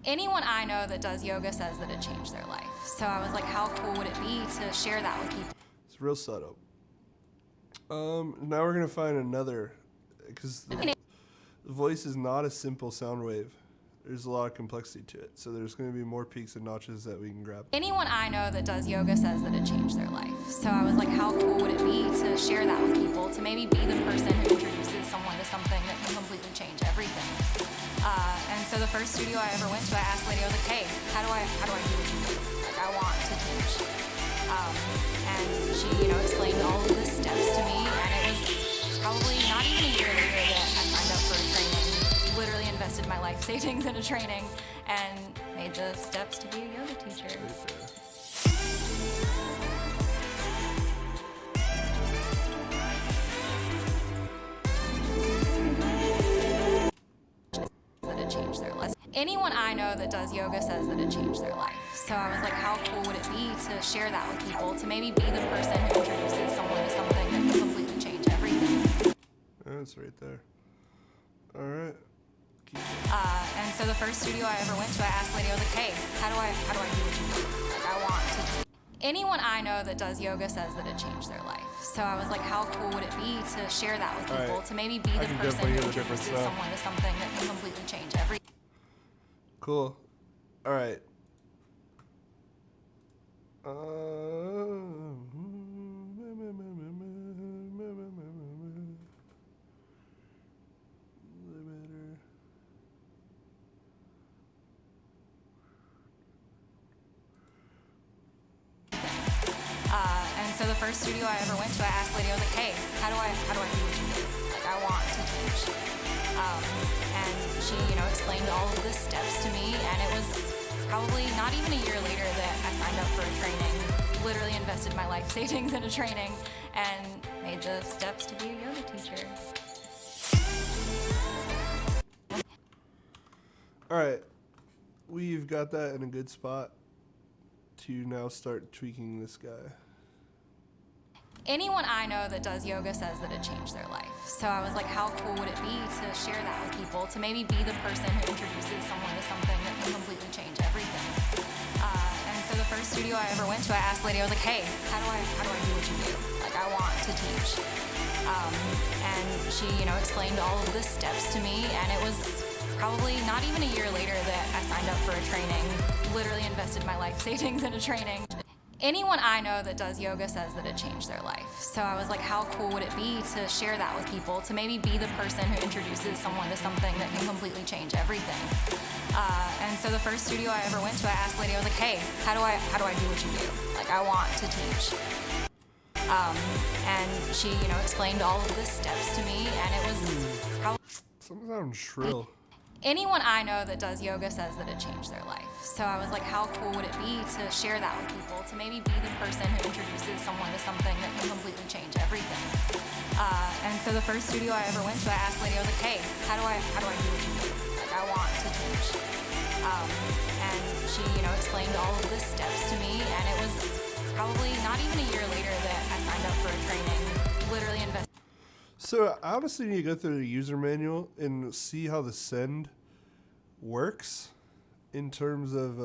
Anyone I know that does yoga says that it changed their life. So I was like, how cool would it be to share that with people? It's real subtle. Now we're gonna find another, because the voice is not a simple sound wave. There's a lot of complexity to it. So there's gonna be more peaks and notches that we can grab. Anyone I know that does yoga says that it changed their life. So I was like, how cool would it be to share that with people, to maybe be the person who introduces someone to something that can completely change everything. And so the first studio I ever went to, I asked the lady, I was like, hey, how do I do what you do? Like, I want to teach. And she, explained all of the steps to me, and it was probably not even a year later that I signed up for a training, literally invested my life savings in a training, and made the steps to be a yoga teacher. Right there. That it changed their life. Anyone I know that does yoga says that it changed their life. So I was like, how cool would it be to share that with people, to maybe be the person who introduces someone to something that can completely change everything. That's right there. All right. And so the first studio I ever went to, I asked the lady, I was like, hey, how do I do what you do? Like, I want to teach. Anyone I know that does yoga says that it changed their life. So I was like, how cool would it be to share that with people, to maybe be the can person definitely who hear the difference introduces now. someone to something that can completely change everything. Cool. All right. And so the first studio I ever went to, I asked the lady, I was like, hey, how do I do what you do? Like, I want to teach. And she, explained all of the steps to me, and it was probably not even a year later that I signed up for a training, literally invested my life savings in a training, and made the steps to be a yoga teacher. All right. We've got that in a good spot to now start tweaking this guy. Anyone I know that does yoga says that it changed their life. So I was like, how cool would it be to share that with people, to maybe be the person who introduces someone to something that can completely change everything. And so the first studio I ever went to, I asked the lady, I was like, hey, how do I do what you do? Like, I want to teach. And she, explained all of the steps to me, and it was probably not even a year later that I signed up for a training, literally invested my life savings in a training. Anyone I know that does yoga says that it changed their life. So I was like, how cool would it be to share that with people, to maybe be the person who introduces someone to something that can completely change everything. And so the first studio I ever went to, I asked the lady, I was like, hey, how do I do what you do? Like, I want to teach. And she, explained all of the steps to me, and it was probably... Something sounds shrill. Anyone I know that does yoga says that it changed their life. So I was like, how cool would it be to share that with people, to maybe be the person who introduces someone to something that can completely change everything. And so the first studio I ever went to, I asked the lady, I was like, hey, how do I do what you do? Like, I want to teach. And she, explained all of the steps to me, and it was probably not even a year later that I signed up for a training, literally invested. So I honestly need to go through the user manual and see how the send works in terms of,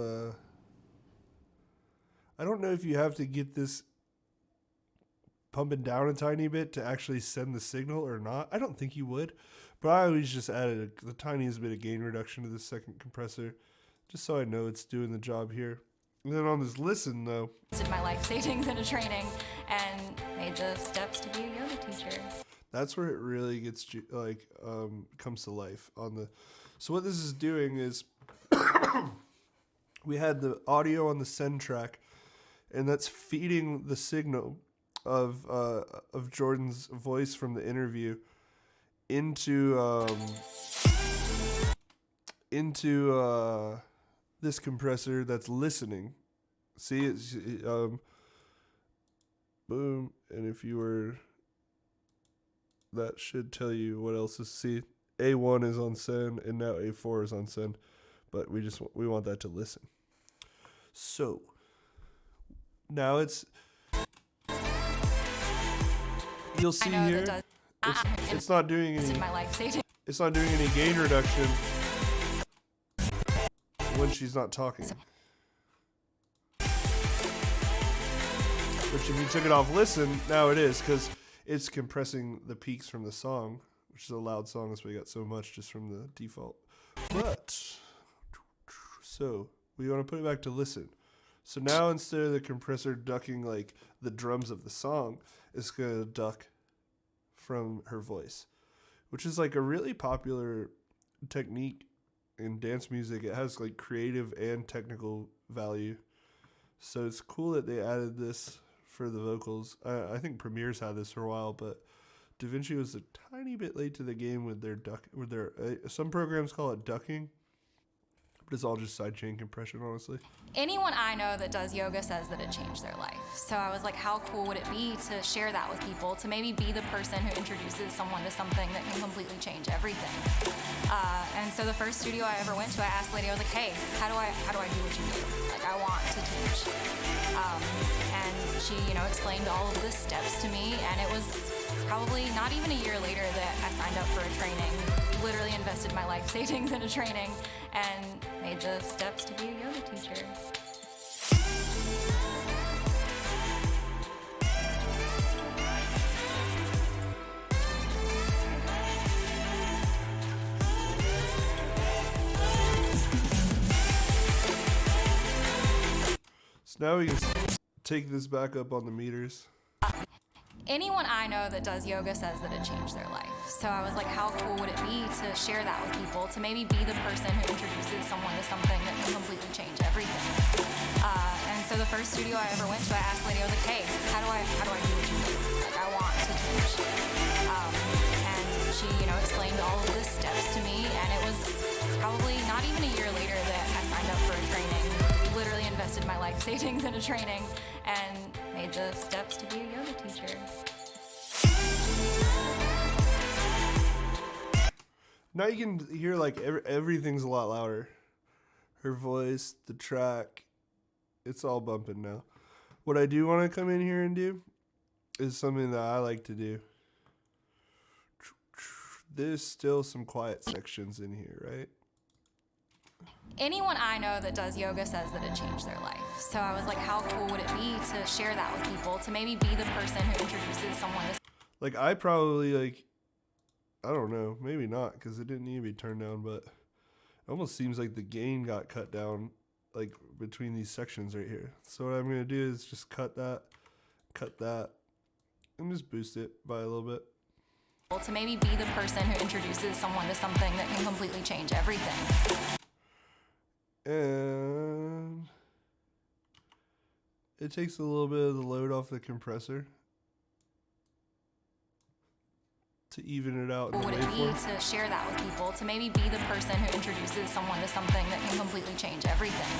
I don't know if you have to get this pumping down a tiny bit to actually send the signal or not. I don't think you would, but I always just added the tiniest bit of gain reduction to the second compressor just so I know it's doing the job here. And then on this listen though, invested my life savings in a training and made the steps to be a yoga teacher. that's where it really gets comes to life on the. So what this is doing is we had the audio on the send track, and that's feeding the signal of Jordan's voice from the interview into this compressor that's listening. See, it's boom, and if you were, that should tell you what else is. See, A1 is on send, and now A4 is on send, but we want that to listen. So now you'll see here, it's not doing any. My life savings. It's not doing any gain reduction when she's not talking. Which if you took it off listen, now it is, because it's compressing the peaks from the song, which is a loud song, that's why we got so much just from the default. But, so, we want to put it back to listen. So now instead of the compressor ducking like the drums of the song, it's going to duck from her voice, which is like a really popular technique in dance music. It has like creative and technical value. So it's cool that they added this for the vocals. I think Premiere's had this for a while, but Davinci was a tiny bit late to the game with their some programs call it ducking, but it's all just sidechain compression, honestly. Anyone I know that does yoga says that it changed their life. So I was like, how cool would it be to share that with people, to maybe be the person who introduces someone to something that can completely change everything. And so the first studio I ever went to, I asked the lady, I was like, hey, how do I do what you do? Like, I want to teach. And she, explained all of the steps to me, and it was probably not even a year later that I signed up for a training, literally invested my life savings in a training, and made the steps to be a yoga teacher. So now we can take this back up on the meters. Anyone I know that does yoga says that it changed their life. So I was like, how cool would it be to share that with people, to maybe be the person who introduces someone to something that can completely change everything. And so the first studio I ever went to, I asked the lady, I was like, hey, how do I do what you do? Like, I want to teach. And she, explained all of the steps to me, and it was probably not even a year later that I signed up for a training, literally invested my life savings in a training, and made the steps to be a yoga teacher. Now you can hear like everything's a lot louder. Her voice, the track, It's all bumping now. What I do want to come in here and do is something that I like to do. There's still some quiet sections in here, right? Anyone I know that does yoga says that it changed their life. So I was like, how cool would it be to share that with people, to maybe be the person who introduces someone to... Like, I probably, like, I don't know, maybe not, because it didn't need to be turned down, but it almost seems like the gain got cut down, like, between these sections right here. So what I'm going to do is just cut that, and just boost it by a little bit. To maybe be the person who introduces someone to something that can completely change everything. And it takes a little bit of the load off the compressor to even it out in the What would it be waveform. to share that with people, to maybe be the person who introduces someone to something that can completely change everything?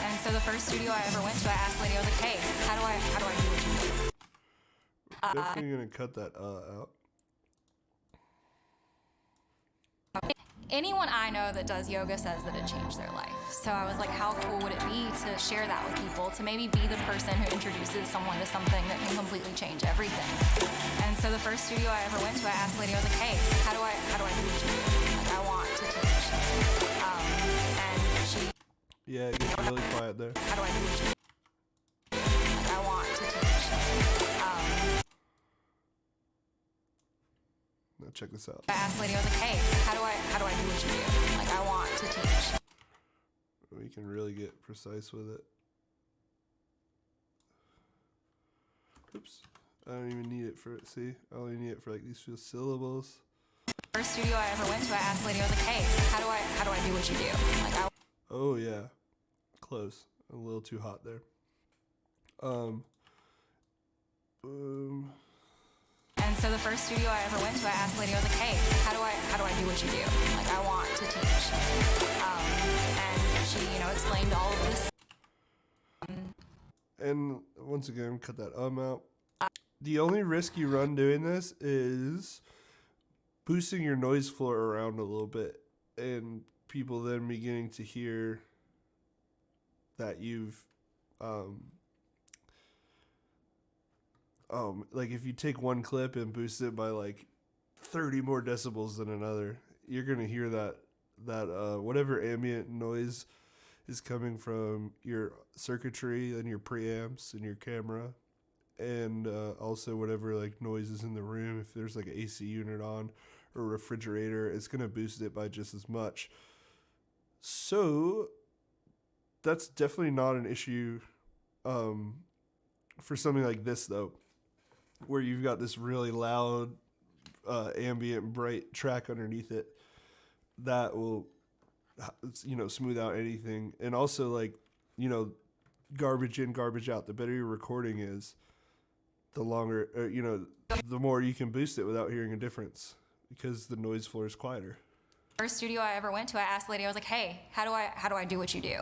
And so the first studio I ever went to, I asked the lady, I was like, hey, how do I do what you do? Definitely gonna cut that out. Anyone I know that does yoga says that it changed their life. So I was like, how cool would it be to share that with people, to maybe be the person who introduces someone to something that can completely change everything? And so the first studio I ever went to, I asked the lady, I was like, hey, how do I do what you do? Like, I want to teach. And she... Yeah, it gets really quiet there. How do I do what you do? Like, I want to teach. Now check this out. I asked the lady, I was like, hey, how do I do what you do? Like, I want to teach. We can really get precise with it. Oops. I don't even need it for it. See? I only need it for like these few syllables. First studio I ever went to, I asked the lady, I was like, hey, how do I do what you do? Like, Oh yeah. Close. A little too hot there. And so the first studio I ever went to, I asked the lady, I was like, hey, how do I do what you do? Like, I want to teach. And she, explained all of this. And once again, cut that out. The only risk you run doing this is boosting your noise floor around a little bit, and people then beginning to hear that you've like if you take one clip and boost it by like 30 more decibels than another, you're gonna hear that whatever ambient noise is coming from your circuitry and your preamps and your camera, and also whatever like noise is in the room. If there's like an AC unit on or a refrigerator, it's gonna boost it by just as much. So that's definitely not an issue for something like this though, where you've got this really loud ambient bright track underneath it that will smooth out anything. And also, like, garbage in, garbage out. The better your recording is, the longer the more you can boost it without hearing a difference, because the noise floor is quieter. First studio I ever went to, I asked the lady, I was like, hey, how do I do what you do?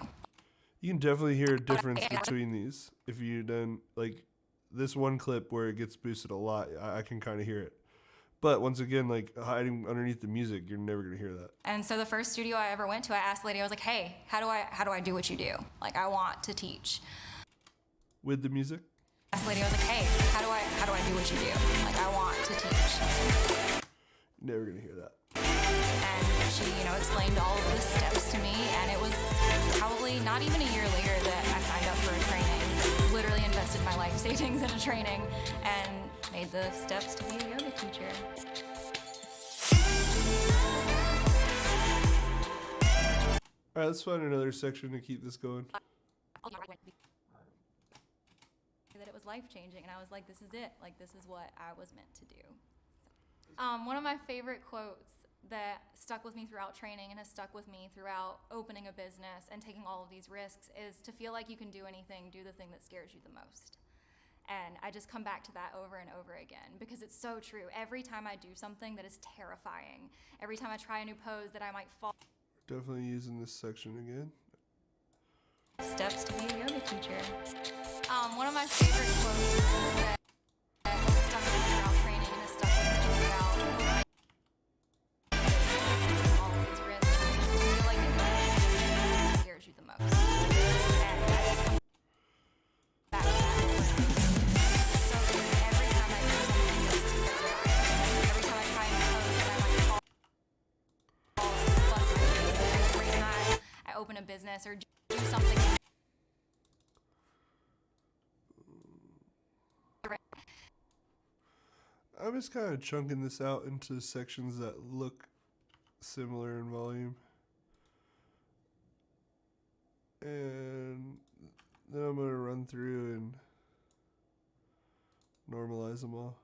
You can definitely hear a difference between these. If you done like this one clip where it gets boosted a lot, I can kind of hear it. But once again, like hiding underneath the music, you're never gonna hear that. And so the first studio I ever went to, I asked the lady, I was like, hey, how do I do what you do? Like, I want to teach. With the music? I asked the lady, I was like, hey, how do I do what you do? Like, I want to teach. Never gonna hear that. And she, explained all of the steps to me, and it was probably not even a year later that I signed up for a training. Literally invested my life savings in a training and made the steps to be a yoga teacher. All right, let's find another section to keep this going. That it was life-changing, and I was like, this is it. Like, this is what I was meant to do. One of my favorite quotes that stuck with me throughout training and has stuck with me throughout opening a business and taking all of these risks is to feel like you can do anything, do the thing that scares you the most. And I just come back to that over and over again because it's so true. Every time I do something that is terrifying, every time I try a new pose that I might fall. Definitely using this section again. Steps to be a yoga teacher. One of my favorite quotes that stuck with me throughout training and has stuck with me throughout all of these risks is to feel like it scares you the most. And I just come business or do something. I'm just kind of chunking this out into sections that look similar in volume. And then I'm going to run through and normalize them all.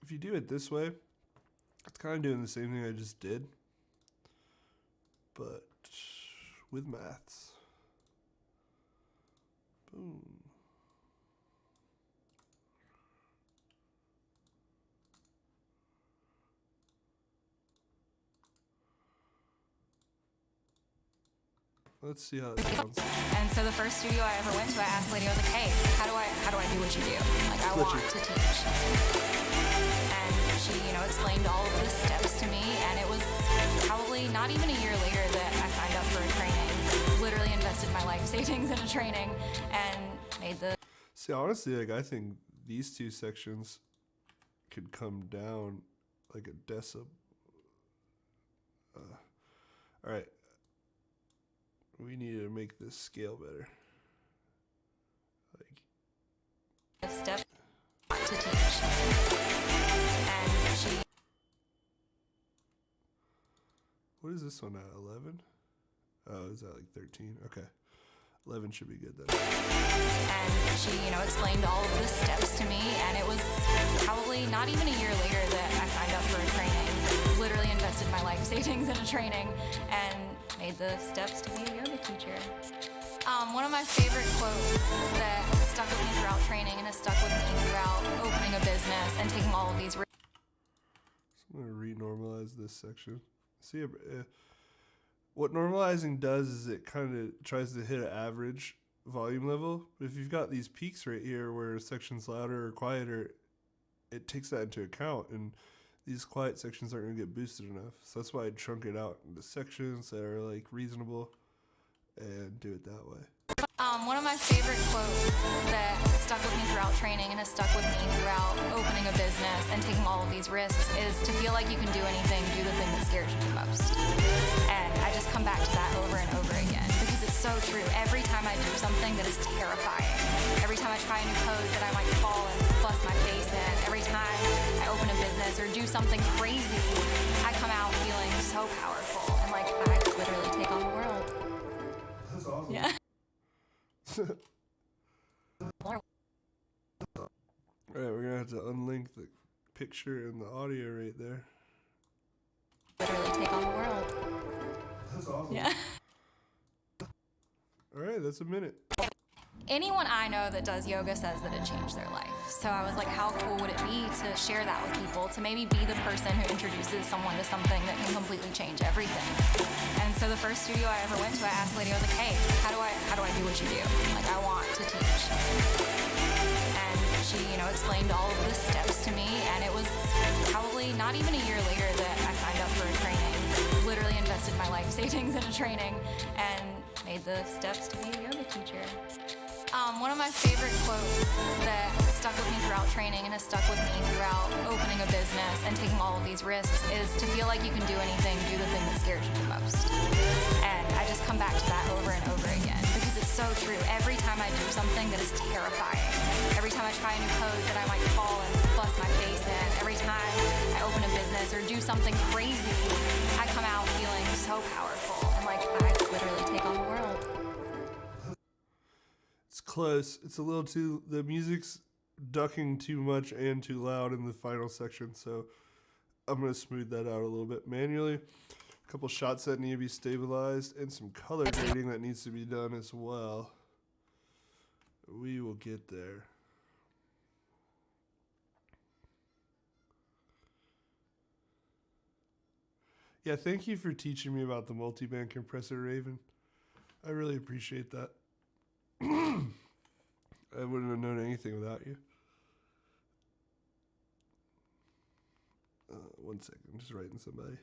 If you do it this way, it's kind of doing the same thing I just did, but with maths. Boom. Let's see how it sounds. And so the first studio I ever went to, I asked the lady, I was like, hey, how do I do what you do? Like, I want to teach. And she, explained all of the steps to me, and it was probably not even a year later that I signed up for a training. Literally invested my life savings in a training and made the... See, honestly, I think these two sections could come down like a decibel. All right. We need to make this scale better. Step to teach. And she... What is this one at? 11? Oh, is that like 13? Okay. 11 should be good then. And she, explained all of the steps to me, and it was probably not even a year later that I signed up for a training. Literally invested my life savings in a training and made the steps to be a yoga teacher. One of my favorite quotes that stuck with me throughout training and has stuck with me throughout opening a business and taking all of these risks. So I'm going to re-normalize this section. See, what normalizing does is it kind of tries to hit an average volume level. But if you've got these peaks right here where a section's louder or quieter, it takes that into account, and these quiet sections aren't going to get boosted enough. So that's why I chunk it out into sections that are like reasonable and do it that way. One of my favorite quotes that stuck with me throughout training and has stuck with me throughout opening a business and taking all of these risks is to feel like you can do anything, do the thing that scares you the most. And I just come back to that over and over again because it's so true. Every time I do something that is terrifying, every time I try a new pose that I might fall and bust my face in, every time I open a business or do something crazy, I come out feeling so powerful and like I could literally take on the world. That's awesome. Yeah. Alright, we're gonna have to unlink the picture and the audio right there. Literally take on the world. That's awesome. Yeah. Alright, that's a minute. Anyone I know that does yoga says that it changed their life. So I was like, how cool would it be to share that with people, to maybe be the person who introduces someone to something that can completely change everything. And so the first studio I ever went to, I asked the lady, I was like, hey, how do I do what you do? Like, I want to teach. And she, explained all of the steps to me, and it was probably not even a year later that I signed up for a training. Literally invested my life savings in a training and made the steps to be a yoga teacher. One of my favorite quotes that stuck with me throughout training and has stuck with me throughout opening a business and taking all of these risks is to feel like you can do anything, do the thing that scares you the most. And I just come back to that over and over again because it's so true. Every time I do something that is terrifying, every time I try a new pose that I might fall and bust my face in, every time I open a business or do something crazy, I come out feeling so powerful and like I could literally take on the world. It's close. It's a little too... The music's ducking too much and too loud in the final section, so I'm going to smooth that out a little bit manually. A couple shots that need to be stabilized and some color grading that needs to be done as well. We will get there. Yeah, thank you for teaching me about the multiband compressor, Raven. I really appreciate that. I wouldn't have known anything without you. 1 second, I'm just writing somebody.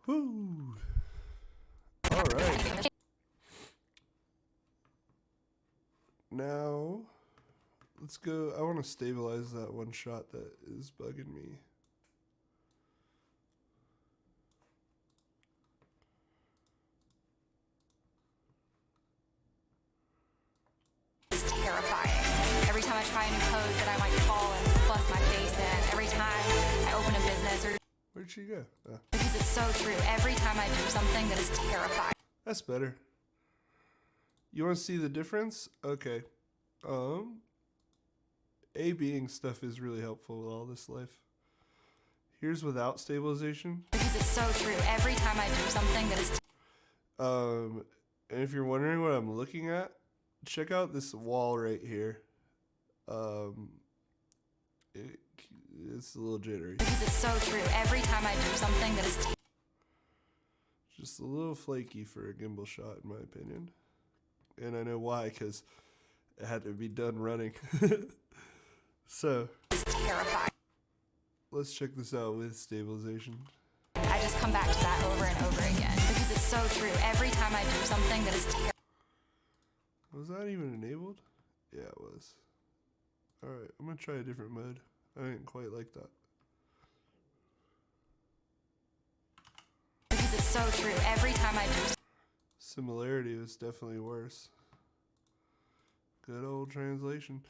Woo. All right. Now, let's go. I want to stabilize that one shot that is bugging me. It's terrifying. Every time I try a new pose that I might fall and bust my face in. Every time I open a business or... Where'd she go? Ah, Because it's so true. Every time I do something that is terrifying. that's better. You want to see the difference? Okay. A-Being stuff is really helpful with all this life. Here's without stabilization. Because it's so true. Every time I do something that is... And if you're wondering what I'm looking at, check out this wall right here. It's a little jittery. Because it's so true. Every time I do something that is... Just a little flaky for a gimbal shot, in my opinion. And I know why, because it had to be done running. So, terrifying. let's check this out with stabilization. I just come back to that over and over again. Because it's so true. Every time I do something that is... Was that even enabled? Yeah, it was. Alright, I'm going to try a different mode. I didn't quite like that. Because it's so true. Every time I do... Similarity was definitely worse. Good old translation.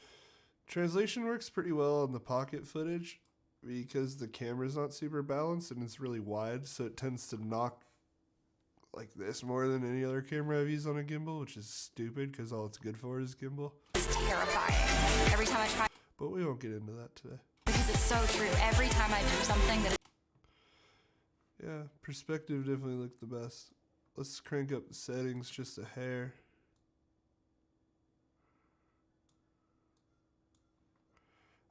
Translation works pretty well on the pocket footage because the camera's not super balanced and it's really wide, so it tends to knock like this more than any other camera I've used on a gimbal, which is stupid because all it's good for is gimbal. It's terrifying. Every time I try... But we won't get into that today. Because it's so true. Every time I do something that is... Yeah, perspective definitely looked the best. Let's crank up the settings just a hair.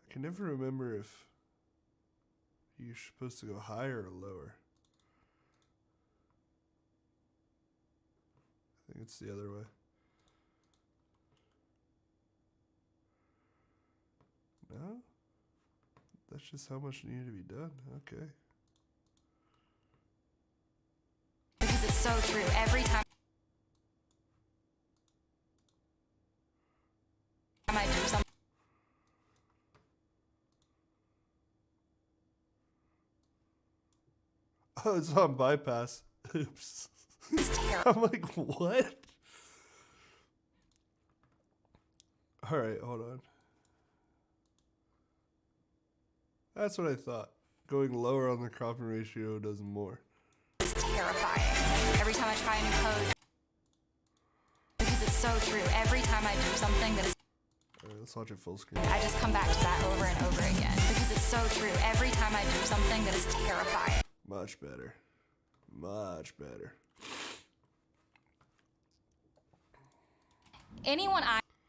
I can never remember if you're supposed to go higher or lower. I think it's the other way. No? That's just how much needed to be done. Okay. Because it's so true. Every time I do something... Oh, it's on bypass. Oops. I'm like, what? Alright, hold on. That's what I thought. Going lower on the cropping ratio does more. It's terrifying. Every time I try a new pose... Because it's so true. Every time I do something that is... Alright, let's watch it full screen. I just come back to that over and over again. Because it's so true. Every time I do something that is terrifying. Much better. Much better. Anyone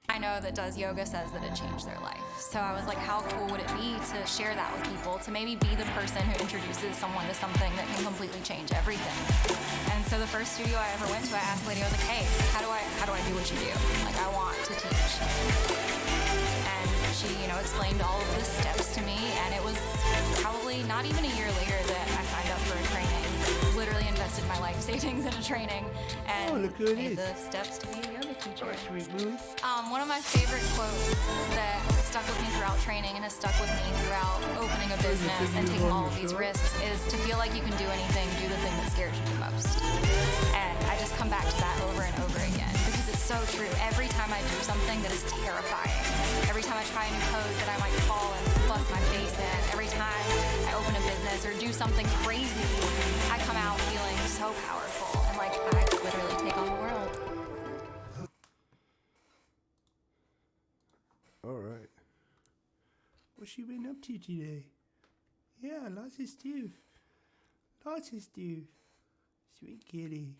I know that does yoga says that it changed their life. So I was like, how cool would it be to share that with people, to maybe be the person who introduces someone to something that can completely change everything. And so the first studio I ever went to, I asked the lady, I was like, hey, how do I do what you do? Like, I want to teach. And she, explained all of the steps to me, and it was probably not even a year later that I signed up for a training. Literally invested my life savings in a training and look who it made is. the steps to be a yoga teacher. Sweet move. One of my favorite quotes that stuck with me throughout training and has stuck with me throughout opening a business and taking all of these risks is to feel like you can do anything, do the thing that scares you the most. And I just come back to that over and over again because it's so true. Every time I do something that is terrifying, every time I try a new pose that I might fall and bust my face in, every time I open a business or do something crazy, I come out feeling so powerful and like I could literally take on the world. All right. What you been up to today? Yeah, lots of stuff. Lots of stuff. Sweet kitty.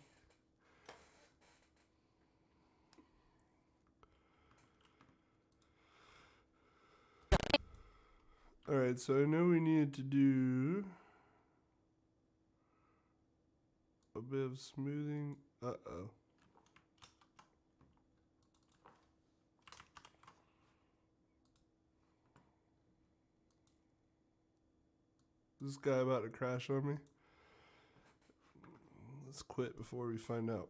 All right, so I know we needed to do a bit of smoothing. Uh-oh. Is this guy about to crash on me? Let's quit before we find out.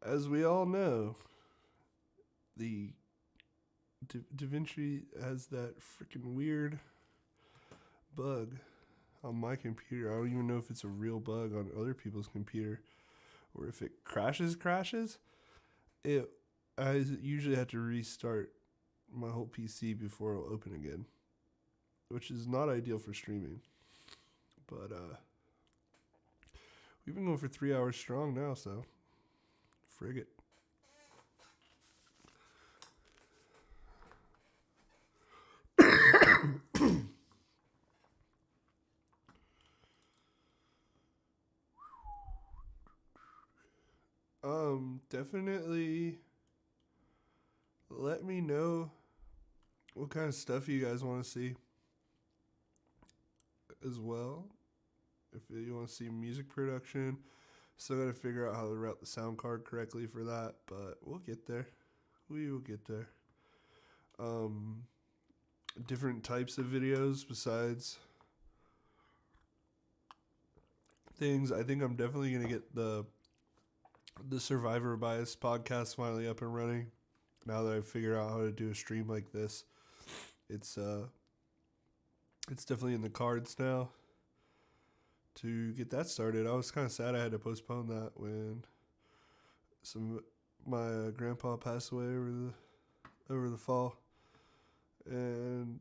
as we all know, the Davinci has that freaking weird bug on my computer. I don't even know if it's a real bug on other people's computer, or if it crashes. I usually have to restart my whole PC before it'll open again, which is not ideal for streaming. But we've been going for 3 hours strong now, so frig it. Definitely let me know what kind of stuff you guys want to see as well. If you want to see music production, still got to figure out how to route the sound card correctly for that, but we'll get there. We will get there. Different types of videos besides things. I think I'm definitely going to get the Survivor Bias podcast finally up and running. Now that I've figured out how to do a stream like this, it's definitely in the cards now to get that started. I was kind of sad I had to postpone that when my grandpa passed away over the fall, and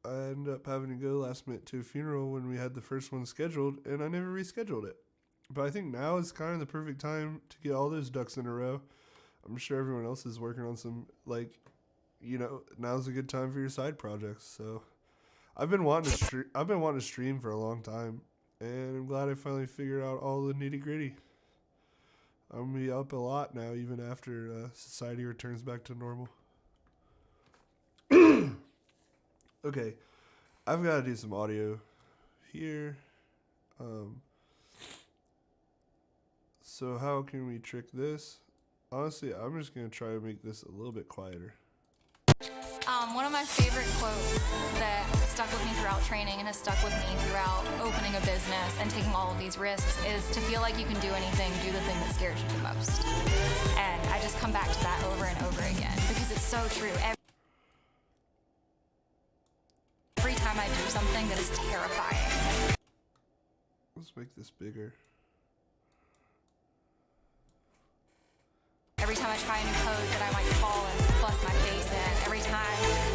I ended up having to go last minute to a funeral when we had the first one scheduled, and I never rescheduled it. But I think now is kind of the perfect time to get all those ducks in a row. I'm sure everyone else is working on some, now's a good time for your side projects. So I've been wanting to stream for a long time, and I'm glad I finally figured out all the nitty gritty. I'm gonna be up a lot now, even after society returns back to normal. Okay, I've got to do some audio here. So how can we trick this? Honestly, I'm just going to try to make this a little bit quieter. One of my favorite quotes that stuck with me throughout training and has stuck with me throughout opening a business and taking all of these risks is to feel like you can do anything, do the thing that scares you the most. And I just come back to that over and over again because it's so true. Every time I do something that is terrifying. Let's make this bigger. Every time I try a new pose that I might fall and bust my face in, every time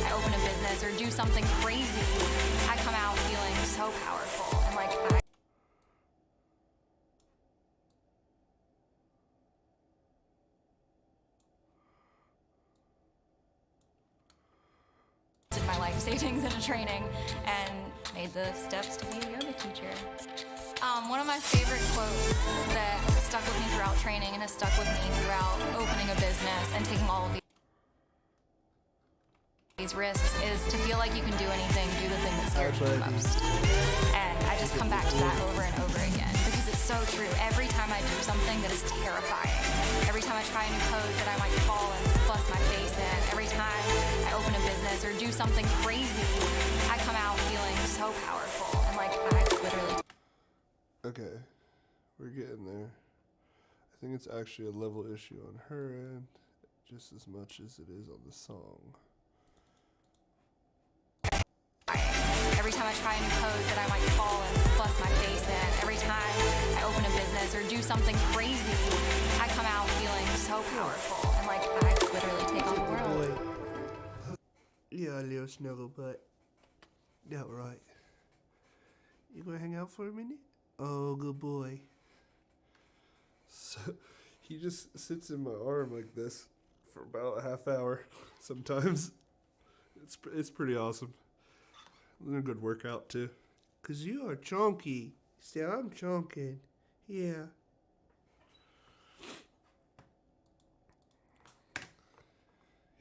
I open a business or do something crazy, I come out feeling so powerful and like I did my life savings into training and made the steps to be a yoga teacher. One of my favorite quotes that stuck with me throughout training and has stuck with me throughout opening a business and taking all of these risks is to feel like you can do anything, do the thing that scares you the most. And I just come back to that over and over again because it's so true. Every time I do something that is terrifying, every time I try a new pose that I might fall and bust my face in, every time I open a business or do something crazy, I come out feeling so powerful and like I literally. Okay, we're getting there. I think it's actually a level issue on her end, just as much as it is on the song. Every time I try a new pose that I might fall and bust my face in, every time I open a business or do something crazy, I come out feeling so powerful and like I literally take on the world. Yeah, little snuggle butt. Yeah, right. You gonna hang out for a minute? Oh, good boy. So he just sits in my arm like this for about a half hour sometimes. It's pretty awesome. A good workout too. 'Cause you are chunky. See, I'm chunking. Yeah.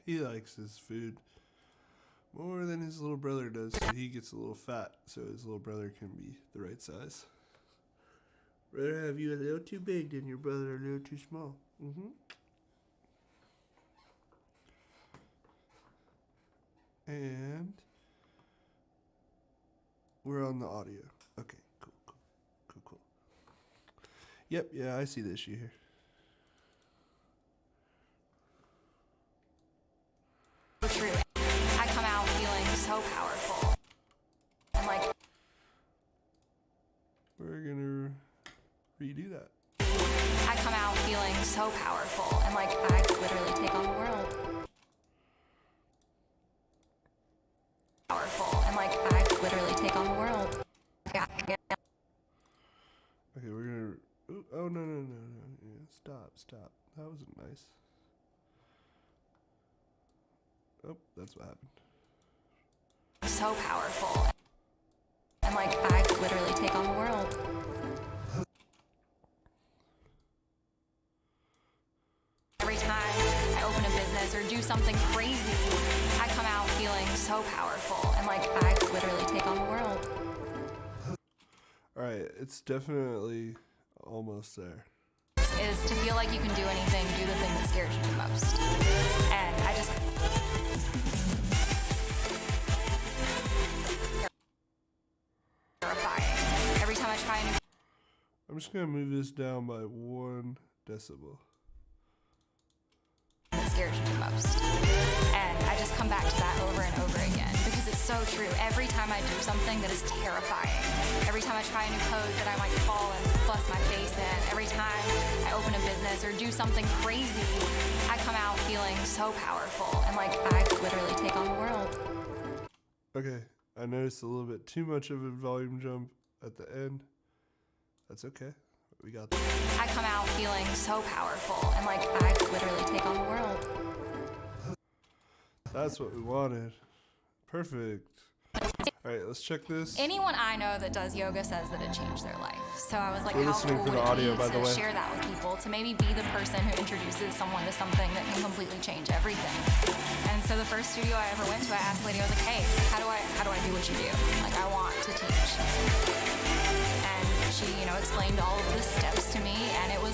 He likes his food more than his little brother does. So he gets a little fat so his little brother can be the right size. Rather have you a little too big than your brother a little too small. And we're on the audio. Okay, cool. Yep, yeah, I see the issue here. so powerful. And like, we're gonna redo that. I come out feeling so powerful and like I could literally take on the world. Powerful and like I could literally take on the world. Yeah. Okay, we're gonna. Ooh, oh no. Yeah, stop. That wasn't nice. Oh, that's what happened. So powerful. And like I could literally take on the world. Every time I open a business or do something crazy, I come out feeling so powerful and like I could literally take on the world. Alright, it's definitely almost there. Is to feel like you can do anything, do the thing that scares you the most. And I just terrifying. Every time I try and I'm just gonna move this down by 1 decibel. that scares you the most. And I just come back to that over and over again because it's so true. Every time I do something that is terrifying, every time I try a new pose that I might fall and bust my face in, every time I open a business or do something crazy, I come out feeling so powerful and like I could literally take on the world. Okay, I noticed a little bit too much of a volume jump at the end. That's okay. We got this. I come out feeling so powerful and like I could literally take on the world. That's what we wanted. Perfect. Alright, let's check this. Anyone I know that does yoga says that it changed their life. So I was like, We're how listening cool for would the it audio, be by the to way. share that with people, to maybe be the person who introduces someone to something that can completely change everything. And so the first studio I ever went to, I asked the lady, I was like, hey, how do I do what you do? Like, I want to teach. And she, explained all of the steps to me, and it was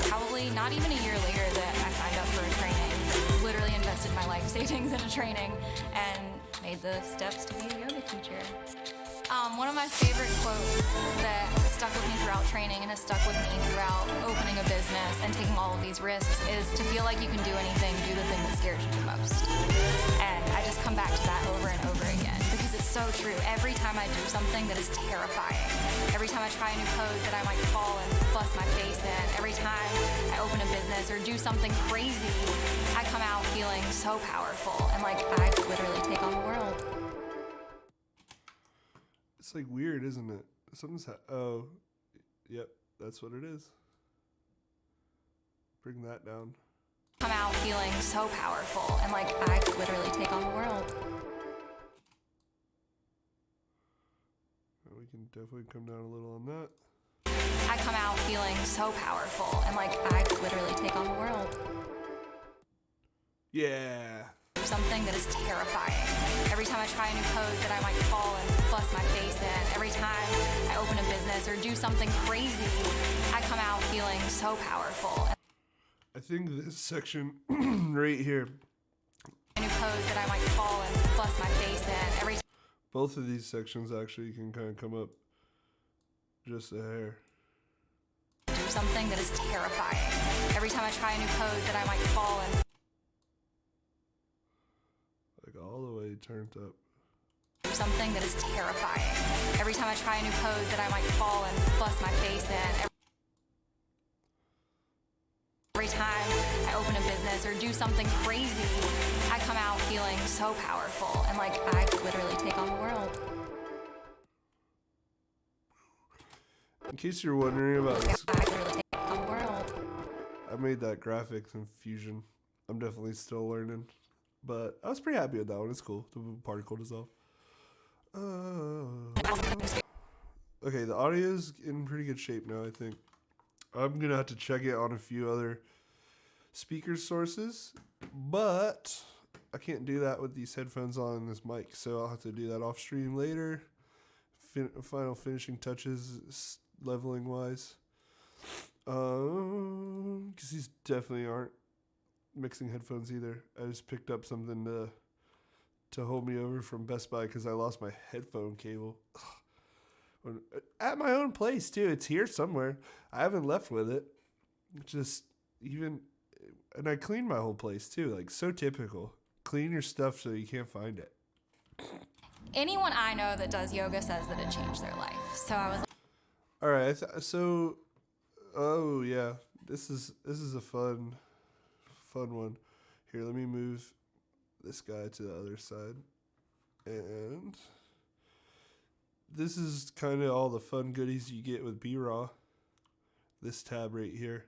probably not even a year later that I signed up for a training. Literally invested my life savings in a training and made the steps to be a yoga teacher. One of my favorite quotes that stuck with me throughout training and has stuck with me throughout opening a business and taking all of these risks is to feel like you can do anything, do the thing that scares you the most. And I just come back to that over and over again because it's so true. Every time I do something that is terrifying, every time I try a new pose that I might fall and bust my face in, every time I open a business or do something crazy, I come out feeling so powerful and like I could literally take on the world. It's like weird, isn't it? Oh, yep, that's what it is. Bring that down. Come out feeling so powerful and like I could literally take on the world. We can definitely come down a little on that. I come out feeling so powerful and like I could literally take on the world. Yeah. Something that is terrifying. Every time I try a new pose that I might fall and bust my face in, every time I open a business or do something crazy, I come out feeling so powerful. I think this section right here, A new pose that I might fall and bust my face in, every both of these sections actually can kind of come up just a hair. do something that is terrifying. Every time I try a new pose that I might fall and Like all the way turned up. something that is terrifying. Every time I try a new pose that I might fall and bust my face in. Every time I open a business or do something crazy, I come out feeling so powerful and like I could literally take on the world. In case you're wondering about this, I could really take on the world. I made that graphics in Fusion. I'm definitely still learning, but I was pretty happy with that one. It's cool. The particle dissolve. Okay, the audio's in pretty good shape now, I think. I'm gonna have to check it on a few other speaker sources, but I can't do that with these headphones on and this mic, so I'll have to do that off stream later. Final finishing touches, leveling wise. Because these definitely aren't mixing headphones either. I just picked up something to hold me over from Best Buy because I lost my headphone cable. At my own place too. It's here somewhere. I haven't left with it. And I cleaned my whole place too. Like, so typical. Clean your stuff so you can't find it. Anyone I know that does yoga says that it changed their life. So I was like, All right. So, oh yeah, this is a fun one. Here, let me move this guy to the other side, and this is kind of all the fun goodies you get with B-Raw. This tab right here,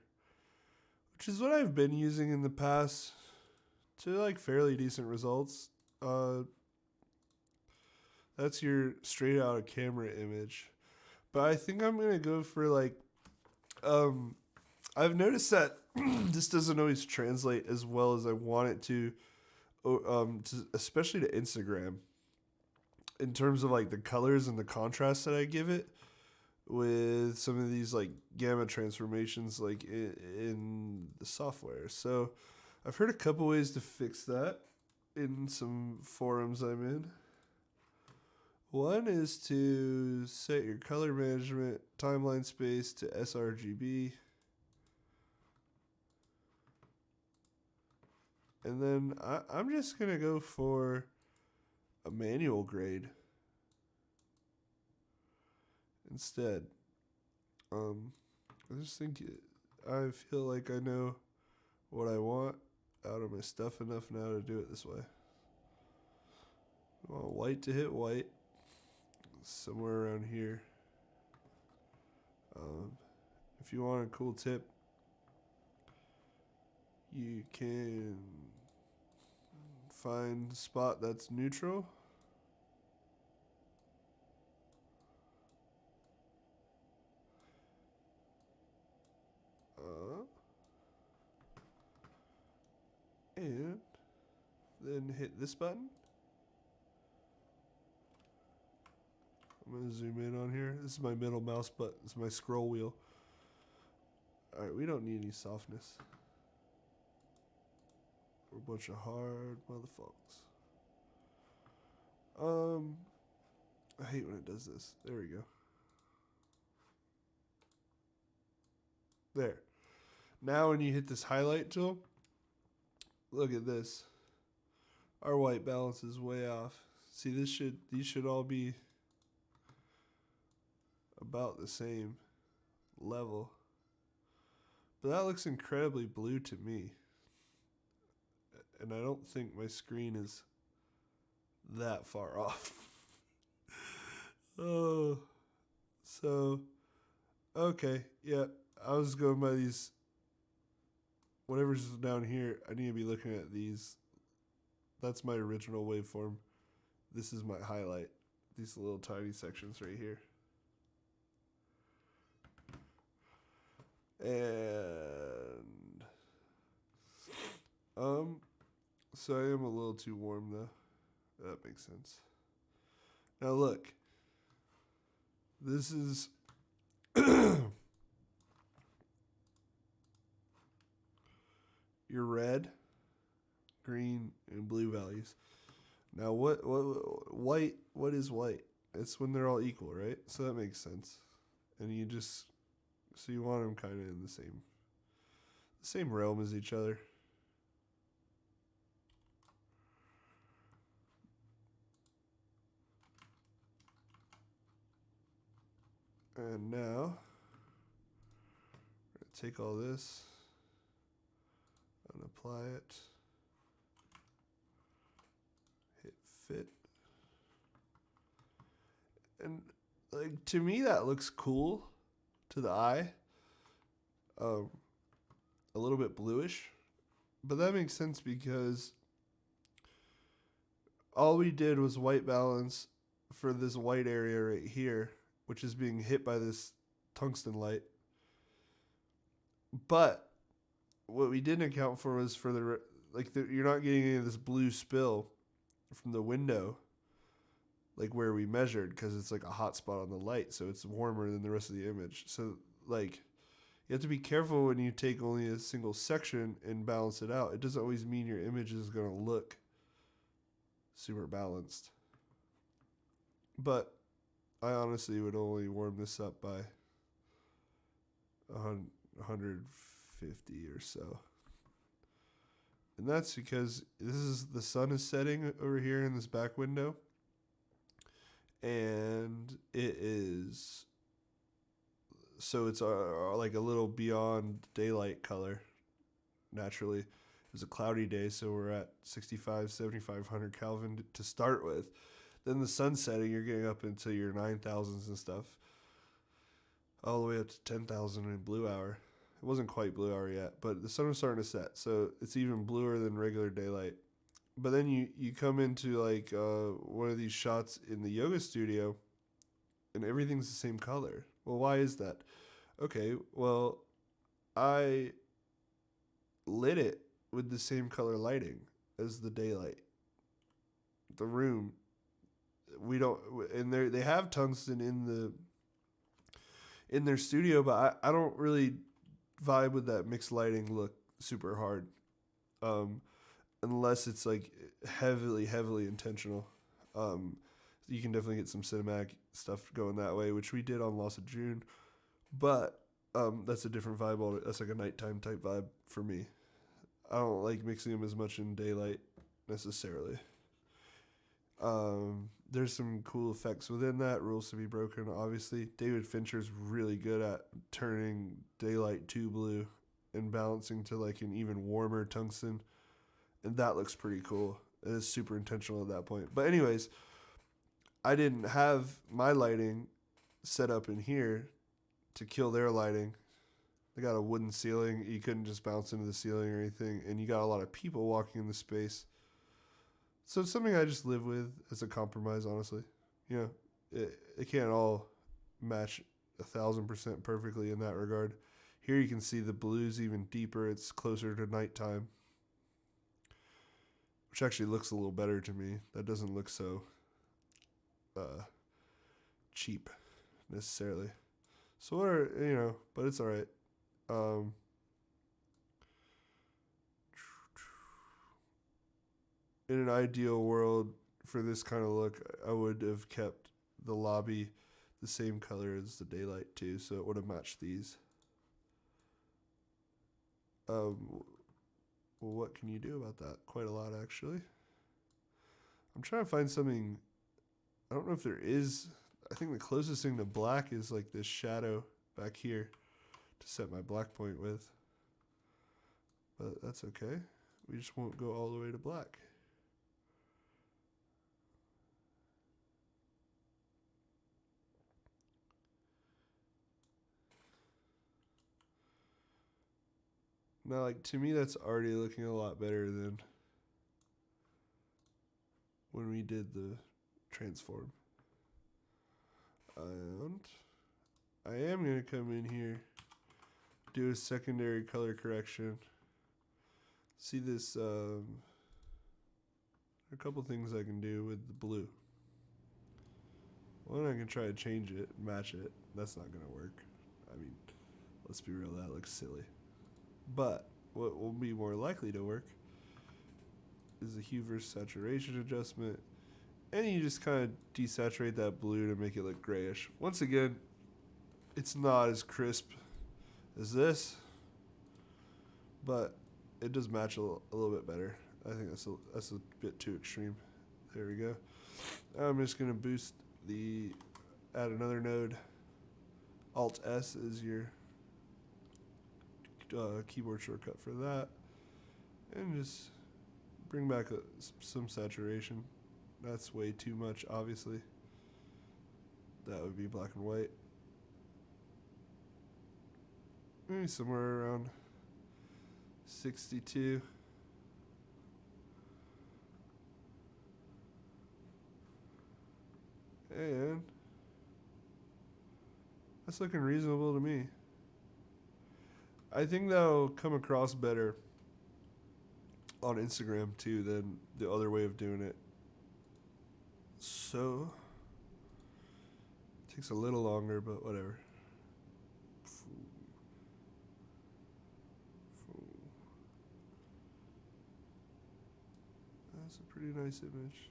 which is what I've been using in the past to like fairly decent results. That's your straight out of camera image. But I think I'm gonna go for like, I've noticed that this doesn't always translate as well as I want it to, especially to Instagram, in terms of like the colors and the contrast that I give it with some of these like gamma transformations like in the software. So I've heard a couple ways to fix that in some forums I'm in. One is to set your color management timeline space to sRGB. And then I'm just going to go for a manual grade instead. I just think I feel like I know what I want out of my stuff enough now to do it this way. I want white to hit white. Somewhere around here. If you want a cool tip, you can find a spot that's neutral. And then hit this button. I'm going to zoom in on here. This is my middle mouse button. This is my scroll wheel. Alright, we don't need any softness. We're a bunch of hard motherfuckers. I hate when it does this. There we go. There. Now when you hit this highlight tool, look at this. Our white balance is way off. See, these should all be about the same level. But that looks incredibly blue to me. And I don't think my screen is that far off. Oh. So, okay. Yeah, I was going by these. Whatever's down here, I need to be looking at these. That's my original waveform. This is my highlight. These little tiny sections right here. And so I am a little too warm though. That makes sense. Now look. This is your red, green, and blue values. Now what is white? It's when they're all equal, right? So that makes sense. And you want them kind of in the same realm as each other. And now, we're going to take all this and apply it. Hit fit. And like to me that looks cool to the eye. A little bit bluish. But that makes sense because all we did was white balance for this white area right here, which is being hit by this tungsten light. But what we didn't account for was for you're not getting any of this blue spill from the window, like where we measured, because it's like a hot spot on the light, so it's warmer than the rest of the image. So like you have to be careful when you take only a single section and balance it out. It doesn't always mean your image is going to look super balanced. But I honestly would only warm this up by 150 or so. And that's because the sun is setting over here in this back window. and it is, so it's like a little beyond daylight color naturally. It was a cloudy day, so we're at 65, 7,500 Kelvin to start with. Then the sun setting, you're getting up into your 9,000s and stuff, all the way up to 10,000 in blue hour. It wasn't quite blue hour yet, but the sun was starting to set, so it's even bluer than regular daylight. But then you come into like one of these shots in the yoga studio, and everything's the same color. Well, why is that? Okay, well, I lit it with the same color lighting as the daylight. The room, we don't, and they have tungsten in their studio, but I don't really vibe with that mixed lighting look super hard, unless it's like heavily intentional. You can definitely get some cinematic stuff going that way, which we did on Lost of June, but that's a different vibe. That's like a nighttime type vibe for me. I don't like mixing them as much in daylight necessarily. There's some cool effects within that, rules to be broken, obviously. David Fincher's really good at turning daylight to blue and balancing to like an even warmer tungsten, and that looks pretty cool. It is super intentional at that point. But anyways, I didn't have my lighting set up in here to kill their lighting. They got a wooden ceiling. You couldn't just bounce into the ceiling or anything, and you got a lot of people walking in the space. So it's something I just live with as a compromise, honestly. You know, it can't all match 1,000% perfectly in that regard. Here you can see the blue's even deeper. It's closer to nighttime, which actually looks a little better to me. That doesn't look so cheap necessarily. So what are, but it's all right. In an ideal world for this kind of look, I would have kept the lobby the same color as the daylight too, so it would have matched these. Well, what can you do about that? Quite a lot, actually. I'm trying to find something. I don't know if there is. I think the closest thing to black is like this shadow back here to set my black point with. But that's okay. We just won't go all the way to black. Now, like, to me, that's already looking a lot better than when we did the transform. And I am going to come in here, do a secondary color correction. See this, there are a couple things I can do with the blue. One, I can try to change it, match it. That's not going to work. I mean, let's be real, that looks silly. But what will be more likely to work is the hue versus saturation adjustment. And you just kind of desaturate that blue to make it look grayish. Once again, it's not as crisp as this, but it does match a little bit better. I think that's a bit too extreme. There we go. I'm just going to boost add another node. Alt S is your keyboard shortcut for that, and just bring back some saturation. That's way too much, obviously. That would be black and white. Maybe somewhere around 62. And that's looking reasonable to me. I think that'll come across better on Instagram too than the other way of doing it. So, it takes a little longer, but whatever. That's a pretty nice image.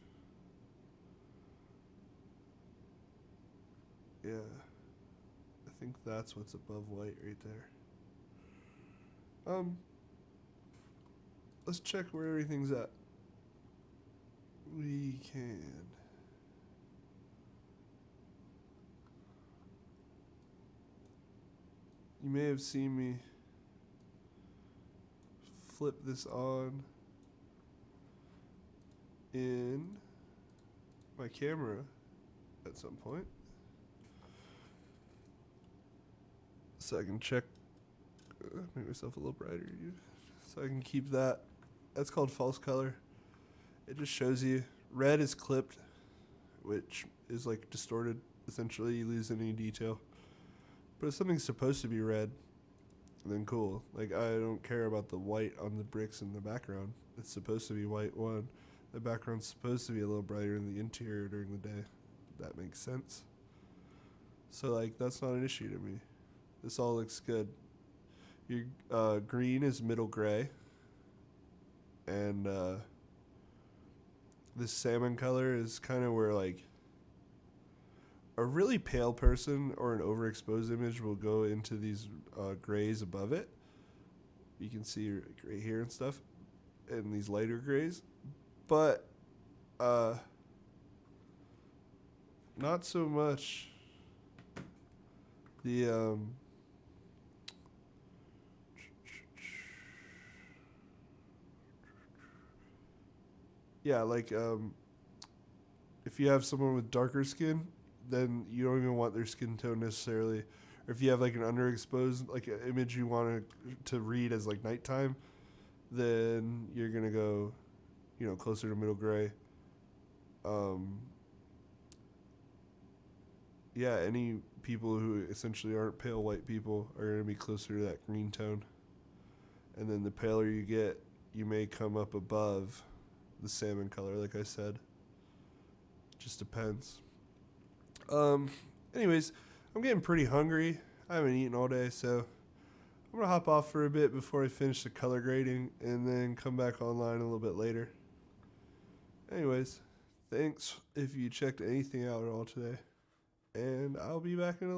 Yeah. I think that's what's above white right there. Let's check where everything's at. We can you may have seen me flip this on in my camera at some point. So I can check, make myself a little brighter, so I can keep that. That's called false color. It just shows you red is clipped, which is like distorted. Essentially, you lose any detail. But if something's supposed to be red, then cool. Like, I don't care about the white on the bricks in the background. It's supposed to be white one. The background's supposed to be a little brighter in the interior during the day. That makes sense. So, like, that's not an issue to me. This all looks good. Your green is middle gray. And this salmon color is kind of where, like, a really pale person or an overexposed image will go into these grays above it. You can see right here and stuff, and these lighter grays. But not so much the yeah, like if you have someone with darker skin, then you don't even want their skin tone necessarily. Or if you have like an underexposed like an image you want to read as like nighttime, then you're gonna go, closer to middle gray. Yeah, any people who essentially aren't pale white people are gonna be closer to that green tone. And then the paler you get, you may come up above the salmon color, like I said. Just depends. Anyways, I'm getting pretty hungry. I haven't eaten all day, so I'm gonna hop off for a bit before I finish the color grading and then come back online a little bit later. Anyways, thanks if you checked anything out at all today, and I'll be back in a little